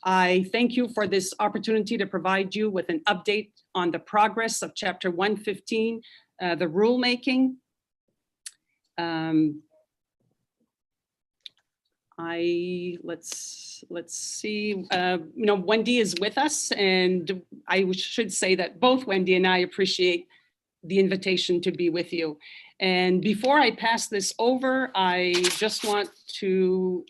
I thank you for this opportunity to provide you with an update on the progress of Chapter 115, the rulemaking. Let's see, Wendy is with us, and I should say that both Wendy and I appreciate the invitation to be with you. And before I pass this over, I just want to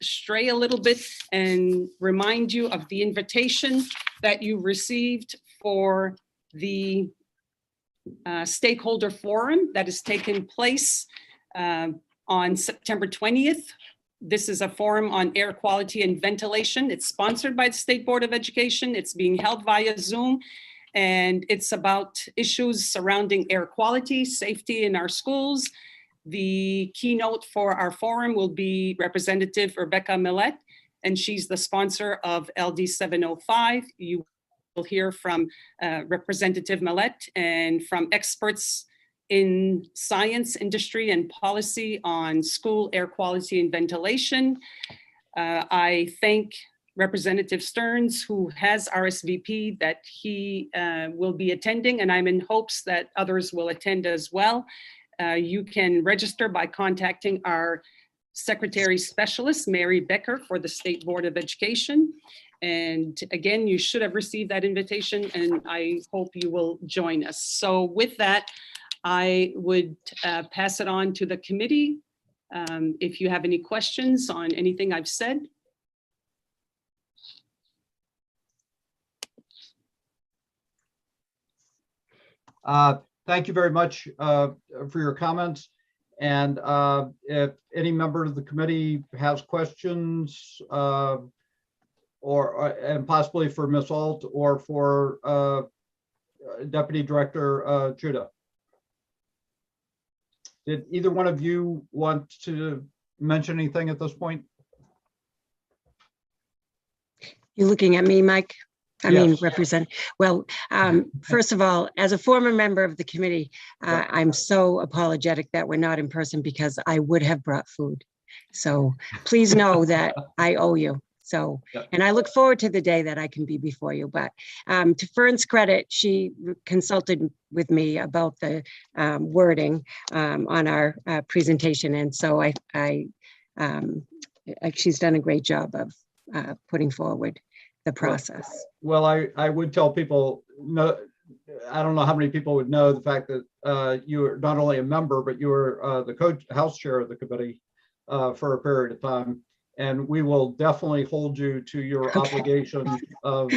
stray a little bit and remind you of the invitation that you received for the stakeholder forum that is taking place on September 20th. This is a forum on air quality and ventilation. It's sponsored by the State Board of Education. It's being held via Zoom, and it's about issues surrounding air quality, safety in our schools. The keynote for our forum will be Representative Rebecca Millett, and she's the sponsor of LD 705. You hear from Representative Millette and from experts in science, industry, and policy on school air quality and ventilation. I thank Representative Stearns, who has RSVP, that he will be attending, and I'm in hopes that others will attend as well. You can register by contacting our Secretary Specialist, Mary Becker, for the State Board of Education. And again, you should have received that invitation, and I hope you will join us. So with that, I would pass it on to the committee. If you have any questions on anything I've said. Thank you very much for your comments. And if any member of the committee has questions, and possibly for Ms. Alt or for Deputy Director Judah. Did either one of you want to mention anything at this point? You're looking at me, Mike? I mean, Yes. represent. Well, first of all, as a former member of the committee, I'm so apologetic that we're not in person because I would have brought food. So please know that I owe you. So, and I look forward to the day that I can be before you. But to Fern's credit, she consulted with me about the wording on our presentation. And so she's done a great job of putting forward the process. Well, I would tell people, no, I don't know how many people would know the fact that you are not only a member, but you were the House Chair of the committee for a period of time. And we will definitely hold you to your obligation of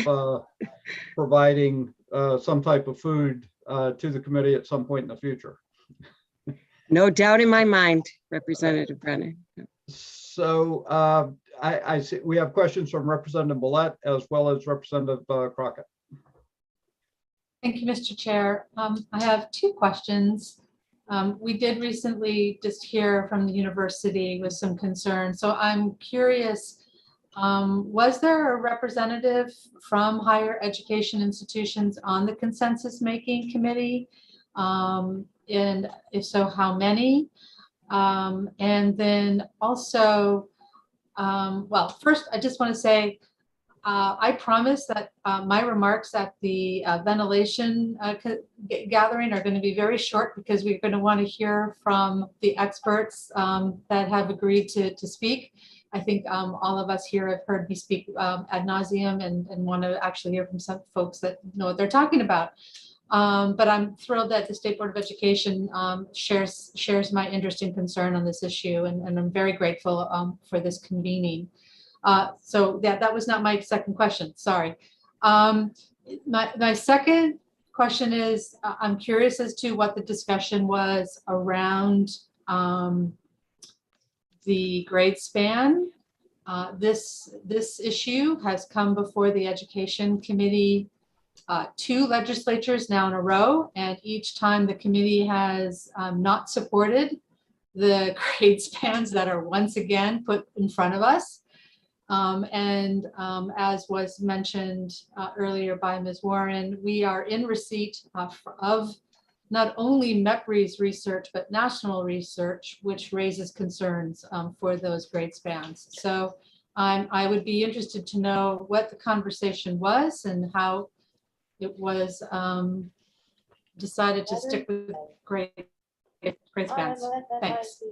providing some type of food to the committee at some point in the future. No doubt in my mind, Representative Brennan. So I see we have questions from Representative Millette as well as Representative Crockett. Thank you, Mr. Chair. I have two questions. We did recently just hear from the university with some concerns. So I'm curious, was there a representative from higher education institutions on the consensus making committee? And if so, how many? And then also, well, first, I just want to say, I promise that my remarks at the ventilation gathering are going to be very short because we're going to want to hear from the experts that have agreed to speak. I think all of us here have heard me speak ad nauseum and want to actually hear from some folks that know what they're talking about. But I'm thrilled that the State Board of Education shares my interest and concern on this issue, and I'm very grateful for this convening. So that was not my second question, sorry. My second question is, I'm curious as to what the discussion was around the grade span. This issue has come before the Education Committee 2 legislatures now in a row, and each time the committee has not supported the grade spans that are once again put in front of us. As was mentioned earlier by Ms. Warren, we are in receipt of not only MEPRI's research, but national research, which raises concerns for those grade spans. So I would be interested to know what the conversation was and how it was decided to stick with grade spans. Thanks.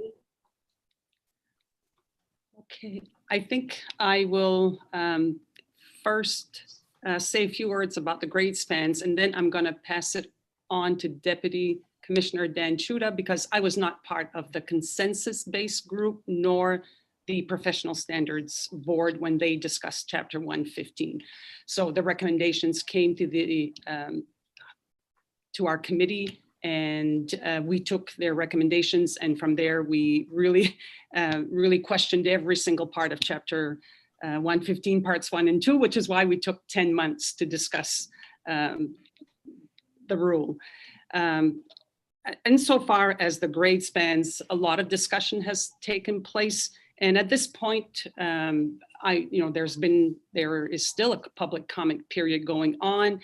Okay, I think I will first say a few words about the grade spans, and then I'm going to pass it on to Deputy Commissioner Dan Chuda, because I was not part of the consensus-based group nor the Professional Standards Board when they discussed Chapter 115. So the recommendations came to our committee, and we took their recommendations, and from there we really questioned every single part of Chapter 115 parts 1 and 2, which is why we took 10 months to discuss the rule. And so far as the grade spans, a lot of discussion has taken place, And at this point, there is still a public comment period going on.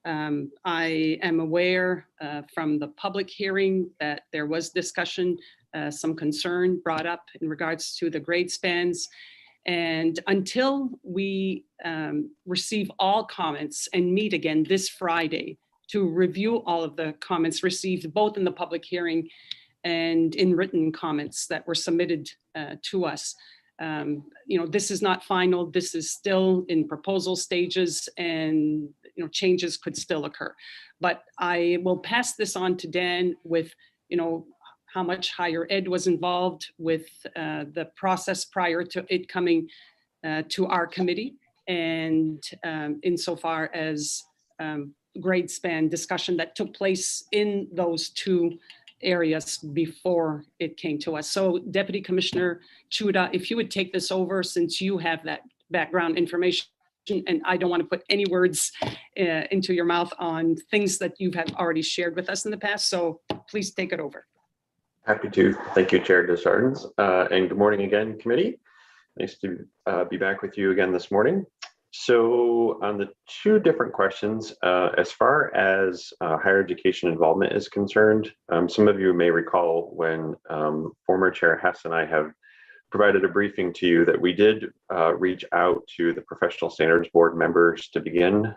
I am aware from the public hearing that there was discussion, some concern brought up in regards to the grade spans. And until we receive all comments and meet again this Friday to review all of the comments received, both in the public hearing and in written comments that were submitted to us, this is not final. This is still in proposal stages, and changes could still occur. But I will pass this on to Dan with how much higher ed was involved with the process prior to it coming to our committee, and insofar as grade span discussion that took place in those two areas before it came to us. So Deputy Commissioner Chuda, if you would take this over, since you have that background information, and I don't want to put any words into your mouth on things that you have already shared with us in the past. So please take it over. Happy to. Thank you, Chair Desjardins. And good morning again, committee. Nice to be back with you again this morning. So on the two different questions, as far as higher education involvement is concerned, some of you may recall when former Chair Hess and I have provided a briefing to you that we did reach out to the Professional Standards Board members to begin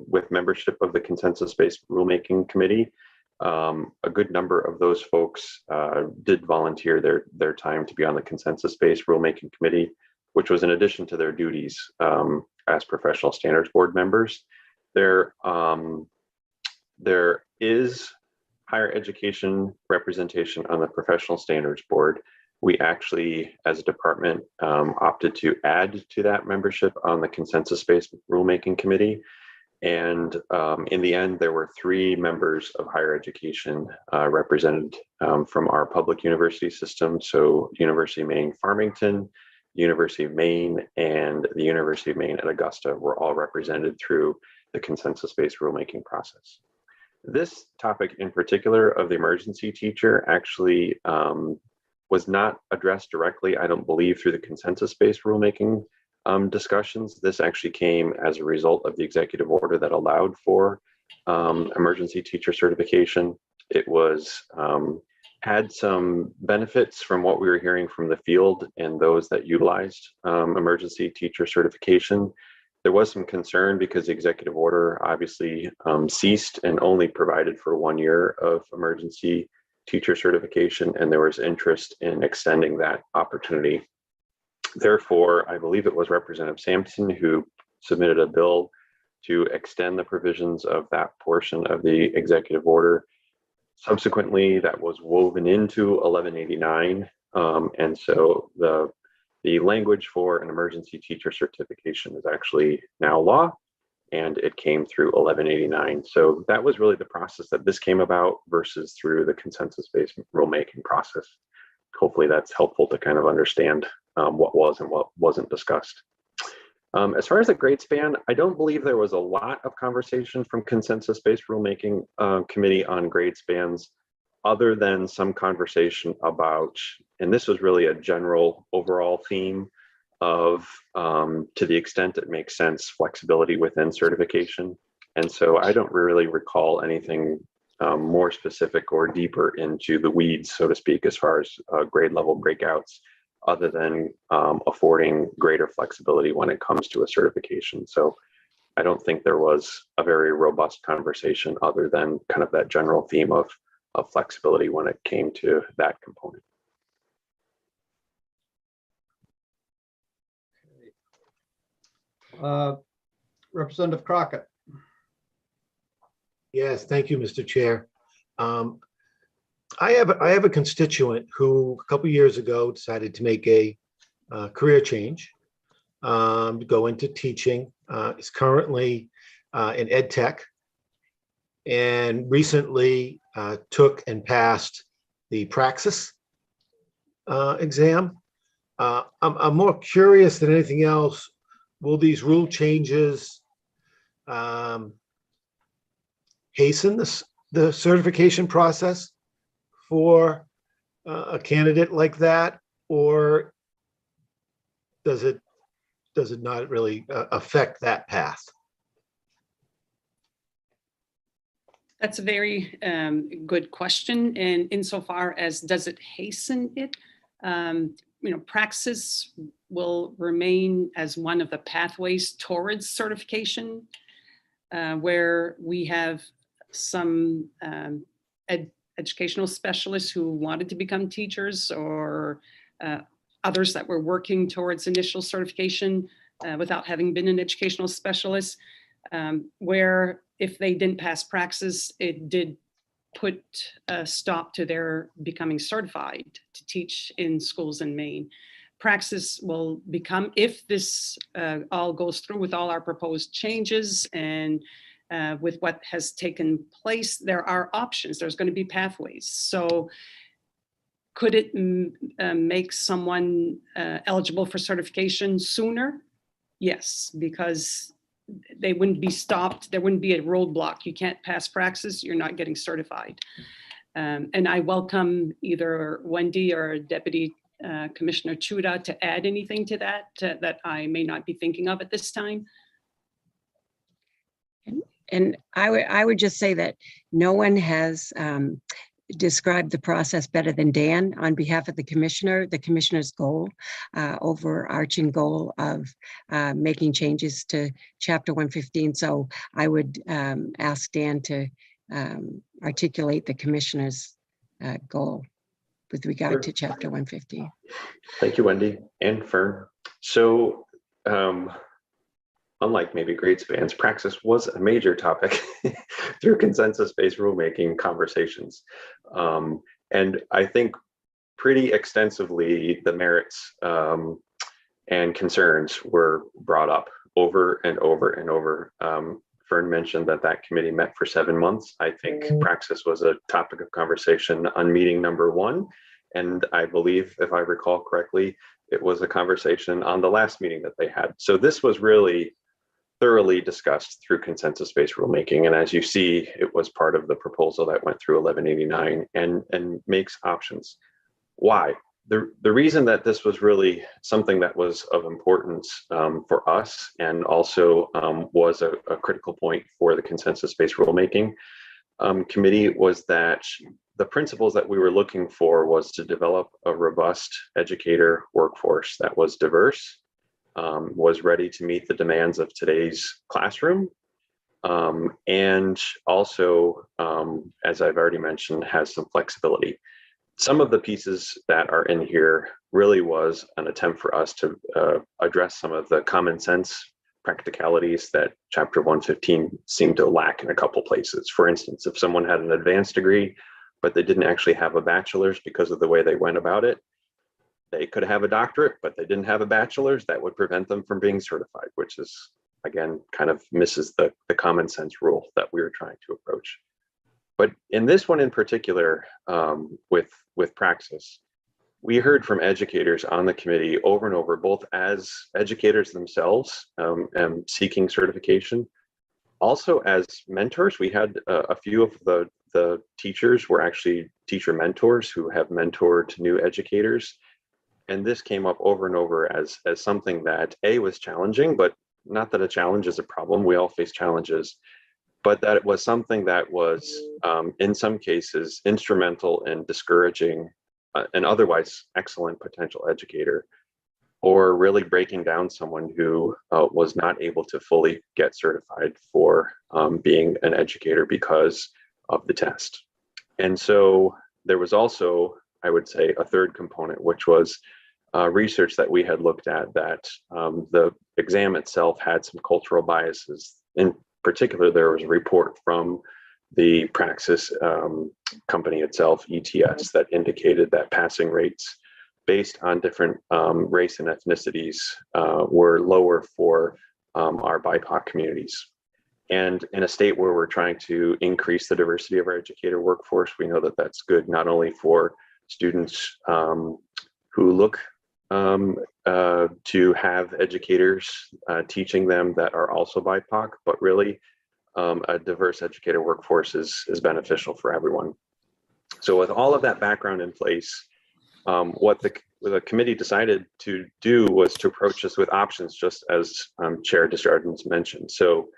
with membership of the Consensus-Based Rulemaking Committee. A good number of those folks did volunteer their time to be on the Consensus-Based Rulemaking Committee, which was in addition to their duties as Professional Standards Board members. There is higher education representation on the Professional Standards Board. We actually, as a department, opted to add to that membership on the Consensus-Based Rulemaking Committee. And in the end, there were 3 members of higher education represented from our public university system. So University of Maine Farmington, University of Maine, and the University of Maine at Augusta were all represented through the consensus-based rulemaking process. This topic in particular of the emergency teacher actually was not addressed directly, I don't believe, through the consensus-based rulemaking discussions. This actually came as a result of the executive order that allowed for emergency teacher certification. It was had some benefits from what we were hearing from the field and those that utilized emergency teacher certification. There was some concern because the executive order obviously ceased and only provided for 1 year of emergency teacher certification, and there was interest in extending that opportunity. Therefore, I believe it was Representative Sampson who submitted a bill to extend the provisions of that portion of the executive order. Subsequently, that was woven into 1189, and so the language for an emergency teacher certification is actually now law, and it came through 1189. So that was really the process that this came about versus through the consensus-based rulemaking process. Hopefully that's helpful to kind of understand what was and what wasn't discussed. As far as the grade span, I don't believe there was a lot of conversation from consensus-based rulemaking committee on grade spans, other than some conversation about, and this was really a general overall theme of, to the extent it makes sense, flexibility within certification. And so I don't really recall anything more specific or deeper into the weeds, so to speak, as far as grade level breakouts, other than affording greater flexibility when it comes to a certification. So I don't think there was a very robust conversation other than kind of that general theme of flexibility when it came to that component. Representative Crockett. Yes, thank you, Mr. Chair. I have a constituent who a couple years ago decided to make a career change, to go into teaching. Is currently in ed tech, and recently took and passed the praxis exam. I'm more curious than anything else. Will these rule changes hasten the certification process for a candidate like that, or does it not really affect that path? That's a very good question. And insofar as does it hasten it? Praxis will remain as one of the pathways towards certification, where we have some educational specialists who wanted to become teachers, or others that were working towards initial certification without having been an educational specialist, where if they didn't pass Praxis, it did put a stop to their becoming certified to teach in schools in Maine. Praxis will become, if this all goes through with all our proposed changes and with what has taken place, there are options. There's going to be pathways. So could it make someone eligible for certification sooner? Yes, because they wouldn't be stopped. There wouldn't be a roadblock. You can't pass Praxis, you're not getting certified. And I welcome either Wendy or Deputy Commissioner Chuda to add anything to that that I may not be thinking of at this time. And I would just say that no one has described the process better than Dan on behalf of the commissioner's goal, overarching goal of making changes to Chapter 115. So I would ask Dan to articulate the commissioner's goal with regard to Chapter 115. Thank you, Wendy and Fern. So unlike maybe grade spans, Praxis was a major topic through consensus-based rulemaking conversations. And I think pretty extensively the merits and concerns were brought up over and over and over. Fern mentioned that committee met for 7 months. I think Praxis was a topic of conversation on meeting number 1. And I believe, if I recall correctly, it was a conversation on the last meeting that they had. So this was really thoroughly discussed through consensus-based rulemaking. And as you see, it was part of the proposal that went through 1189 and makes options. Why? The reason that this was really something that was of importance for us, and also was a critical point for the consensus-based rulemaking committee, was that the principles that we were looking for was to develop a robust educator workforce that was diverse, was ready to meet the demands of today's classroom, and also, as I've already mentioned, has some flexibility. Some of the pieces that are in here really was an attempt for us to address some of the common sense practicalities that Chapter 115 seemed to lack in a couple places. For instance, if someone had an advanced degree, but they didn't actually have a bachelor's because of the way they went about it, they could have a doctorate, but they didn't have a bachelor's, that would prevent them from being certified, which is, again, kind of misses the common sense rule that we were trying to approach. But in this one in particular, with Praxis, we heard from educators on the committee over and over, both as educators themselves seeking certification, also as mentors. We had a few of the teachers were actually teacher mentors who have mentored new educators. And this came up over and over as something that was challenging, but not that a challenge is a problem. We all face challenges, but that it was something that was, in some cases, instrumental in discouraging an otherwise excellent potential educator, or really breaking down someone who was not able to fully get certified for being an educator because of the test. And so there was also, I would say, a third component, which was research that we had looked at, that the exam itself had some cultural biases. In particular, there was a report from the Praxis company itself, ETS, that indicated that passing rates based on different race and ethnicities were lower for our BIPOC communities. And in a state where we're trying to increase the diversity of our educator workforce, we know that that's good not only for students who look to have educators teaching them that are also BIPOC, but really a diverse educator workforce is beneficial for everyone. So with all of that background in place, What the committee decided to do was to approach this with options, just as Chair Desjardins mentioned. So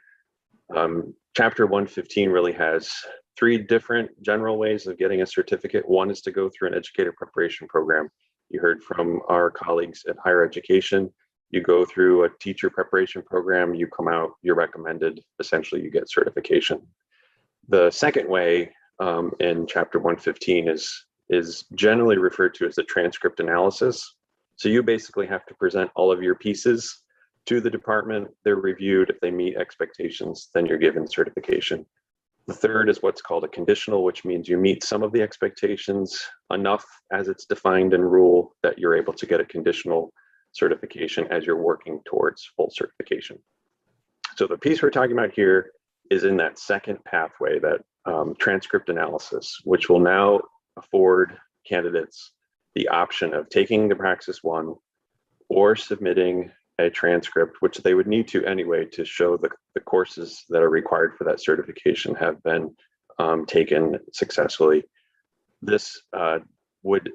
Chapter 115 really has 3 different general ways of getting a certificate. One is to go through an educator preparation program. You heard from our colleagues at higher education. You go through a teacher preparation program, you come out, you're recommended, essentially you get certification. The second way in Chapter 115 is generally referred to as the transcript analysis. So you basically have to present all of your pieces to the department. They're reviewed. If they meet expectations, then you're given certification. The third is what's called a conditional, which means you meet some of the expectations enough as it's defined in rule that you're able to get a conditional certification as you're working towards full certification. So the piece we're talking about here is in that second pathway, that transcript analysis, which will now afford candidates the option of taking the Praxis 1 or submitting a transcript, which they would need to anyway to show the courses that are required for that certification have been taken successfully. This would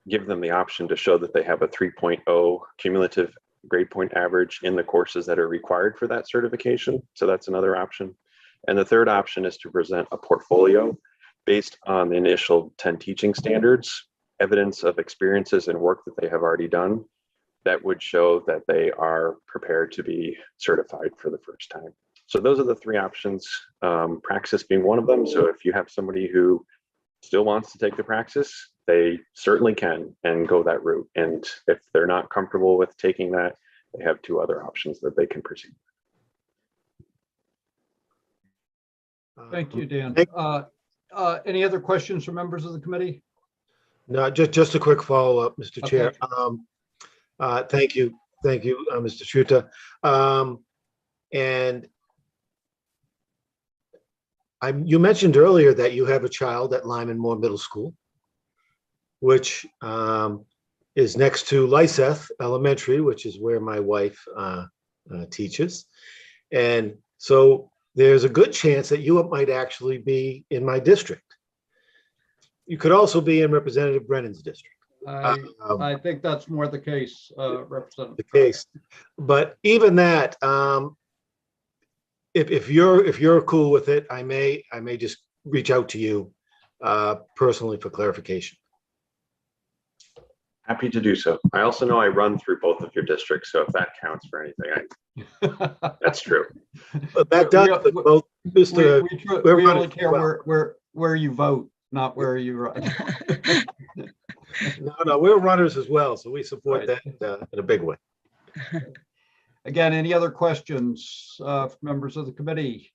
give them the option to show that they have a 3.0 cumulative grade point average in the courses that are required for that certification. So that's another option. And the third option is to present a portfolio based on the initial 10 teaching standards, evidence of experiences and work that they have already done that would show that they are prepared to be certified for the first time. So those are the 3 options, Praxis being one of them. So if you have somebody who still wants to take the Praxis, they certainly can and go that route. And if they're not comfortable with taking that, they have 2 other options that they can proceed. Thank you, Dan. Any other questions from members of the committee? No, just a quick follow-up, Mr. Okay. Chair. Thank you, Mr. Shuta. And you mentioned earlier that you have a child at Lyman Moore Middle School, which is next to Lyseth Elementary, which is where my wife teaches. And so there's a good chance that you might actually be in my district. You could also be in Representative Brennan's district. I think that's more the case, Representative. The case, but even that, if you're cool with it, I may just reach out to you personally for clarification. Happy to do so. I also know I run through both of your districts, so if that counts for anything, that's true. But that does. We only care where you vote, not where you run. No, we're runners as well, so we support that in a big way. Again, any other questions from members of the committee?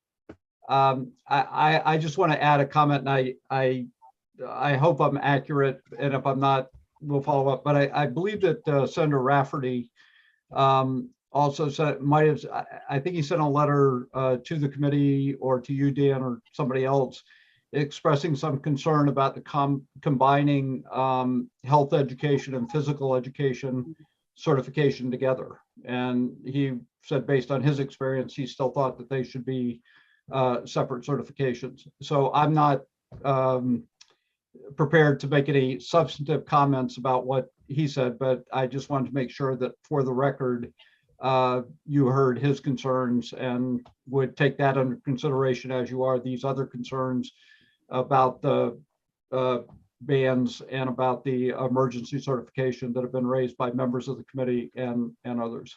I just want to add a comment, and I hope I'm accurate, and if I'm not, we'll follow up. But I believe that Senator Rafferty also said, I think he sent a letter to the committee or to you, Dan, or somebody else, expressing some concern about the combining health education and physical education certification together. And he said, based on his experience, he still thought that they should be separate certifications. So I'm not prepared to make any substantive comments about what he said, but I just wanted to make sure that for the record, you heard his concerns and would take that under consideration as you are these other concerns about the bans and about the emergency certification that have been raised by members of the committee and others.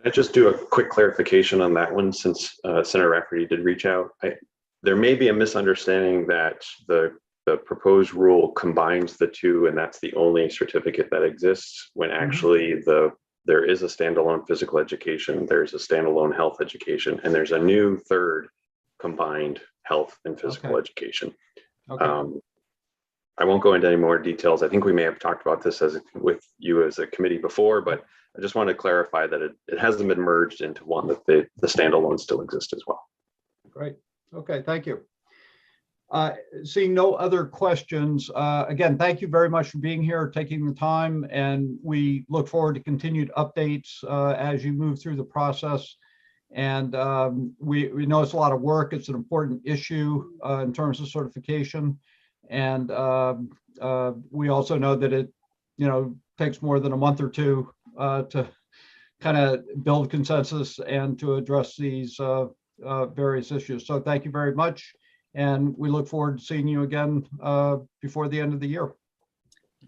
I'll just do a quick clarification on that one, since Senator Rafferty did reach out. There may be a misunderstanding that the proposed rule combines the 2, and that's the only certificate that exists, when actually there is a standalone physical education, there's a standalone health education, and there's a new third combined health and physical education. I won't go into any more details. I think we may have talked about this with you as a committee before, but I just want to clarify that it hasn't been merged into one, that the standalone still exists as well. Great. Okay, thank you. Seeing no other questions, again, thank you very much for being here, taking the time, and we look forward to continued updates as you move through the process. And we know it's a lot of work. It's an important issue in terms of certification. And we also know that it, takes more than a month or two to kind of build consensus and to address these various issues. So thank you very much. And we look forward to seeing you again before the end of the year.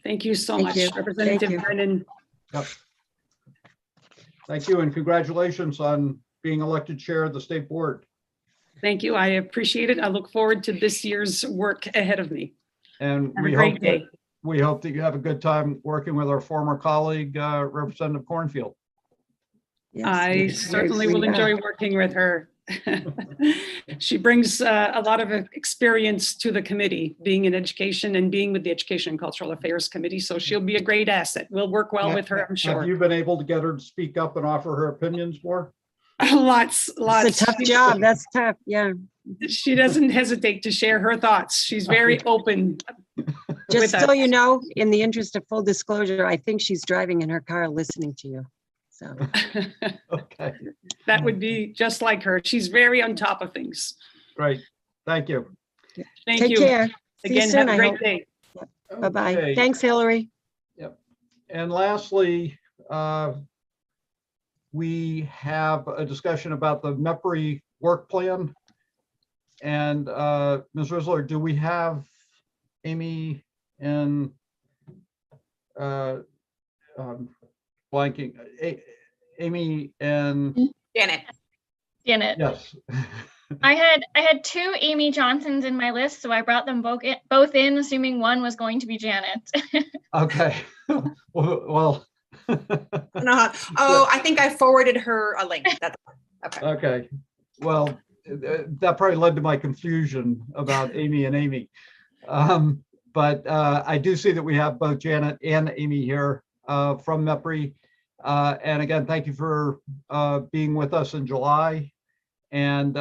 Thank you so Thank much, you. Representative Thank you. Brennan. Yep. Thank you, and congratulations on being elected chair of the state board. Thank you. I appreciate it. I look forward to this year's work ahead of me. And Have a great day. we hope that you have a good time working with our former colleague, Representative Cornfield. Yes, I yes, certainly we will are. enjoy working with her. She brings a lot of experience to the committee, being in education and being with the Education and Cultural Affairs Committee. So she'll be a great asset. We'll work well with her, I'm sure. Have you been able to get her to speak up and offer her opinions more? Lots. It's a tough job. That's tough. Yeah. She doesn't hesitate to share her thoughts. She's very open. Just with so us. you know, in the interest of full disclosure, I think she's driving in her car listening to you. So Okay, That would be just like her. She's very on top of things. great. Thank you. Thank take you. care. See you Again, soon, have a I great hope. day. Bye-bye. Okay. Thanks, Hillary. Yep. And lastly, we have a discussion about the MEPRI work plan. And Ms. Risler, do we have Amy and blanking, Amy and Janet. yes. I had two Amy Johnsons in my list, so I brought them both in, assuming one was going to be Janet. Okay. Well. Oh, I think I forwarded her a link. That's okay. Okay. Well, that probably led to my confusion about Amy and Amy. But I do see that we have both Janet and Amy here from MEPRI. And again, thank you for being with us in July. And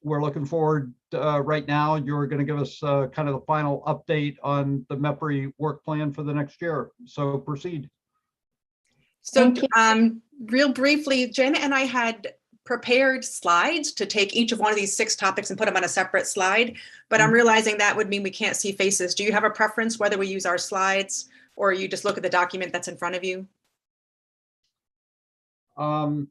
we're looking forward right now. You're going to give us kind of the final update on the MEPRI work plan for the next year. So proceed. So real briefly, Janet and I had prepared slides to take each of one of these 6 topics and put them on a separate slide, but I'm realizing that would mean we can't see faces. Do you have a preference whether we use our slides or you just look at the document that's in front of you? I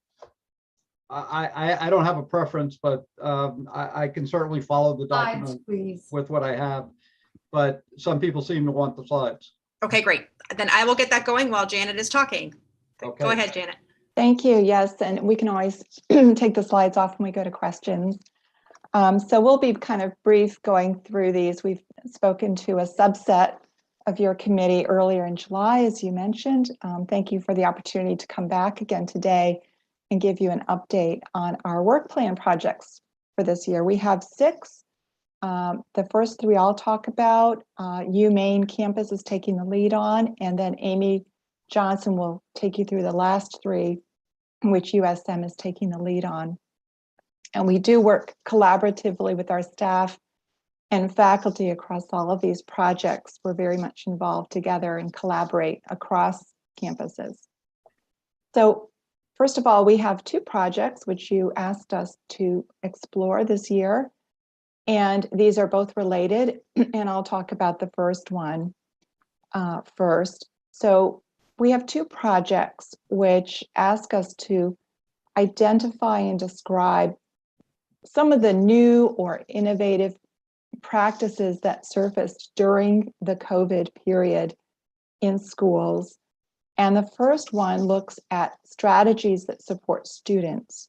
don't have a preference, but I can certainly follow the document with what I have. But some people seem to want the slides. Okay, great. Then I will get that going while Janet is talking. Okay. Go ahead, Janet. Thank you. Yes, and we can always take the slides off when we go to questions. So we'll be kind of brief going through these. We've spoken to a subset of your committee earlier in July, as you mentioned. Thank you for the opportunity to come back again today and give you an update on our work plan projects for this year. We have 6. The first 3 I'll talk about. UMaine campus is taking the lead on, and then Amy Johnson will take you through the last 3, which USM is taking the lead on. And we do work collaboratively with our staff and faculty across all of these projects. We're very much involved together and collaborate across campuses. So first of all, we have 2 projects which you asked us to explore this year. And these are both related, and I'll talk about the first one first. So we have 2 projects which ask us to identify and describe some of the new or innovative practices that surfaced during the COVID period in schools. And the first one looks at strategies that support students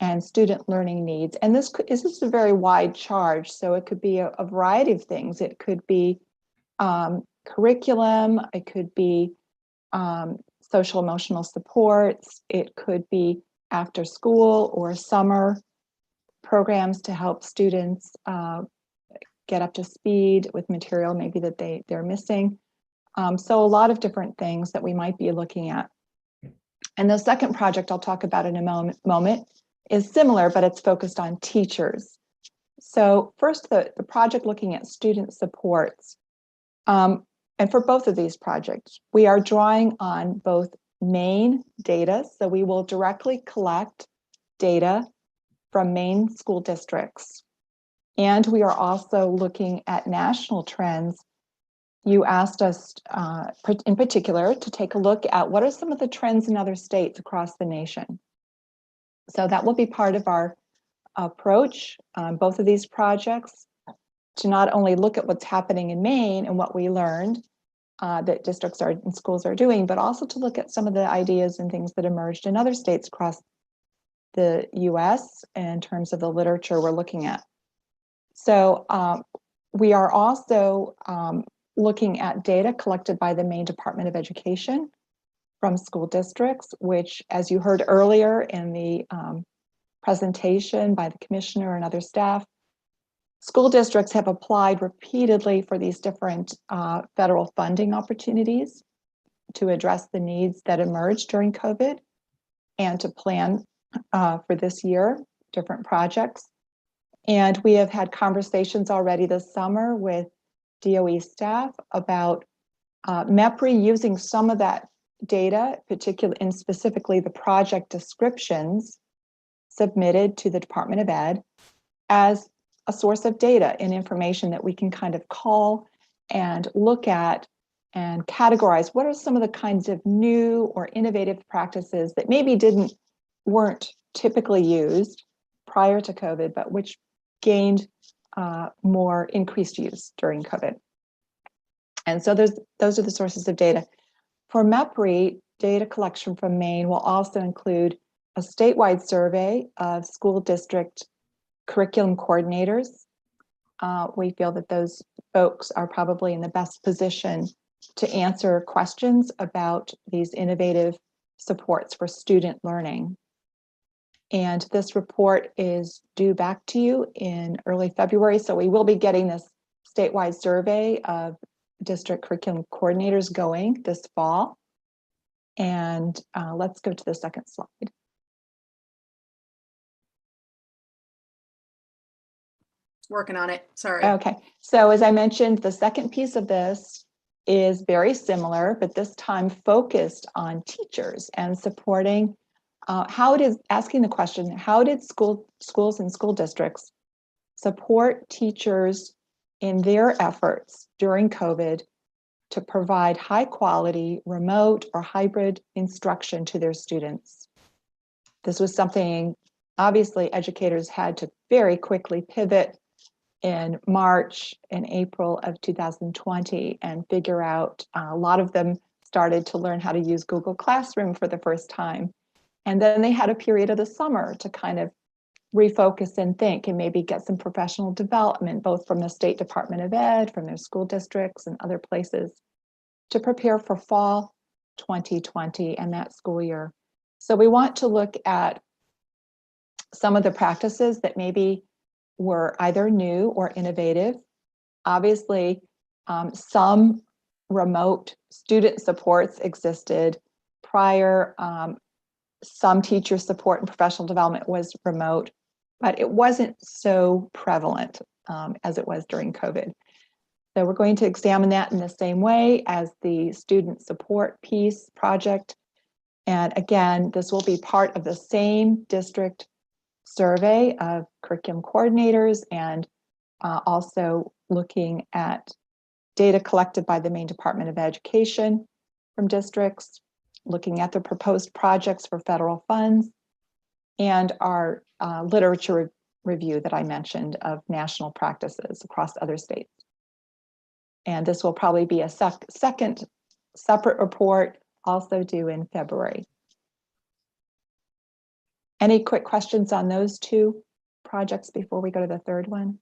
and student learning needs. And this is a very wide charge, so it could be a variety of things. It could be curriculum, it could be social emotional supports, it could be after school or summer programs to help students get up to speed with material maybe that they're missing. So a lot of different things that we might be looking at. And the second project I'll talk about in a moment is similar, but it's focused on teachers. So first, the project looking at student supports. And for both of these projects, we are drawing on both Maine data. So we will directly collect data from Maine school districts And we are also looking at national trends. You asked us in particular to take a look at what are some of the trends in other states across the nation. So that will be part of our approach on both of these projects, to not only look at what's happening in Maine and what we learned that districts and schools are doing, but also to look at some of the ideas and things that emerged in other states across the US in terms of the literature we're looking at. So we are also looking at data collected by the Maine Department of Education from school districts, which, as you heard earlier in the presentation by the commissioner and other staff, school districts have applied repeatedly for these different federal funding opportunities to address the needs that emerged during COVID and to plan for this year, different projects. And we have had conversations already this summer with DOE staff about MEPRI using some of that data, particularly and specifically the project descriptions submitted to the Department of Ed as a source of data and information that we can kind of call and look at and categorize. What are some of the kinds of new or innovative practices that maybe weren't typically used prior to COVID, but which gained more increased use during COVID? And so those are the sources of data. For MEPRI, data collection from Maine will also include a statewide survey of school district curriculum coordinators. We feel that those folks are probably in the best position to answer questions about these innovative supports for student learning. And this report is due back to you in early February. So we will be getting this statewide survey of district curriculum coordinators going this fall. And let's go to the second slide. Working on it, sorry. Okay, so as I mentioned, the second piece of this is very similar, but this time focused on teachers and supporting how it is asking the question, how did schools and school districts support teachers in their efforts during COVID to provide high quality remote or hybrid instruction to their students? This was something obviously educators had to very quickly pivot in March and April of 2020 and figure out. A lot of them started to learn how to use Google Classroom for the first time. And then they had a period of the summer to kind of refocus and think and maybe get some professional development, both from the State Department of Ed, from their school districts and other places, to prepare for fall 2020 and that school year. So we want to look at some of the practices that maybe were either new or innovative. Obviously, some remote student supports existed prior. Some teacher support and professional development was remote, but it wasn't so prevalent as it was during COVID. So we're going to examine that in the same way as the student support piece project. And again, this will be part of the same district survey of curriculum coordinators and also looking at data collected by the Maine Department of Education from districts, looking at the proposed projects for federal funds, and our literature review that I mentioned of national practices across other states. And this will probably be a second separate report, also due in February. Any quick questions on those two projects before we go to the third one?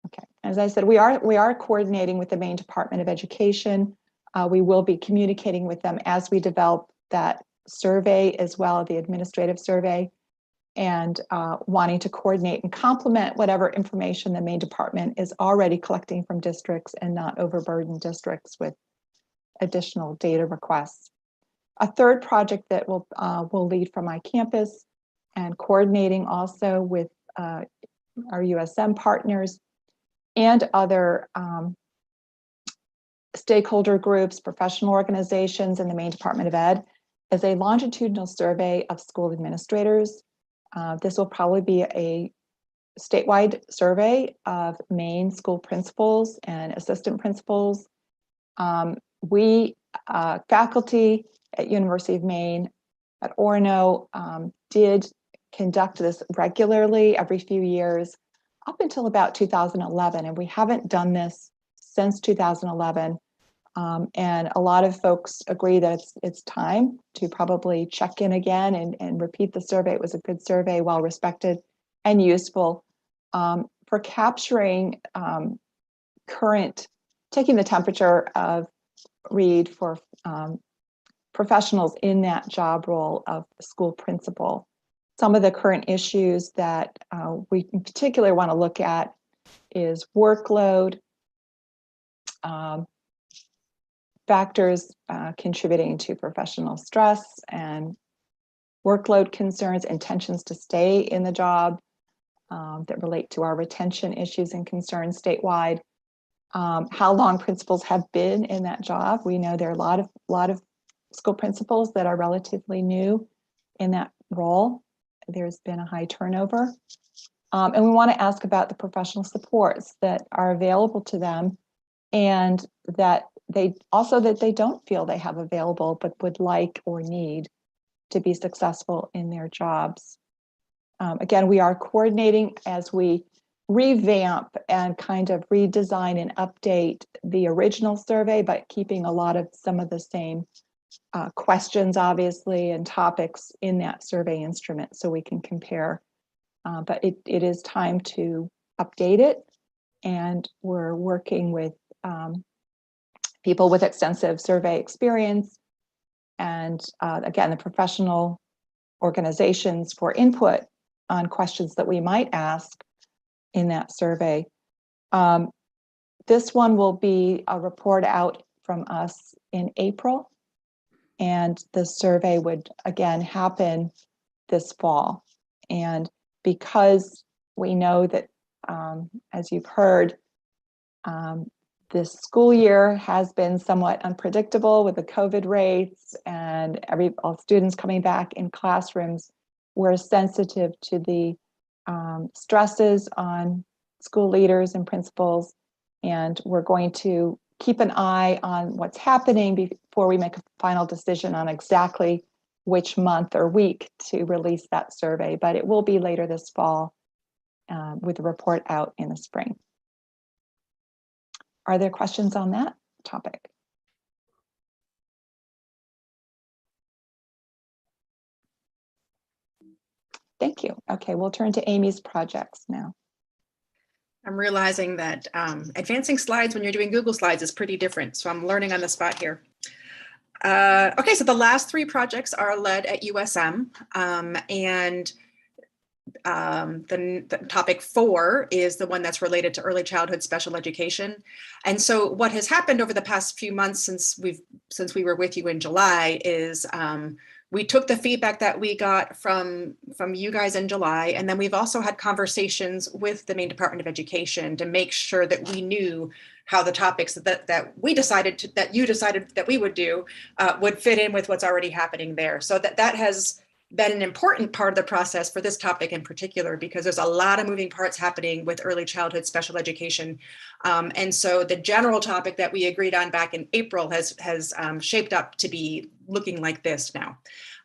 Okay, as I said, we are coordinating with the Maine Department of Education. We will be communicating with them as we develop that survey as well, the administrative survey, and wanting to coordinate and complement whatever information the Maine Department is already collecting from districts and not overburden districts with additional data requests. A third project that will lead from my campus and coordinating also with our USM partners and other stakeholder groups, professional organizations, and the Maine Department of Ed is a longitudinal survey of school administrators. This will probably be a statewide survey of Maine school principals and assistant principals. We, faculty at University of Maine at Orono, did conduct this regularly every few years up until about 2011, and we haven't done this since 2011. And a lot of folks agree that it's time to probably check in again and repeat the survey. It was a good survey, well respected and useful for capturing taking the temperature of read for professionals in that job role of school principal. Some of the current issues that we in particular want to look at is workload, factors contributing to professional stress and workload concerns, intentions to stay in the job that relate to our retention issues and concerns statewide. How long principals have been in that job. We know there are a lot of school principals that are relatively new in that role. There's been a high turnover. And we want to ask about the professional supports that are available to them, and that they don't feel they have available but would like or need to be successful in their jobs. Again, we are coordinating as we revamp and kind of redesign and update the original survey, but keeping a lot of some of the same questions, obviously, and topics in that survey instrument so we can compare. But it is time to update it, and we're working with people with extensive survey experience and again, the professional organizations for input on questions that we might ask in that survey. This one will be a report out from us in April, and the survey would again happen this fall. And because we know that, as you've heard, this school year has been somewhat unpredictable with the COVID rates and all students coming back in classrooms, we're sensitive to the stresses on school leaders and principals, and we're going to keep an eye on what's happening before we make a final decision on exactly which month or week to release that survey, but it will be later this fall with a report out in the spring. Are there questions on that topic? Thank you. Okay, we'll turn to Amy's projects now. I'm realizing that advancing slides when you're doing Google Slides is pretty different. So I'm learning on the spot here. Okay, so the last three projects are led at USM, and the topic 4 is the one that's related to early childhood special education. And so what has happened over the past few months since we were with you in July is we took the feedback that we got from you guys in July, and then we've also had conversations with the Maine Department of Education to make sure that we knew how the topics that you decided that we would do would fit in with what's already happening there. So that has been an important part of the process for this topic in particular, because there's a lot of moving parts happening with early childhood special education. And so the general topic that we agreed on back in April has shaped up to be looking like this now.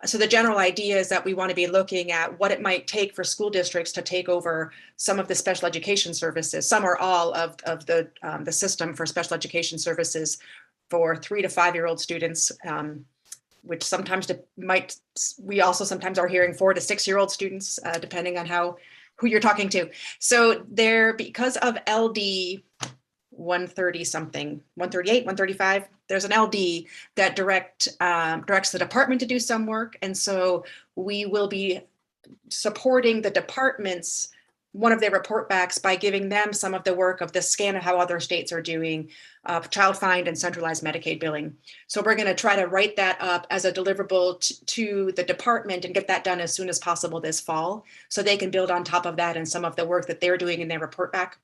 So the general idea is that we want to be looking at what it might take for school districts to take over some of the special education services, some or all of the system for special education services for 3 to 5-year-old students, which sometimes we also sometimes are hearing 4 to 6-year-old students, depending on who you're talking to. So because of LD 130 something, 138, 135, there's an LD that directs the department to do some work. And so we will be supporting the departments, one of their report backs, by giving them some of the work of the scan of how other states are doing child find and centralized Medicaid billing. So we're going to try to write that up as a deliverable to the department and get that done as soon as possible this fall, so they can build on top of that and some of the work that they're doing in their report back.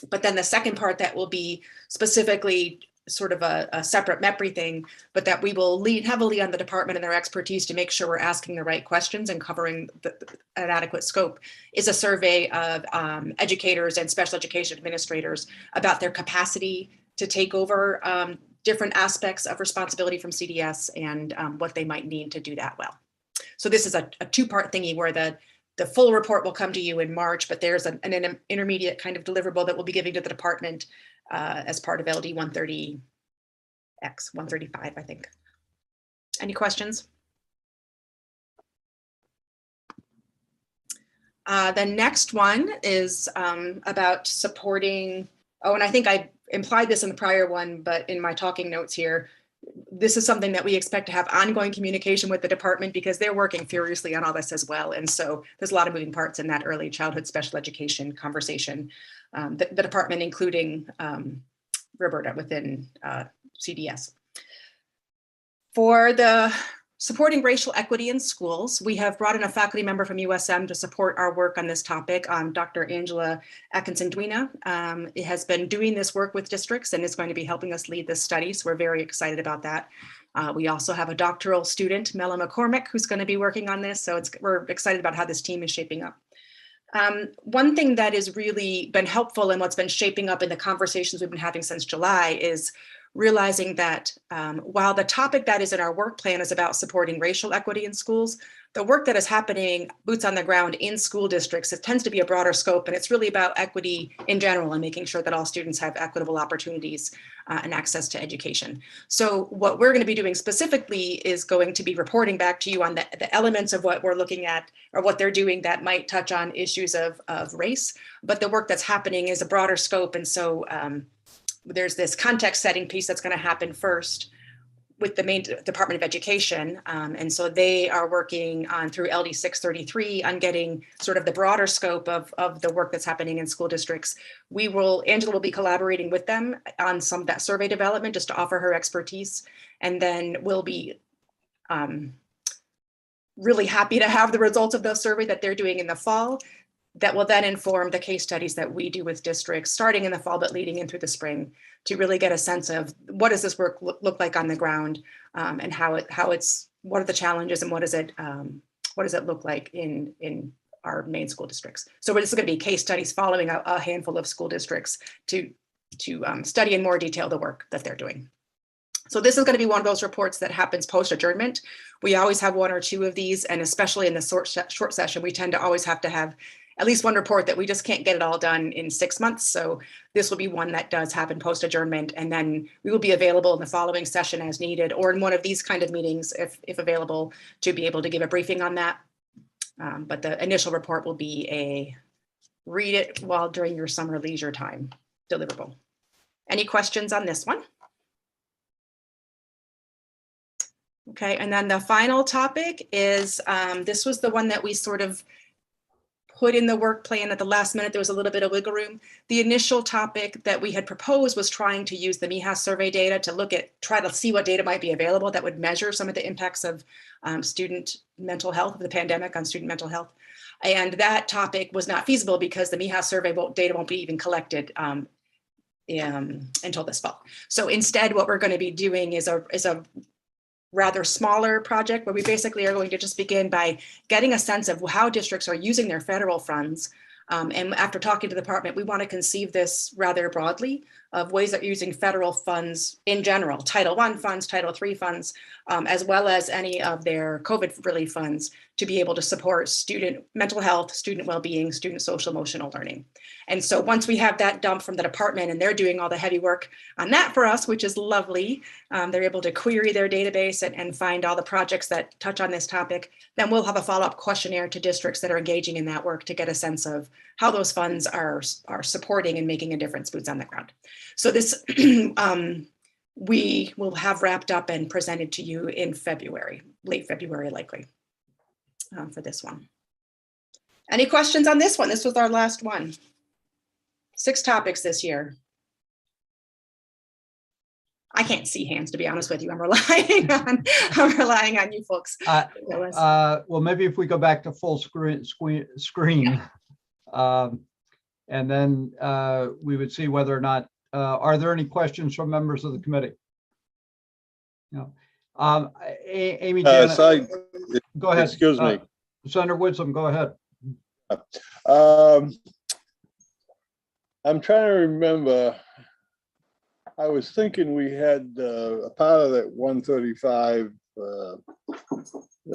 But then the second part that will be specifically sort of a separate MEPRI thing, but that we will lean heavily on the department and their expertise to make sure we're asking the right questions and covering an adequate scope, is a survey of educators and special education administrators about their capacity to take over different aspects of responsibility from CDS and what they might need to do that well. So this is a two-part thingy where the full report will come to you in March, but there's an intermediate kind of deliverable that we'll be giving to the department as part of LD 130X, 135, I think. Any questions? The next one is about supporting, oh, and I think I implied this in the prior one, but in my talking notes here, this is something that we expect to have ongoing communication with the department because they're working furiously on all this as well. And so there's a lot of moving parts in that early childhood special education conversation. The department, including Roberta within CDS. For the supporting racial equity in schools, we have brought in a faculty member from USM to support our work on this topic. Dr. Angela Atkinson-Dwina has been doing this work with districts and is going to be helping us lead this study. So we're very excited about that. We also have a doctoral student, Mela McCormick, who's going to be working on this. So we're excited about how this team is shaping up. One thing that has really been helpful and what's been shaping up in the conversations we've been having since July is realizing that while the topic that is in our work plan is about supporting racial equity in schools, the work that is happening boots on the ground in school districts, it tends to be a broader scope, and it's really about equity in general and making sure that all students have equitable opportunities and access to education. So what we're going to be doing specifically is going to be reporting back to you on the elements of what we're looking at or what they're doing that might touch on issues of race, but the work that's happening is a broader scope. And so there's this context setting piece that's going to happen first with the Maine Department of Education. And so they are working on through LD 633 on getting sort of the broader scope of the work that's happening in school districts. Angela will be collaborating with them on some of that survey development just to offer her expertise. And then we'll be really happy to have the results of the survey that they're doing in the fall. That will then inform the case studies that we do with districts starting in the fall, but leading in through the spring to really get a sense of what does this work look like on the ground and what are the challenges and what does it look like in our main school districts. So this is going to be case studies following a handful of school districts to study in more detail the work that they're doing. So this is going to be one of those reports that happens post adjournment. We always have one or two of these, and especially in the short session, we tend to always have to have at least one report that we just can't get it all done in 6 months. So this will be one that does happen post adjournment, and then we will be available in the following session as needed, or in one of these kind of meetings if available, to be able to give a briefing on that. But the initial report will be a read it while during your summer leisure time deliverable. Any questions on this one? Okay, and then the final topic is, this was the one that we sort of put in the work plan at the last minute. There was a little bit of wiggle room. The initial topic that we had proposed was trying to use the MIHAS survey data to try to see what data might be available that would measure some of the impacts of student mental health, of the pandemic on student mental health. And that topic was not feasible because the MIHAS survey data won't be even collected until this fall. So instead, what we're going to be doing is a rather smaller project where we basically are going to just begin by getting a sense of how districts are using their federal funds. And after talking to the department, we want to conceive this rather broadly of ways that you're using federal funds in general, Title I funds, Title III funds, as well as any of their COVID relief funds to be able to support student mental health, student well-being, student social emotional learning. And so once we have that dump from the department and they're doing all the heavy work on that for us, which is lovely, they're able to query their database and find all the projects that touch on this topic, then we'll have a follow-up questionnaire to districts that are engaging in that work to get a sense of how those funds are supporting and making a difference boots on the ground. So this we will have wrapped up and presented to you in February, late February likely, for this one. Any questions on this one? This was our last one. 6 topics this year. I can't see hands, to be honest with you. I'm relying on you folks. Well, maybe if we go back to full screen, and then we would see whether or not Are there any questions from members of the committee? No. Amy, Janet, go ahead. Excuse me. Senator Woodson, go ahead. I'm trying to remember. I was thinking we had a part of that 135.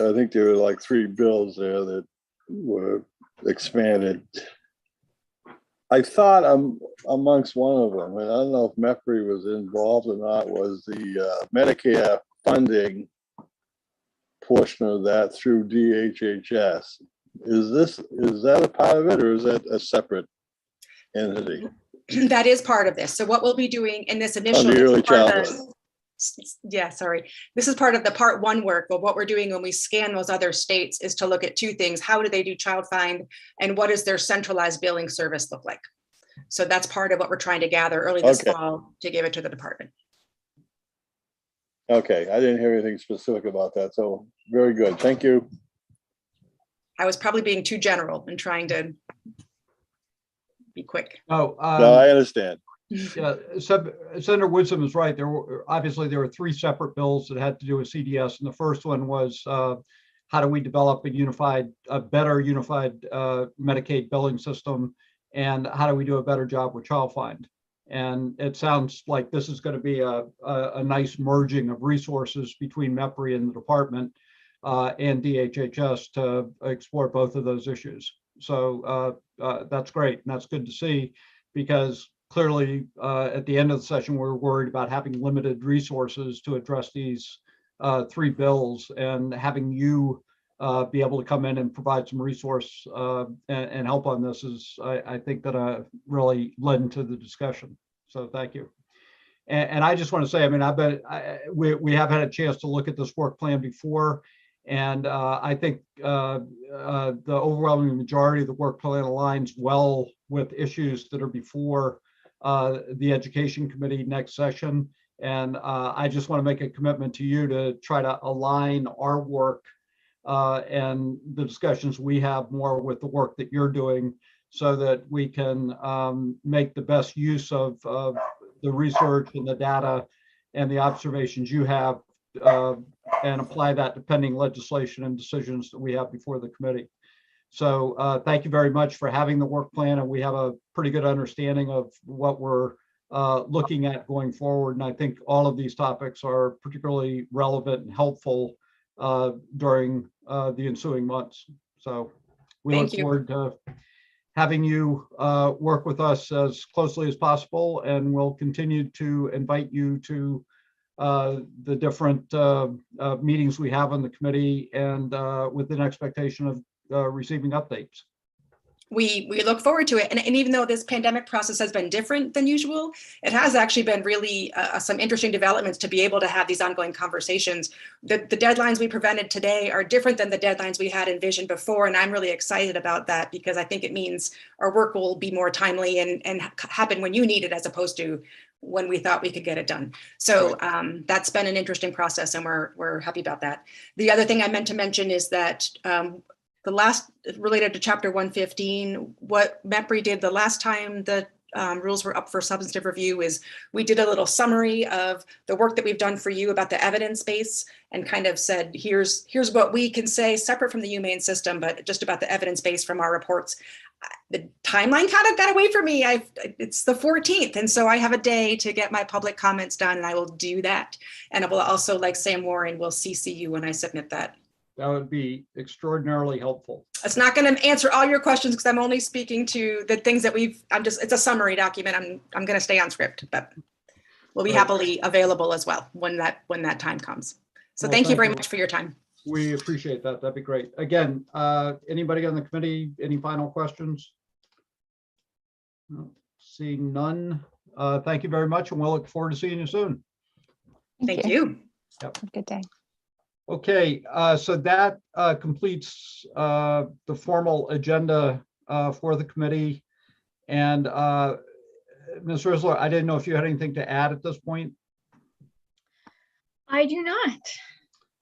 I think there were like 3 bills there that were expanded. I thought amongst one of them, and I don't know if MEPRI was involved or not, was the Medicare funding portion of that through DHHS. Is that a part of it, or is that a separate entity? That is part of this. So what we'll be doing in this initial, On the early childhood. this is part of the part 1 work. But what we're doing when we scan those other states is to look at 2 things. How do they do child find, and what does their centralized billing service look like? So that's part of what we're trying to gather early this fall to give it to the department. Okay, I didn't hear anything specific about that. So very good. Thank you. I was probably being too general and trying to be quick. No, I understand. Yeah, Senator Woodson is right. There were 3 separate bills that had to do with CDS, and the first one was how do we develop a better unified Medicaid billing system, and how do we do a better job with child find? And it sounds like this is going to be a nice merging of resources between MEPRI and the department and DHHS to explore both of those issues. So that's great, and that's good to see, because clearly at the end of the session, we're worried about having limited resources to address these 3 bills, and having you be able to come in and provide some resource and help on this is, I think, that really led into the discussion. So thank you. And I just want to say, I mean, we have had a chance to look at this work plan before, and I think the overwhelming majority of the work plan aligns well with issues that are before the Education Committee next session. And I just want to make a commitment to you to try to align our work and the discussions we have more with the work that you're doing, so that we can make the best use of the research and the data and the observations you have, and apply that to pending legislation and decisions that we have before the committee. So thank you very much for having the work plan, and we have a pretty good understanding of what we're looking at going forward. And I think all of these topics are particularly relevant and helpful during the ensuing months. So we look forward to having you work with us as closely as possible, and we'll continue to invite you to the different meetings we have on the committee, and with an expectation of receiving updates. We look forward to it. And even though this pandemic process has been different than usual, it has actually been really some interesting developments to be able to have these ongoing conversations. The deadlines we presented today are different than the deadlines we had envisioned before. And I'm really excited about that, because I think it means our work will be more timely and happen when you need it, as opposed to when we thought we could get it done. So that's been an interesting process, and we're happy about that. The other thing I meant to mention is that the last, related to Chapter 115, what MEPRI did the last time the rules were up for substantive review is we did a little summary of the work that we've done for you about the evidence base, and kind of said, here's what we can say separate from the humane system, but just about the evidence base from our reports. The timeline kind of got away from me. It's the 14th. And so I have a day to get my public comments done, and I will do that. And I will also, like Sam Warren, will CC you when I submit that. That would be extraordinarily helpful. It's not going to answer all your questions, because I'm only speaking to the things that it's a summary document. I'm going to stay on script, but we'll be happily available as well when that time comes. So thank you very much for your time. We appreciate that. That'd be great. Again, anybody on the committee, any final questions? No, seeing none. Thank you very much, and we'll look forward to seeing you soon. Thank you. Yep. Have a good day. Okay, so that completes the formal agenda for the committee. And Ms. Risler, I didn't know if you had anything to add at this point. I do not.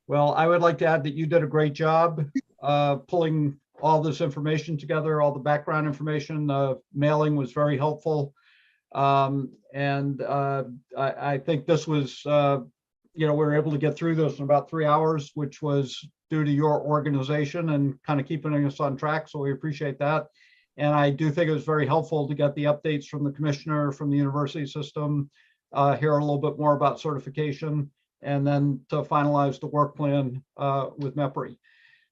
Well, I would like to add that you did a great job pulling all this information together, all the background information. The mailing was very helpful. I think this was, we were able to get through this in about 3 hours, which was due to your organization and kind of keeping us on track. So we appreciate that. And I do think it was very helpful to get the updates from the commissioner, from the university system, hear a little bit more about certification, and then to finalize the work plan with MEPRI.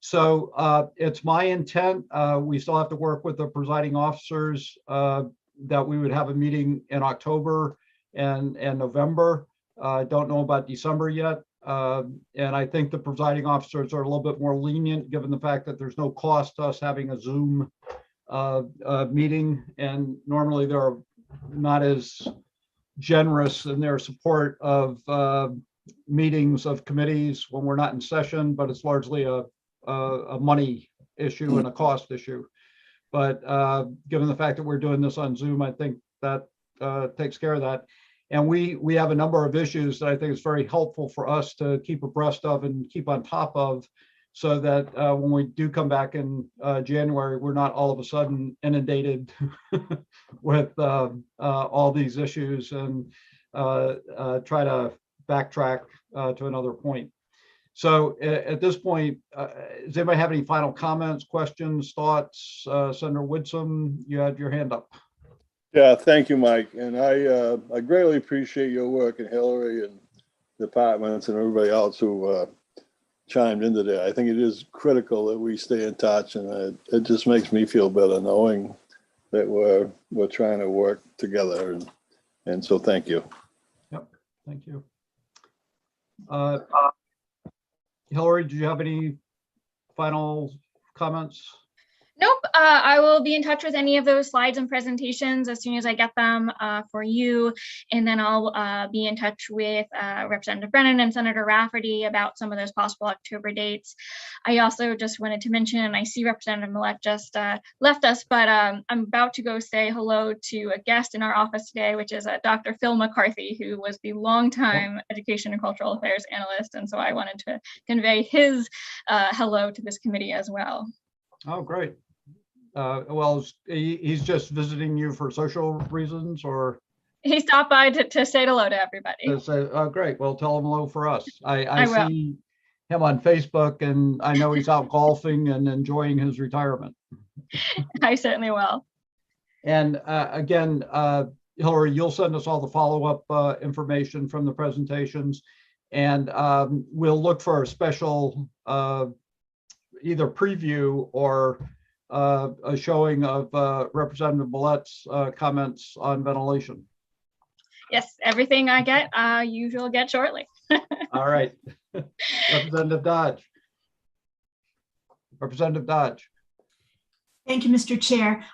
So it's my intent, we still have to work with the presiding officers, that we would have a meeting in October and November. Don't know about December yet. And I think the presiding officers are a little bit more lenient given the fact that there's no cost to us having a Zoom meeting. And normally they're not as generous in their support of meetings of committees when we're not in session, but it's largely a money issue and a cost issue. But given the fact that we're doing this on Zoom, I think that takes care of that. And we have a number of issues that I think is very helpful for us to keep abreast of and keep on top of, so that when we do come back in January, we're not all of a sudden inundated with all these issues and try to backtrack to another point. So at this point, does anybody have any final comments, questions, thoughts? Senator Woodson, you had your hand up. Yeah, thank you, Mike. And I greatly appreciate your work, and Hillary and departments and everybody else who chimed into that. I think it is critical that we stay in touch, and it just makes me feel better knowing that we're trying to work together. And so thank you. Yep, thank you. Hillary, do you have any final comments? Nope. I will be in touch with any of those slides and presentations as soon as I get them for you. And then I'll be in touch with Representative Brennan and Senator Rafferty about some of those possible October dates. I also just wanted to mention, and I see Representative Millett just left us, but I'm about to go say hello to a guest in our office today, which is Dr. Phil McCarthy, who was the longtime Education and Cultural Affairs analyst. And so I wanted to convey his hello to this committee as well. Oh, great. Well, he's just visiting you for social reasons, or? He stopped by to say hello to everybody. Say, oh, great. Well, tell him hello for us. I see him on Facebook, and I know he's out golfing and enjoying his retirement. I certainly will. And again, Hillary, you'll send us all the follow-up information from the presentations, and we'll look for a special either preview or a showing of Representative Millett's comments on ventilation. Yes, everything I get, you will get shortly. All right. Representative Dodge. Representative Dodge. Thank you, Mr. Chair,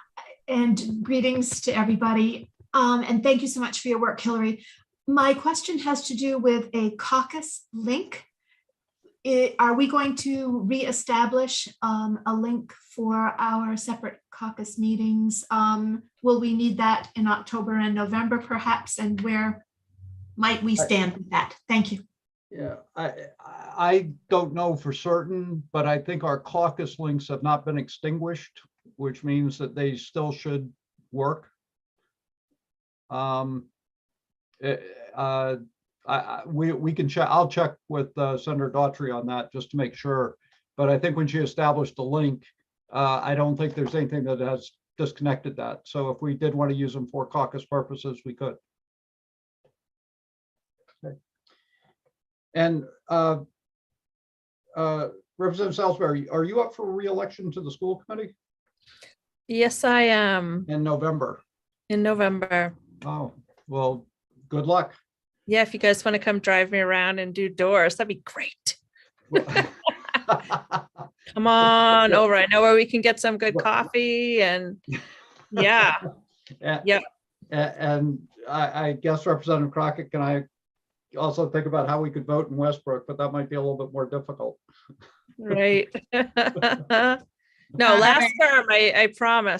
and greetings to everybody. And thank you so much for your work, Hillary. My question has to do with a caucus link. Are we going to reestablish a link for our separate caucus meetings? Will we need that in October and November perhaps? And where might we stand with that? Thank you. Yeah, I don't know for certain, but I think our caucus links have not been extinguished, which means that they still should work. We can check. I'll check with Senator Daughtry on that just to make sure. But I think when she established the link, I don't think there's anything that has disconnected that. So if we did want to use them for caucus purposes, we could. Okay. And Representative Salisbury, are you up for re-election to the school committee? Yes, I am. In November. In November. Oh, well, good luck. Yeah, if you guys want to come drive me around and do doors, that'd be great. Come on over. I know where we can get some good coffee and yeah. Yep. And I guess Representative Crockett, can I also think about how we could vote in Westbrook, but that might be a little bit more difficult. Right. No, last term, I promise.